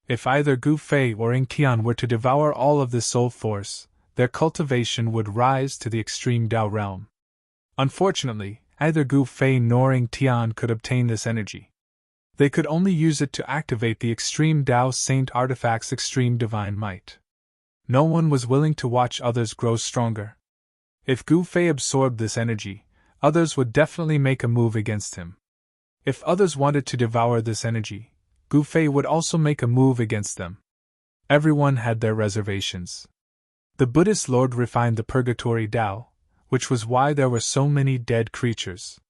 If either Gu Fei or Ing Tian were to devour all of this soul force, their cultivation would rise to the extreme Tao realm. Unfortunately, neither Gu Fei nor Ing Tian could obtain this energy. They could only use it to activate the extreme Tao Saint Artifact's extreme divine might. No one was willing to watch others grow stronger. If Gu Fei absorbed this energy, others would definitely make a move against him. If others wanted to devour this energy, Gu Fei would also make a move against them. Everyone had their reservations. The Buddhist Lord refined the Purgatory Tao, which was why there were so many dead creatures.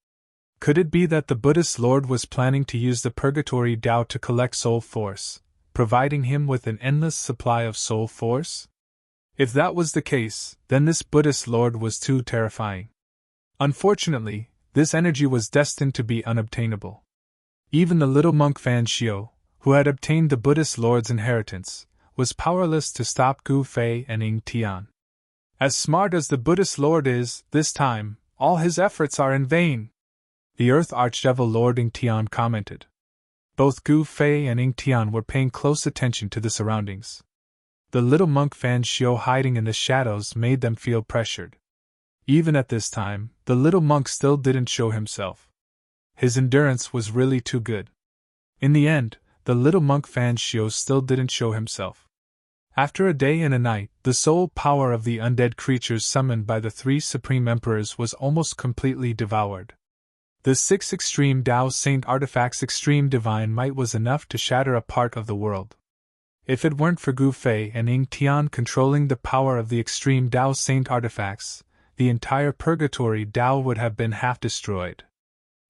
Could it be that the Buddhist Lord was planning to use the Purgatory Tao to collect soul force, providing him with an endless supply of soul force? If that was the case, then this Buddhist Lord was too terrifying. Unfortunately, this energy was destined to be unobtainable. Even the little monk Fan Xiu, who had obtained the Buddhist Lord's inheritance, was powerless to stop Gu Fei and Ing Tian. As smart as the Buddhist Lord is, this time, all his efforts are in vain, the Earth Archdevil Lord Ing Tian commented. Both Gu Fei and Ing Tian were paying close attention to the surroundings. The little monk Fan Xiu hiding in the shadows made them feel pressured. Even at this time, the little monk still didn't show himself. His endurance was really too good. In the end, the little monk Fan Xiu still didn't show himself. After a day and a night, the soul power of the undead creatures summoned by the 3 supreme emperors was almost completely devoured. The 6 extreme Tao Saint Artifacts' extreme divine might was enough to shatter a part of the world. If it weren't for Gu Fei and Ing Tian controlling the power of the extreme Tao Saint Artifacts, the entire Purgatory Tao would have been half destroyed.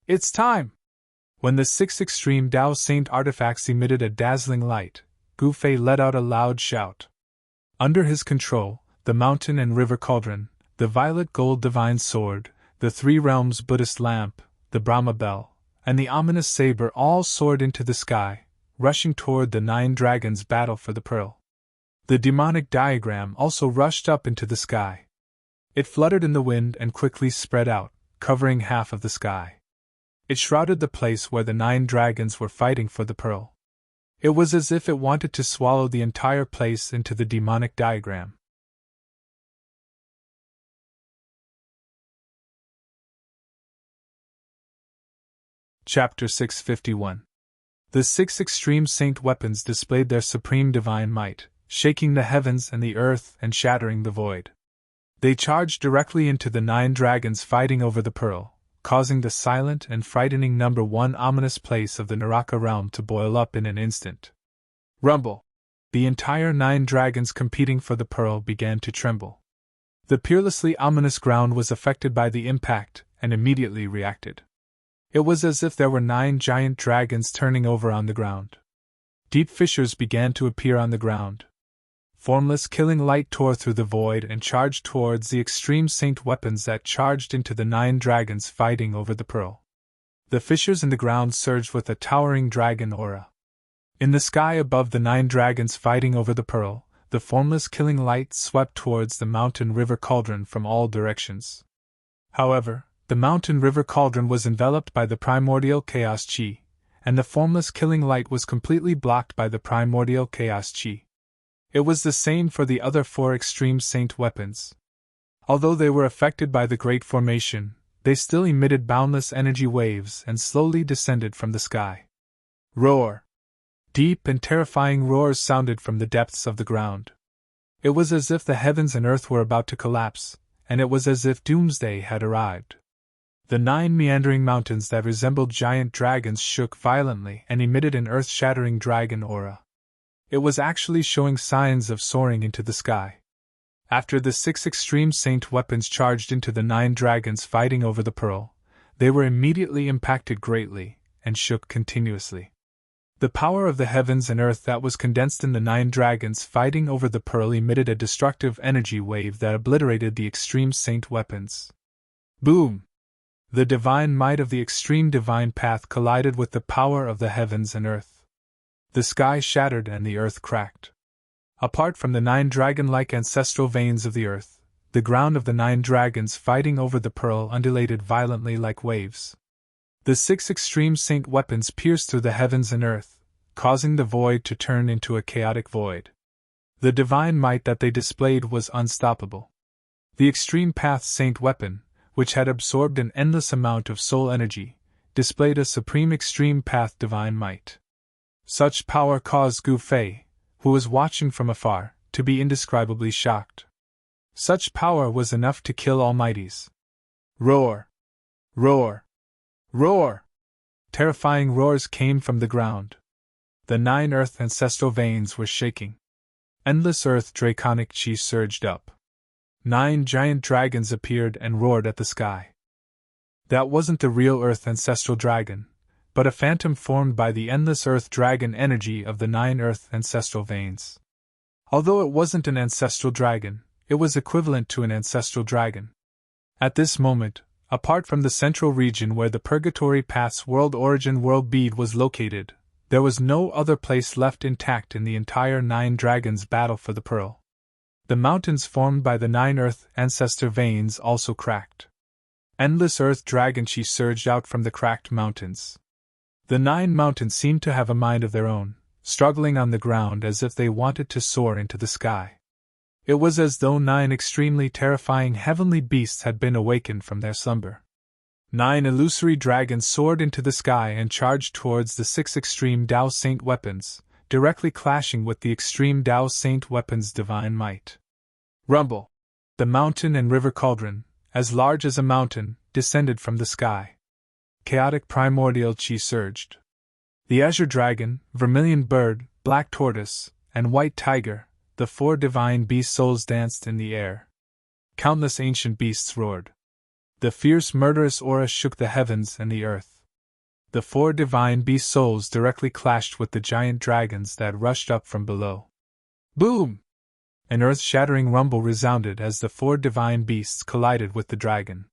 It's time! When the 6 extreme Tao Saint Artifacts emitted a dazzling light, Gu Fei let out a loud shout. Under his control, the mountain and river cauldron, the violet gold divine sword, the 3 realms Buddhist lamp, the Brahma bell, and the ominous saber all soared into the sky, rushing toward the 9 dragons' battle for the pearl. The demonic diagram also rushed up into the sky. It fluttered in the wind and quickly spread out, covering half of the sky. It shrouded the place where the 9 dragons were fighting for the pearl. It was as if it wanted to swallow the entire place into the demonic diagram. Chapter 651. The 6 extreme saint weapons displayed their supreme divine might, shaking the heavens and the earth and shattering the void. They charged directly into the 9 dragons fighting over the pearl, causing the silent and frightening number 1 ominous place of the Naraka realm to boil up in an instant. Rumble! The entire 9 dragons competing for the pearl began to tremble. The peerlessly ominous ground was affected by the impact and immediately reacted. It was as if there were 9 giant dragons turning over on the ground. Deep fissures began to appear on the ground. Formless killing light tore through the void and charged towards the extreme saint weapons that charged into the 9 dragons fighting over the pearl. The fissures in the ground surged with a towering dragon aura. In the sky above the 9 dragons fighting over the pearl, the formless killing light swept towards the mountain river cauldron from all directions. However, the mountain river cauldron was enveloped by the primordial chaos chi, and the formless killing light was completely blocked by the primordial chaos chi. It was the same for the other 4 extreme saint weapons. Although they were affected by the Great Formation, they still emitted boundless energy waves and slowly descended from the sky. Roar! Deep and terrifying roars sounded from the depths of the ground. It was as if the heavens and earth were about to collapse, and it was as if doomsday had arrived. The 9 meandering mountains that resembled giant dragons shook violently and emitted an earth-shattering dragon aura. It was actually showing signs of soaring into the sky. After the 6 extreme saint weapons charged into the 9 dragons fighting over the pearl, they were immediately impacted greatly and shook continuously. The power of the heavens and earth that was condensed in the 9 dragons fighting over the pearl emitted a destructive energy wave that obliterated the extreme saint weapons. Boom! The divine might of the extreme divine path collided with the power of the heavens and earth. The sky shattered and the earth cracked. Apart from the 9 dragon-like ancestral veins of the earth, the ground of the 9 dragons fighting over the pearl undulated violently like waves. The 6 extreme saint weapons pierced through the heavens and earth, causing the void to turn into a chaotic void. The divine might that they displayed was unstoppable. The extreme path saint weapon, which had absorbed an endless amount of soul energy, displayed a supreme extreme path divine might. Such power caused Gu Fei, who was watching from afar, to be indescribably shocked. Such power was enough to kill almighties. Roar! Roar! Roar! Terrifying roars came from the ground. The 9 earth ancestral veins were shaking. Endless earth draconic chi surged up. 9 giant dragons appeared and roared at the sky. That wasn't the real earth ancestral dragon, but a phantom formed by the endless earth dragon energy of the 9 earth ancestral veins. Although it wasn't an ancestral dragon, it was equivalent to an ancestral dragon. At this moment, apart from the central region where the Purgatory Path's world origin world bead was located, there was no other place left intact in the entire 9 dragons' battle for the pearl. The mountains formed by the 9 earth ancestor veins also cracked. Endless earth dragon chi surged out from the cracked mountains. The 9 mountains seemed to have a mind of their own, struggling on the ground as if they wanted to soar into the sky. It was as though 9 extremely terrifying heavenly beasts had been awakened from their slumber. 9 illusory dragons soared into the sky and charged towards the 6 extreme Tao Saint weapons, directly clashing with the extreme Tao Saint weapons' divine might. Rumble! The mountain and river cauldron, as large as a mountain, descended from the sky. Chaotic primordial chi surged. The azure dragon, vermilion bird, black tortoise, and white tiger, the 4 divine beast souls danced in the air. Countless ancient beasts roared. The fierce murderous aura shook the heavens and the earth. The 4 divine beast souls directly clashed with the giant dragons that rushed up from below. Boom! An earth-shattering rumble resounded as the 4 divine beasts collided with the dragon.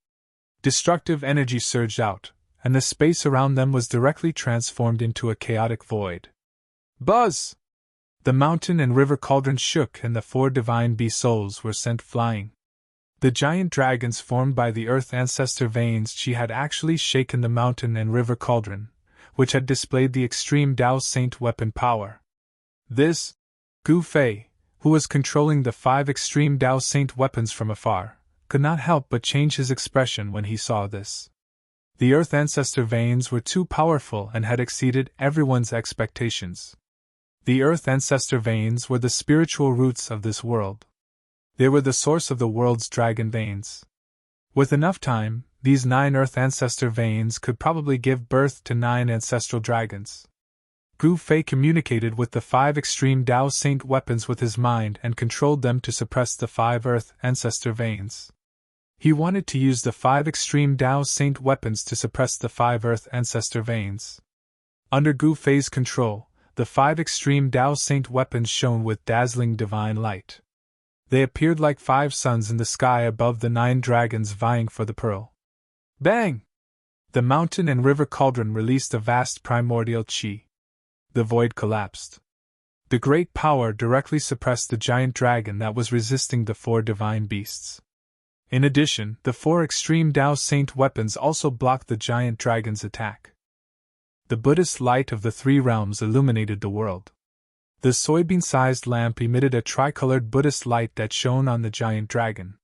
Destructive energy surged out, and the space around them was directly transformed into a chaotic void. Buzz! The mountain and river cauldron shook and the 4 divine beast souls were sent flying. The giant dragons formed by the earth ancestor veins chi had actually shaken the mountain and river cauldron, which had displayed the extreme Tao Saint weapon power. This, Gu Fei, who was controlling the 5 extreme Tao Saint weapons from afar, could not help but change his expression when he saw this. The earth ancestor veins were too powerful and had exceeded everyone's expectations. The earth ancestor veins were the spiritual roots of this world. They were the source of the world's dragon veins. With enough time, these 9 earth ancestor veins could probably give birth to 9 ancestral dragons. Gu Fei communicated with the 5 extreme Tao Saint weapons with his mind and controlled them to suppress the 5 earth ancestor veins. He wanted to use the 5 extreme Tao Saint weapons to suppress the 5 Earth Ancestor veins. Under Gu Fei's control, the 5 extreme Tao Saint weapons shone with dazzling divine light. They appeared like 5 suns in the sky above the 9 dragons vying for the pearl. Bang! The mountain and river cauldron released a vast primordial qi. The void collapsed. The great power directly suppressed the giant dragon that was resisting the 4 divine beasts. In addition, the 4 extreme Tao Saint weapons also blocked the giant dragon's attack. The Buddhist light of the 3 realms illuminated the world. The soybean-sized lamp emitted a tricolored Buddhist light that shone on the giant dragon.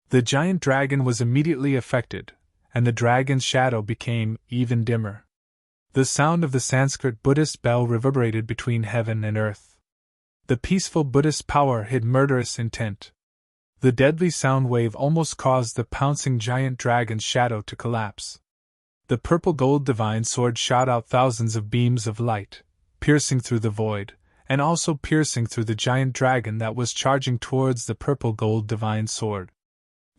The giant dragon was immediately affected, and the dragon's shadow became even dimmer. The sound of the Sanskrit Buddhist bell reverberated between heaven and earth. The peaceful Buddhist power hid murderous intent. The deadly sound wave almost caused the pouncing giant dragon's shadow to collapse. The purple gold divine sword shot out thousands of beams of light, piercing through the void, and also piercing through the giant dragon that was charging towards the purple gold divine sword.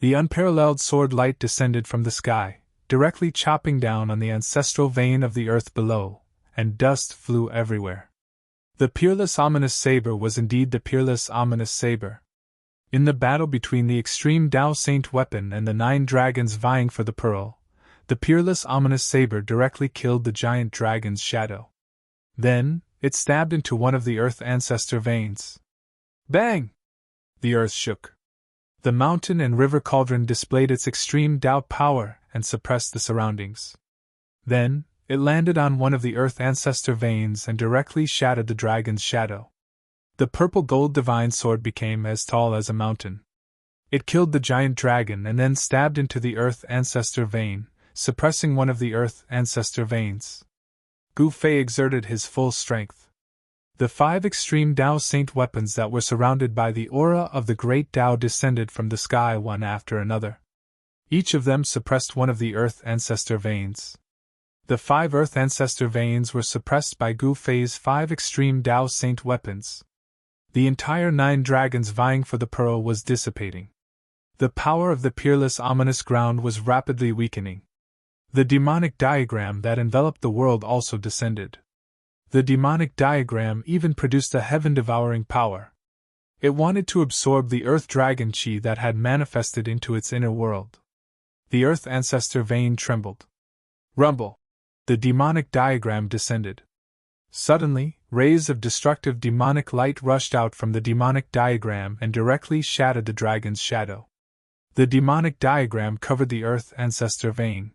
The unparalleled sword light descended from the sky, directly chopping down on the ancestral vein of the earth below, and dust flew everywhere. The peerless ominous saber was indeed the peerless ominous saber. In the battle between the extreme Tao Saint weapon and the 9 dragons vying for the pearl, the peerless ominous saber directly killed the giant dragon's shadow. Then, it stabbed into one of the earth ancestor veins. Bang! The earth shook. The mountain and river cauldron displayed its extreme Tao power and suppressed the surroundings. Then, it landed on one of the earth ancestor veins and directly shattered the dragon's shadow. The purple gold divine sword became as tall as a mountain. It killed the giant dragon and then stabbed into the earth ancestor vein, suppressing one of the earth ancestor veins. Gu Fei exerted his full strength. The 5 extreme Tao Saint weapons that were surrounded by the aura of the great Tao descended from the sky one after another. Each of them suppressed one of the earth ancestor veins. The 5 earth ancestor veins were suppressed by Gu Fei's 5 extreme Tao Saint weapons. The entire 9 dragons vying for the pearl was dissipating. The power of the peerless ominous ground was rapidly weakening. The demonic diagram that enveloped the world also descended. The demonic diagram even produced a heaven-devouring power. It wanted to absorb the earth dragon chi that had manifested into its inner world. The earth ancestor vein trembled. Rumble! The demonic diagram descended. Suddenly, rays of destructive demonic light rushed out from the demonic diagram and directly shattered the dragon's shadow. The demonic diagram covered the earth ancestor vein.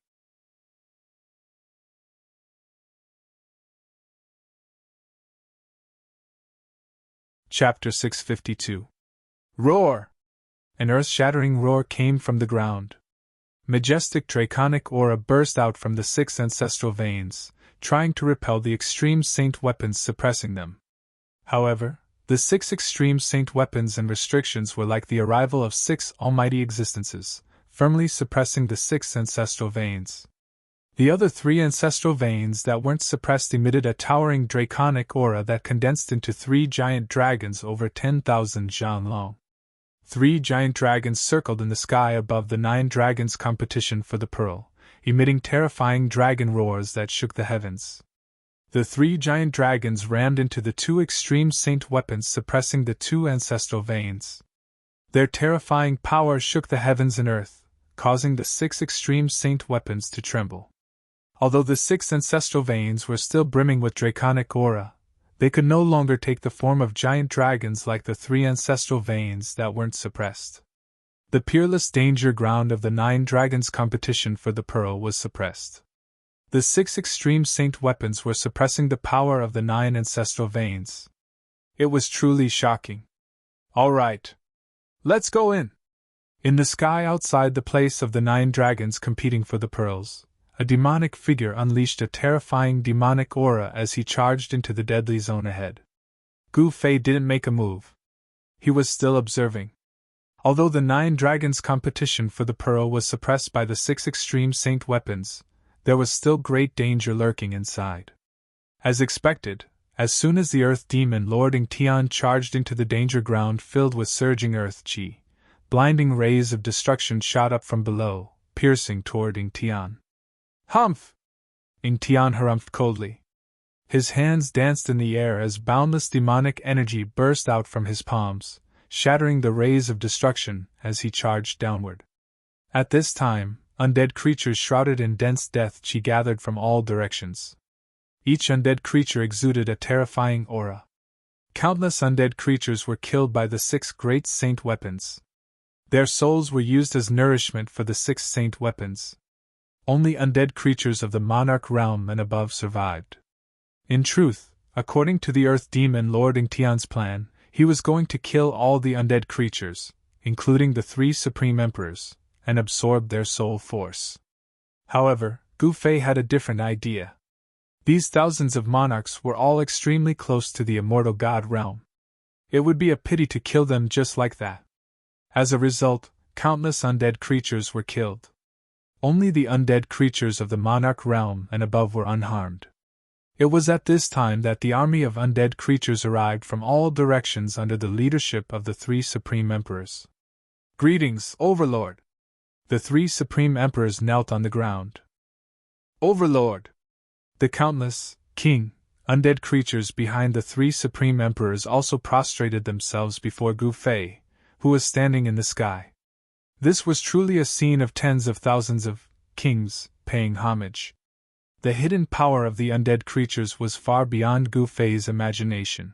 Chapter 652. Roar! An earth-shattering roar came from the ground. Majestic draconic aura burst out from the 6 ancestral veins, trying to repel the extreme saint weapons suppressing them. However, the 6 extreme saint weapons and restrictions were like the arrival of 6 almighty existences, firmly suppressing the 6 ancestral veins. The other 3 ancestral veins that weren't suppressed emitted a towering draconic aura that condensed into 3 giant dragons over 10,000 zhan long. 3 giant dragons circled in the sky above the 9 dragons' competition for the pearl, emitting terrifying dragon roars that shook the heavens. The 3 giant dragons rammed into the 2 extreme saint weapons, suppressing the 2 ancestral veins. Their terrifying power shook the heavens and earth, causing the 6 extreme saint weapons to tremble. Although the 6 ancestral veins were still brimming with draconic aura, they could no longer take the form of giant dragons like the 3 ancestral veins that weren't suppressed. The peerless danger ground of the 9 dragons' competition for the pearl was suppressed. The 6 extreme saint weapons were suppressing the power of the 9 ancestral veins. It was truly shocking. All right. Let's go in. In the sky outside the place of the 9 dragons competing for the pearls, a demonic figure unleashed a terrifying demonic aura as he charged into the deadly zone ahead. Gu Fei didn't make a move. He was still observing. Although the 9 dragons' competition for the pearl was suppressed by the 6 extreme saint weapons, there was still great danger lurking inside. As expected, as soon as the earth demon Lord Ingtian charged into the danger ground filled with surging earth chi, blinding rays of destruction shot up from below, piercing toward Ying Tian. Humph! Ying Tian harumphed coldly. His hands danced in the air as boundless demonic energy burst out from his palms, shattering the rays of destruction as he charged downward. At this time, undead creatures shrouded in dense death chi gathered from all directions. Each undead creature exuded a terrifying aura. Countless undead creatures were killed by the 6 great saint weapons. Their souls were used as nourishment for the 6 saint weapons. Only undead creatures of the monarch realm and above survived. In truth, according to the Earth Demon Lord Ying Tian's plan, he was going to kill all the undead creatures, including the 3 Supreme Emperors, and absorb their soul force. However, Gu Fei had a different idea. These thousands of monarchs were all extremely close to the immortal god realm. It would be a pity to kill them just like that. As a result, countless undead creatures were killed. Only the undead creatures of the monarch realm and above were unharmed. It was at this time that the army of undead creatures arrived from all directions under the leadership of the 3 Supreme Emperors. Greetings, Overlord! The 3 Supreme Emperors knelt on the ground. Overlord! The countless, king, undead creatures behind the 3 Supreme Emperors also prostrated themselves before Gu Fei, who was standing in the sky. This was truly a scene of tens of thousands of kings paying homage. The hidden power of the undead creatures was far beyond Gu Fei's imagination.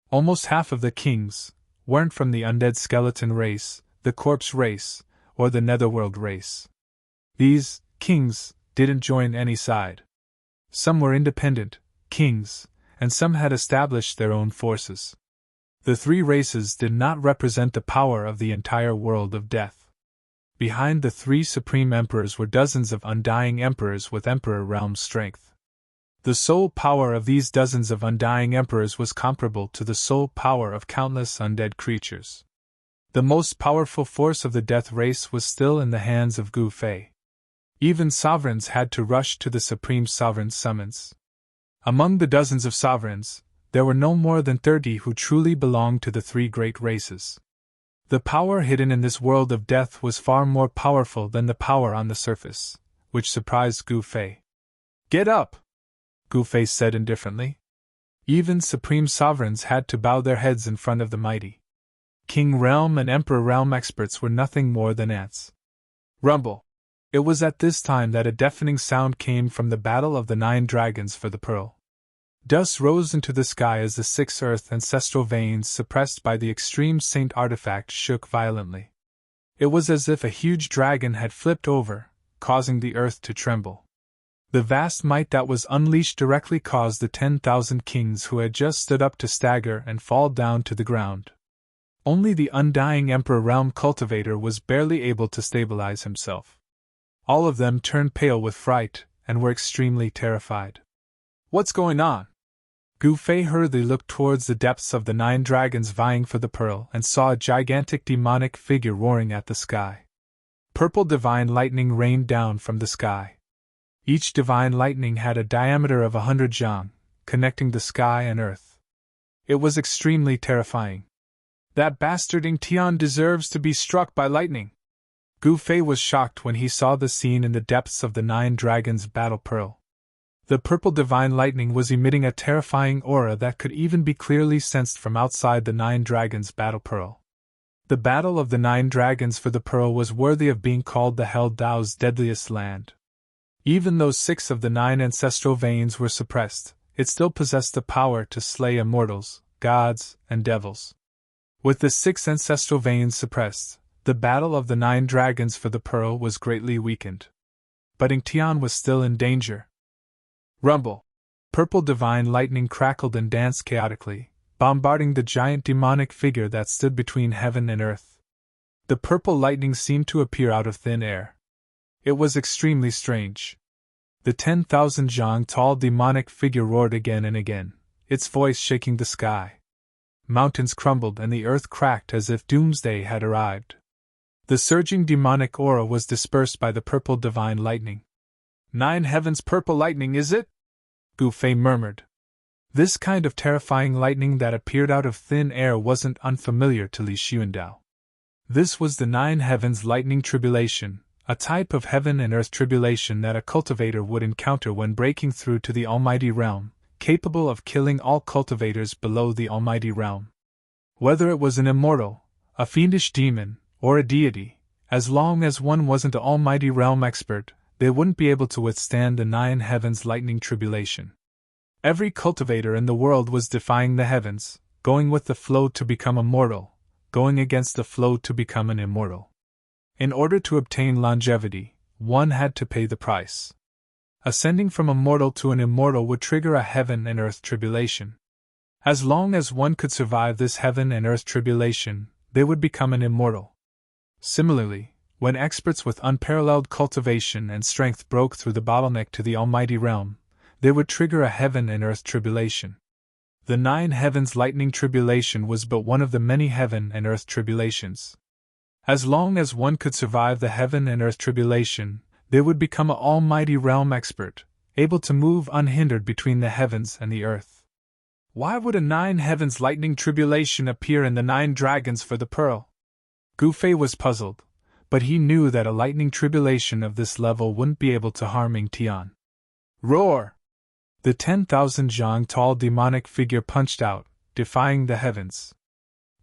Almost half of the kings weren't from the undead skeleton race, the corpse race, or the netherworld race. These kings didn't join any side. Some were independent kings, and some had established their own forces. The 3 races did not represent the power of the entire world of death. Behind the 3 Supreme Emperors were dozens of undying emperors with Emperor realm strength. The soul power of these dozens of undying emperors was comparable to the soul power of countless undead creatures. The most powerful force of the death race was still in the hands of Gu Fei. Even sovereigns had to rush to the Supreme Sovereign's summons. Among the dozens of sovereigns, there were no more than 30 who truly belonged to the 3 great races. The power hidden in this world of death was far more powerful than the power on the surface, which surprised Gu Fei. Get up! Gu Fei said indifferently. Even supreme sovereigns had to bow their heads in front of the mighty. King realm and Emperor realm experts were nothing more than ants. Rumble! It was at this time that a deafening sound came from the battle of the 9 dragons for the pearl. Dust rose into the sky as the 6 earth ancestral veins suppressed by the extreme saint artifact shook violently. It was as if a huge dragon had flipped over, causing the earth to tremble. The vast might that was unleashed directly caused the 10,000 kings who had just stood up to stagger and fall down to the ground. Only the undying Emperor realm cultivator was barely able to stabilize himself. All of them turned pale with fright and were extremely terrified. What's going on? Gu Fei hurriedly looked towards the depths of the 9 dragons vying for the pearl and saw a gigantic demonic figure roaring at the sky. Purple divine lightning rained down from the sky. Each divine lightning had a diameter of 100 zhang, connecting the sky and earth. It was extremely terrifying. That bastard Ying Tian deserves to be struck by lightning. Gu Fei was shocked when he saw the scene in the depths of the 9 dragons' battle pearl. The purple divine lightning was emitting a terrifying aura that could even be clearly sensed from outside the 9 dragons' battle pearl. The battle of the 9 dragons for the pearl was worthy of being called the Hell Dao's deadliest land. Even though 6 of the 9 ancestral veins were suppressed, it still possessed the power to slay immortals, gods, and devils. With the 6 ancestral veins suppressed, the battle of the 9 dragons for the pearl was greatly weakened. But Ying Tian was still in danger. Rumble! Purple divine lightning crackled and danced chaotically, bombarding the giant demonic figure that stood between heaven and earth. The purple lightning seemed to appear out of thin air. It was extremely strange. The 10,000 zhang tall demonic figure roared again and again, its voice shaking the sky. Mountains crumbled and the earth cracked as if doomsday had arrived. The surging demonic aura was dispersed by the purple divine lightning. 9 heavens purple lightning, is it? Gu Fei murmured. This kind of terrifying lightning that appeared out of thin air wasn't unfamiliar to Li Xuandao. This was the 9 heavens lightning tribulation, a type of heaven and earth tribulation that a cultivator would encounter when breaking through to the Almighty Realm, capable of killing all cultivators below the Almighty Realm. Whether it was an immortal, a fiendish demon, or a deity, as long as one wasn't the Almighty Realm expert, they wouldn't be able to withstand the 9 heavens lightning tribulation. Every cultivator in the world was defying the heavens, going with the flow to become immortal, going against the flow to become an immortal. In order to obtain longevity, one had to pay the price. Ascending from a mortal to an immortal would trigger a heaven and earth tribulation. As long as one could survive this heaven and earth tribulation, they would become an immortal. Similarly, when experts with unparalleled cultivation and strength broke through the bottleneck to the Almighty Realm, they would trigger a heaven and earth tribulation. The 9 heavens lightning tribulation was but one of the many heaven and earth tribulations. As long as one could survive the heaven and earth tribulation, they would become an Almighty Realm expert, able to move unhindered between the heavens and the earth. Why would a 9 heavens lightning tribulation appear in the 9 dragons for the pearl? Gufei was puzzled, but he knew that a lightning tribulation of this level wouldn't be able to harm Ming Tian. Roar! The 10,000 zhang tall demonic figure punched out, defying the heavens.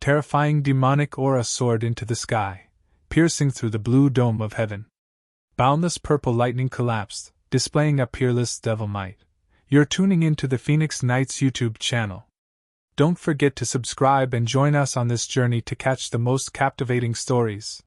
Terrifying demonic aura soared into the sky, piercing through the blue dome of heaven. Boundless purple lightning collapsed, displaying a peerless devil might. You're tuning into the Phoenix Knights YouTube channel. Don't forget to subscribe and join us on this journey to catch the most captivating stories.